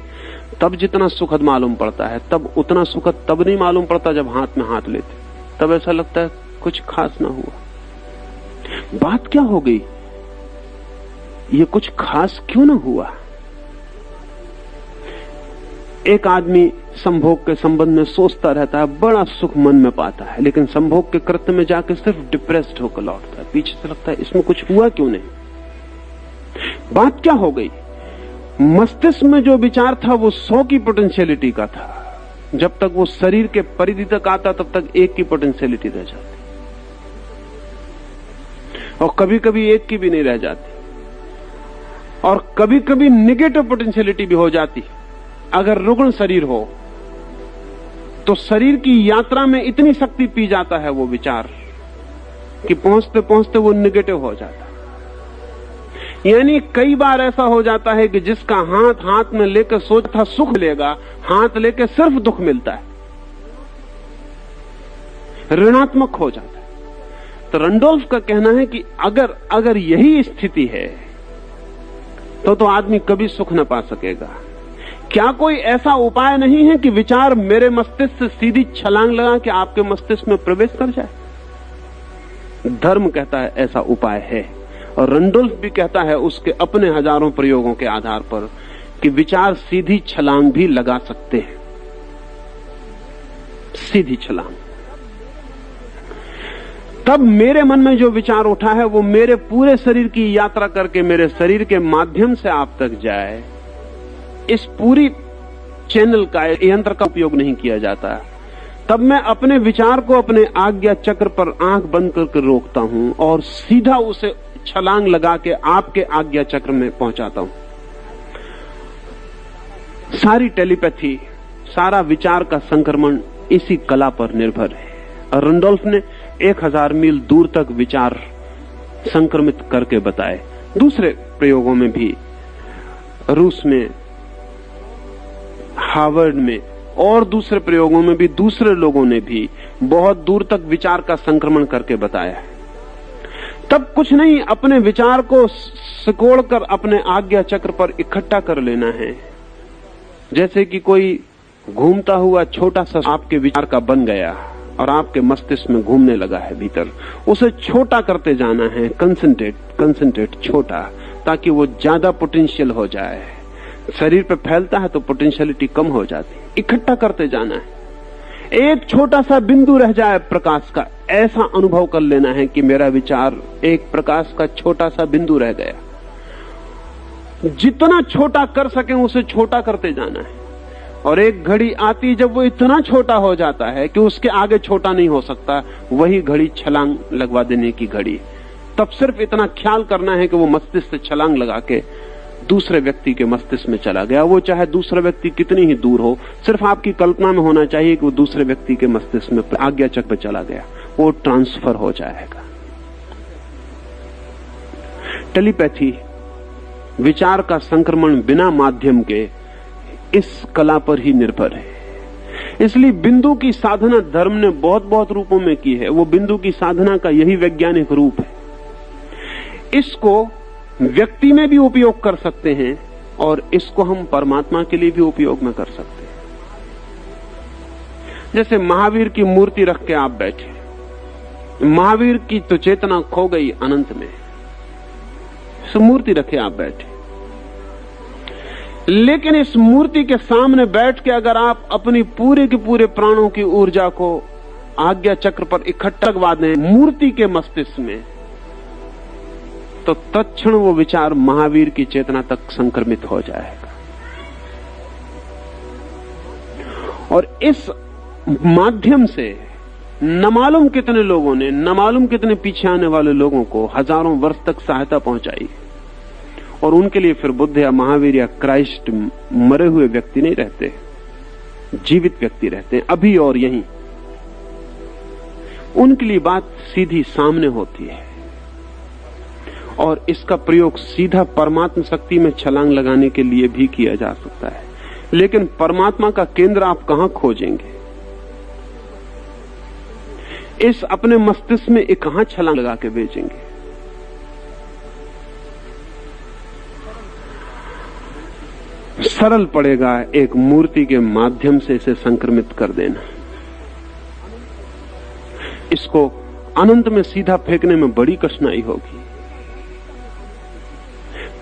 A: तब जितना सुखद मालूम पड़ता है, तब उतना सुखद तब नहीं मालूम पड़ता जब हाथ में हाथ लेते। तब ऐसा लगता है कुछ खास ना हुआ। बात क्या हो गई, ये कुछ खास क्यों ना हुआ? एक आदमी संभोग के संबंध में सोचता रहता है, बड़ा सुख मन में पाता है, लेकिन संभोग के कृत्य में जाकर सिर्फ डिप्रेस्ड होकर लौटता है। पीछे से लगता है इसमें कुछ हुआ क्यों नहीं, बात क्या हो गई? मस्तिष्क में जो विचार था वो 100 की पोटेंशियलिटी का था। जब तक वो शरीर के परिधि तक आता तब तक 1 की पोटेंशियलिटी रह जाती, और कभी कभी 1 की भी नहीं रह जाती, और कभी कभी निगेटिव पोटेंशियलिटी भी हो जाती। अगर रुग्ण शरीर हो तो शरीर की यात्रा में इतनी शक्ति पी जाता है वो विचार कि पहुंचते पहुंचते वो निगेटिव हो जाता है। यानी कई बार ऐसा हो जाता है कि जिसका हाथ हाथ में लेकर सोचता सुख लेगा, हाथ लेकर सिर्फ दुख मिलता है, ऋणात्मक हो जाता है। तो रंडोल्फ का कहना है कि अगर यही स्थिति है तो आदमी कभी सुख न पा सकेगा। क्या कोई ऐसा उपाय नहीं है कि विचार मेरे मस्तिष्क से सीधी छलांग लगा के आपके मस्तिष्क में प्रवेश कर जाए? धर्म कहता है ऐसा उपाय है, और रंडोल्फ भी कहता है उसके अपने हजारों प्रयोगों के आधार पर कि विचार सीधी छलांग भी लगा सकते हैं, सीधी छलांग। तब मेरे मन में जो विचार उठा है वो मेरे पूरे शरीर की यात्रा करके मेरे शरीर के माध्यम से आप तक जाए। इस पूरी चैनल का, यंत्र का उपयोग नहीं किया जाता। तब मैं अपने विचार को अपने आज्ञा चक्र पर आंख बंद करके रोकता हूं और सीधा उसे छलांग लगा के आपके आज्ञा चक्र में पहुंचाता हूं। सारी टेलीपैथी, सारा विचार का संक्रमण इसी कला पर निर्भर है। और रंडोल्फ ने 1000 मील दूर तक विचार संक्रमित करके बताए। दूसरे प्रयोगों में भी, रूस में, हार्वर्ड में और दूसरे प्रयोगों में भी दूसरे लोगों ने भी बहुत दूर तक विचार का संक्रमण करके बताया है। तब कुछ नहीं, अपने विचार को सिकोड़कर अपने आज्ञा चक्र पर इकट्ठा कर लेना है। जैसे कि कोई घूमता हुआ छोटा सा आपके विचार का बन गया और आपके मस्तिष्क में घूमने लगा है भीतर, उसे छोटा करते जाना है, कंसंट्रेट छोटा, ताकि वो ज्यादा पोटेंशियल हो जाए। शरीर पे फैलता है तो पोटेंशियलिटी कम हो जाती है। इकट्ठा करते जाना है। एक छोटा सा बिंदु रह जाए प्रकाश का, ऐसा अनुभव कर लेना है कि मेरा विचार एक प्रकाश का छोटा सा बिंदु रह गया। जितना छोटा कर सके उसे छोटा करते जाना है। और एक घड़ी आती जब वो इतना छोटा हो जाता है कि उसके आगे छोटा नहीं हो सकता, वही घड़ी छलांग लगवा देने की घड़ी। तब सिर्फ इतना ख्याल करना है कि वो मस्तिष्क से छलांग लगा के दूसरे व्यक्ति के मस्तिष्क में चला गया। वो चाहे दूसरा व्यक्ति कितनी ही दूर हो, सिर्फ आपकी कल्पना में होना चाहिए कि वो दूसरे व्यक्ति के मस्तिष्क में आज्ञा चक्र में चला गया, वो ट्रांसफर हो जाएगा। टेलीपैथी, विचार का संक्रमण बिना माध्यम के, इस कला पर ही निर्भर है। इसलिए बिंदु की साधना धर्म ने बहुत बहुत रूपों में की है। वो बिंदु की साधना का यही वैज्ञानिक रूप है। इसको व्यक्ति में भी उपयोग कर सकते हैं और इसको हम परमात्मा के लिए भी उपयोग में कर सकते हैं। जैसे महावीर की मूर्ति रख के आप बैठे, महावीर की तो चेतना खो गई अनंत में, मूर्ति रखे आप बैठे, लेकिन इस मूर्ति के सामने बैठ के अगर आप अपनी पूरे के पूरे प्राणों की ऊर्जा को आज्ञा चक्र पर इकट्ठा करवा दें मूर्ति के मस्तिष्क में, तो तत्क्षण वो विचार महावीर की चेतना तक संक्रमित हो जाएगा। और इस माध्यम से न मालूम कितने लोगों ने, न मालूम कितने पीछे आने वाले लोगों को हजारों वर्ष तक सहायता पहुंचाई। और उनके लिए फिर बुद्ध या महावीर या क्राइस्ट मरे हुए व्यक्ति नहीं रहते, जीवित व्यक्ति रहते हैं अभी और यहीं। उनके लिए बात सीधी सामने होती है और इसका प्रयोग सीधा परमात्मा शक्ति में छलांग लगाने के लिए भी किया जा सकता है। लेकिन परमात्मा का केंद्र आप कहां खोजेंगे? इस अपने मस्तिष्क में कहां छलांग लगा के भेजेंगे? सरल पड़ेगा एक मूर्ति के माध्यम से इसे संक्रमित कर देना। इसको अनंत में सीधा फेंकने में बड़ी कठिनाई होगी।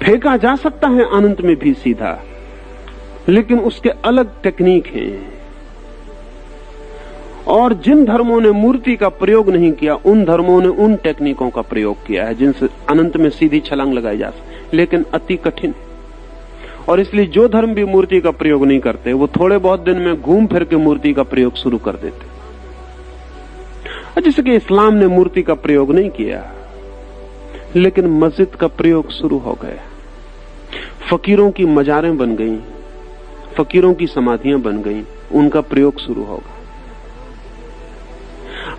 A: फेंका जा सकता है अनंत में भी सीधा, लेकिन उसके अलग टेक्निक हैं। और जिन धर्मों ने मूर्ति का प्रयोग नहीं किया, उन धर्मों ने उन टेक्निकों का प्रयोग किया है जिनसे अनंत में सीधी छलांग लगाई जा सकती, लेकिन अति कठिन। और इसलिए जो धर्म भी मूर्ति का प्रयोग नहीं करते, वो थोड़े बहुत दिन में घूम फिर के मूर्ति का प्रयोग शुरू कर देते। जैसे कि इस्लाम ने मूर्ति का प्रयोग नहीं किया, लेकिन मस्जिद का प्रयोग शुरू हो गया। फकीरों की मजारें बन गईं, फकीरों की समाधियां बन गईं, उनका प्रयोग शुरू होगा।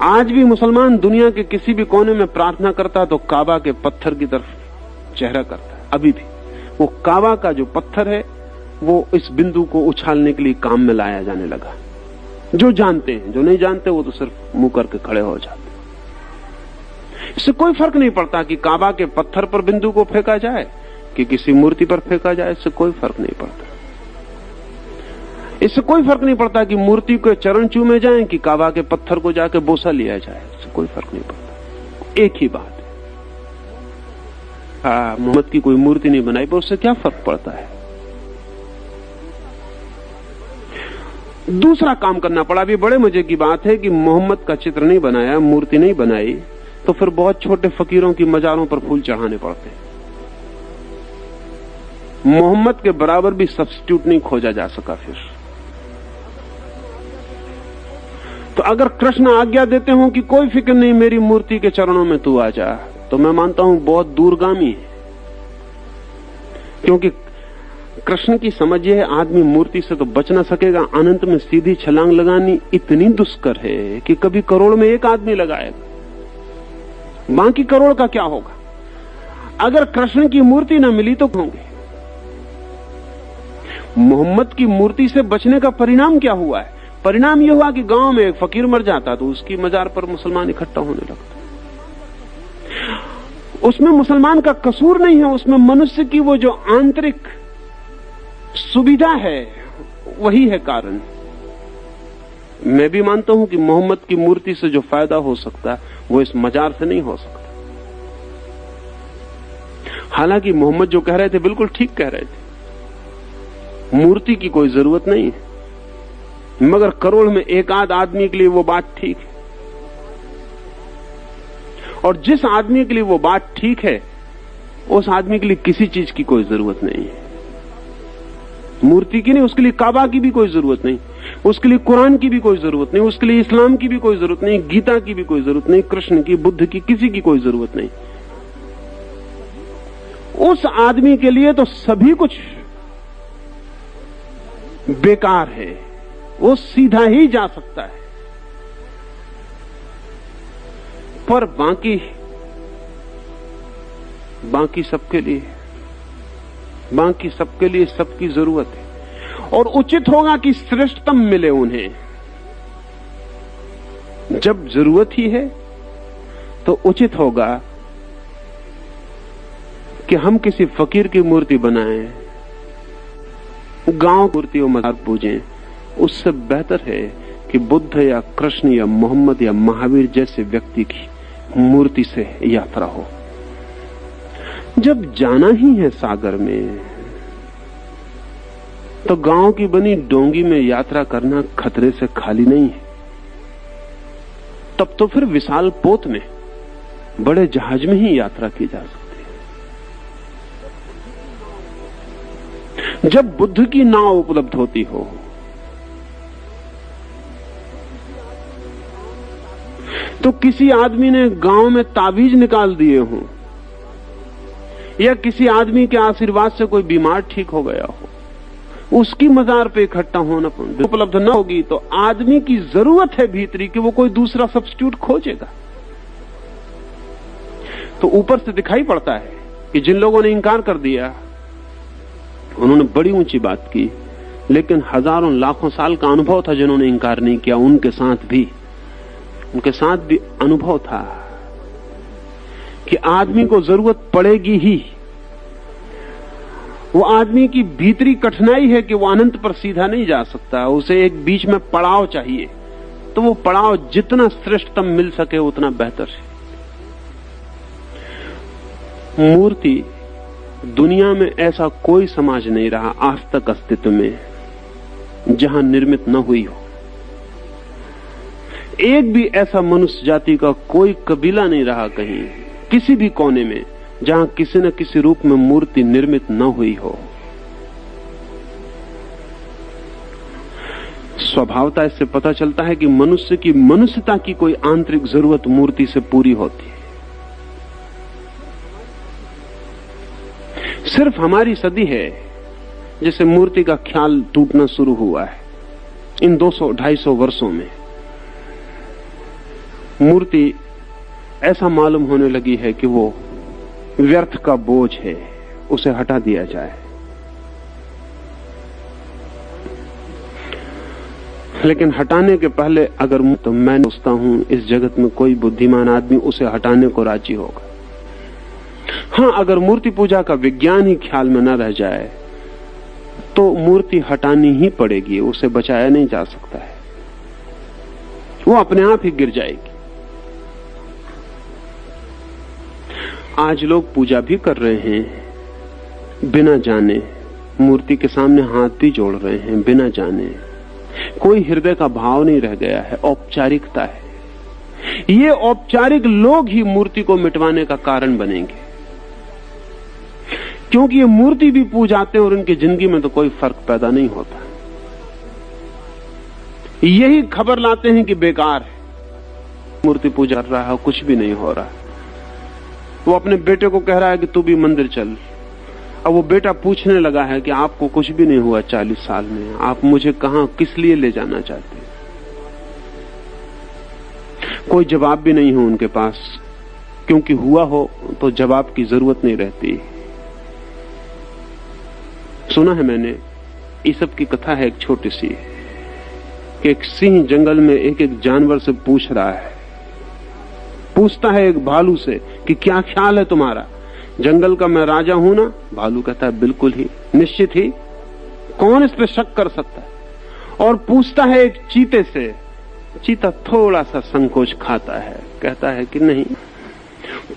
A: आज भी मुसलमान दुनिया के किसी भी कोने में प्रार्थना करता तो काबा के पत्थर की तरफ चेहरा करता है। अभी भी वो काबा का जो पत्थर है, वो इस बिंदु को उछालने के लिए काम में लाया जाने लगा। जो जानते हैं, जो नहीं जानते वो तो सिर्फ मुंह करके खड़े हो जाते। इससे कोई फर्क नहीं पड़ता कि काबा के पत्थर पर बिंदु को फेंका जाए कि किसी मूर्ति पर फेंका जाए, इससे कोई फर्क नहीं पड़ता। इससे कोई फर्क नहीं पड़ता कि मूर्ति के चरण चूमे जाएं कि काबा के पत्थर को जाके बोसा लिया जाए, इससे कोई फर्क नहीं पड़ता। एक ही बात है। मोहम्मद की कोई मूर्ति नहीं बनाई, पर उससे क्या फर्क पड़ता है? दूसरा काम करना पड़ा। अभी बड़े मजे की बात है कि मोहम्मद का चित्र नहीं बनाया, मूर्ति नहीं बनाई, तो फिर बहुत छोटे फकीरों की मजारों पर फूल चढ़ाने पड़ते। मोहम्मद के बराबर भी सब्स्टिट्यूट नहीं खोजा जा सका। फिर तो अगर कृष्ण आज्ञा देते हो कि कोई फिक्र नहीं, मेरी मूर्ति के चरणों में तू आ जा, तो मैं मानता हूं बहुत दूरगामी है। क्योंकि कृष्ण की समझ यह है, आदमी मूर्ति से तो बच ना सकेगा, अनंत में सीधी छलांग लगानी इतनी दुष्कर है कि कभी करोड़ में एक आदमी लगाएगा, बाकी करोड़ का क्या होगा? अगर कृष्ण की मूर्ति ना मिली तो होंगे। मोहम्मद की मूर्ति से बचने का परिणाम क्या हुआ है? परिणाम यह हुआ कि गांव में एक फकीर मर जाता तो उसकी मजार पर मुसलमान इकट्ठा होने लगता। उसमें मुसलमान का कसूर नहीं है, उसमें मनुष्य की वो जो आंतरिक सुविधा है वही है कारण। मैं भी मानता हूं कि मोहम्मद की मूर्ति से जो फायदा हो सकता वो इस मजार से नहीं हो सकता। हालांकि मोहम्मद जो कह रहे थे बिल्कुल ठीक कह रहे थे, मूर्ति की कोई जरूरत नहीं है। मगर करोड़ में एक आध आदमी के लिए वो बात ठीक है। और जिस आदमी के लिए वो बात ठीक है, उस आदमी के लिए किसी चीज की कोई जरूरत नहीं है। मूर्ति की नहीं, उसके लिए काबा की भी कोई जरूरत नहीं, उसके लिए कुरान की भी कोई जरूरत नहीं, उसके लिए इस्लाम की भी कोई जरूरत नहीं, गीता की भी कोई जरूरत नहीं, कृष्ण की, बुद्ध की, किसी की कोई जरूरत नहीं। उस आदमी के लिए तो सभी कुछ बेकार है, वो सीधा ही जा सकता है। पर बाकी सबके लिए सबकी जरूरत है। और उचित होगा कि श्रेष्ठतम मिले उन्हें। जब जरूरत ही है तो उचित होगा कि हम किसी फकीर की मूर्ति बनाएं, गांव मूर्ति और मजार पूजें। उससे बेहतर है कि बुद्ध या कृष्ण या मोहम्मद या महावीर जैसे व्यक्ति की मूर्ति से यात्रा हो। जब जाना ही है सागर में, तो गांव की बनी डोंगी में यात्रा करना खतरे से खाली नहीं है। तब तो फिर विशाल पोत में, बड़े जहाज में ही यात्रा की जा सकती है। जब बुद्ध की नाव उपलब्ध होती हो, तो किसी आदमी ने गांव में ताबीज निकाल दिए हों, या किसी आदमी के आशीर्वाद से कोई बीमार ठीक हो गया हो, उसकी मजार पे इकट्ठा होना उपलब्ध न होगी, तो आदमी की जरूरत है भीतरी कि वो कोई दूसरा सब्स्टिट्यूट खोजेगा। तो ऊपर से दिखाई पड़ता है कि जिन लोगों ने इंकार कर दिया, उन्होंने बड़ी ऊंची बात की, लेकिन हजारों लाखों साल का अनुभव था जिन्होंने इंकार नहीं किया। उनके साथ भी अनुभव था कि आदमी को जरूरत पड़ेगी ही। वो आदमी की भीतरी कठिनाई है कि वो अनंत पर सीधा नहीं जा सकता, उसे एक बीच में पड़ाव चाहिए। तो वो पड़ाव जितना श्रेष्ठतम मिल सके उतना बेहतर है। मूर्ति, दुनिया में ऐसा कोई समाज नहीं रहा आज तक अस्तित्व में जहां निर्मित न हुई हो। एक भी ऐसा मनुष्य जाति का कोई कबीला नहीं रहा कहीं, किसी भी कोने में, जहां किसी न किसी रूप में मूर्ति निर्मित न हुई हो। स्वभावता इससे पता चलता है कि मनुष्य की मनुष्यता की कोई आंतरिक जरूरत मूर्ति से पूरी होती है। सिर्फ हमारी सदी है जैसे मूर्ति का ख्याल टूटना शुरू हुआ है। इन 200-250 वर्षों में मूर्ति ऐसा मालूम होने लगी है कि वो व्यर्थ का बोझ है, उसे हटा दिया जाए। लेकिन हटाने के पहले अगर तो मैं सोचता हूं इस जगत में कोई बुद्धिमान आदमी उसे हटाने को राजी होगा। हां, अगर मूर्ति पूजा का विज्ञान ही ख्याल में न रह जाए तो मूर्ति हटानी ही पड़ेगी, उसे बचाया नहीं जा सकता है, वो अपने आप ही गिर जाएगी। आज लोग पूजा भी कर रहे हैं बिना जाने, मूर्ति के सामने हाथ भी जोड़ रहे हैं बिना जाने। कोई हृदय का भाव नहीं रह गया है, औपचारिकता है। ये औपचारिक लोग ही मूर्ति को मिटवाने का कारण बनेंगे, क्योंकि ये मूर्ति भी पूजाते हैं और उनकी जिंदगी में तो कोई फर्क पैदा नहीं होता। यही खबर लाते हैं कि बेकार है, मूर्ति पूजा कर रहा है, कुछ भी नहीं हो रहा। वो अपने बेटे को कह रहा है कि तू भी मंदिर चल। अब वो बेटा पूछने लगा है कि आपको कुछ भी नहीं हुआ 40 साल में, आप मुझे कहां किस लिए ले जाना चाहते हैं? कोई जवाब भी नहीं हो उनके पास, क्योंकि हुआ हो तो जवाब की जरूरत नहीं रहती। सुना है मैंने, ईसब की कथा है एक छोटी सी, कि एक सिंह जंगल में एक एक जानवर से पूछ रहा है, पूछता है एक भालू से कि क्या ख्याल है तुम्हारा, जंगल का मैं राजा हूं ना? भालू कहता है बिल्कुल ही, निश्चित ही, कौन इस पे शक कर सकता है। और पूछता है एक चीते से, चीता थोड़ा सा संकोच खाता है, कहता है कि नहीं।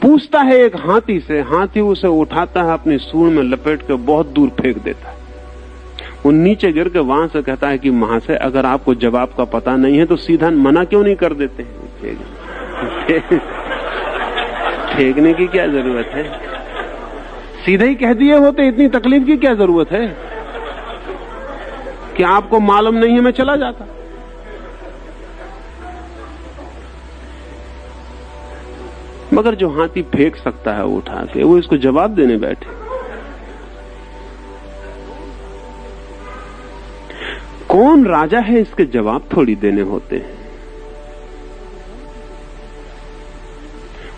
A: पूछता है एक हाथी से, हाथी उसे उठाता है, अपनी सूंड में लपेट कर बहुत दूर फेंक देता है। वो नीचे गिर के वहां से कहता है कि महाशय, अगर आपको जवाब का पता नहीं है तो सीधा मना क्यों नहीं कर देते? फेंकने की क्या जरूरत है? सीधे ही कह दिए होते, इतनी तकलीफ की क्या जरूरत है कि आपको मालूम नहीं है, मैं चला जाता। मगर जो हाथी फेंक सकता है उठा के, वो इसको जवाब देने बैठे। कौन राजा है इसके जवाब थोड़ी देने होते हैं।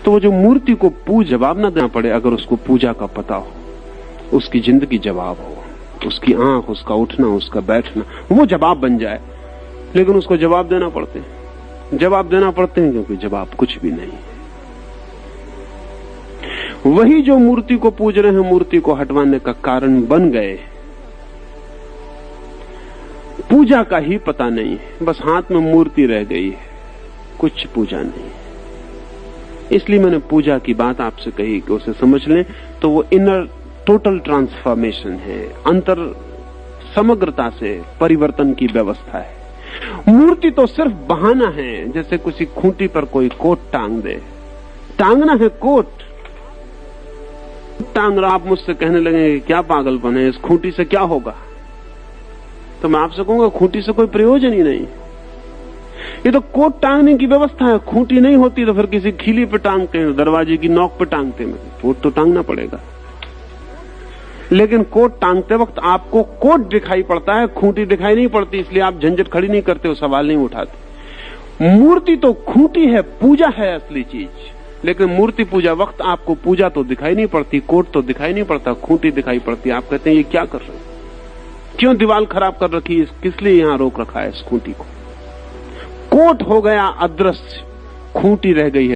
A: तो वो जो मूर्ति को जवाब ना देना पड़े, अगर उसको पूजा का पता हो, उसकी जिंदगी जवाब हो, उसकी आंख, उसका उठना, उसका बैठना, वो जवाब बन जाए। लेकिन उसको जवाब देना पड़ते हैं, जवाब देना पड़ते हैं, क्योंकि जवाब कुछ भी नहीं है। वही जो मूर्ति को पूज रहे हैं, मूर्ति को हटवाने का कारण बन गए। पूजा का ही पता नहीं है, बस हाथ में मूर्ति रह गई है, कुछ पूजा नहीं। इसलिए मैंने पूजा की बात आपसे कही कि उसे समझ लें तो वो इनर टोटल ट्रांसफॉर्मेशन है, अंतर समग्रता से परिवर्तन की व्यवस्था है। मूर्ति तो सिर्फ बहाना है, जैसे किसी खूंटी पर कोई कोट टांग दे। टांगना है कोट, टांग रहा, आप मुझसे कहने लगे क्या पागलपन है, इस खूंटी से क्या होगा? तो मैं आपसे कहूंगा खूंटी से कोई प्रयोजन ही नहीं। ये तो कोट टांगने की व्यवस्था है। खूंटी नहीं होती तो फिर किसी खिली पे टांगते हैं, दरवाजे की नोक पे टांगते हैं। कोट तो टांगना पड़ेगा, लेकिन कोट टांगते वक्त आपको कोट दिखाई पड़ता है, खूंटी दिखाई नहीं पड़ती, इसलिए आप झंझट खड़ी नहीं करते हो, सवाल नहीं उठाते। मूर्ति तो खूंटी है, पूजा है असली चीज। लेकिन मूर्ति पूजा वक्त आपको पूजा तो दिखाई नहीं पड़ती, कोट तो दिखाई नहीं पड़ता, खूंटी दिखाई पड़ती। आप कहते हैं ये क्या कर रहे हैं, क्यों दीवार खराब कर रखी है, किस लिए यहां रोक रखा है इस खूंटी को? कोट हो गया अदृश्य, खूंटी रह गई है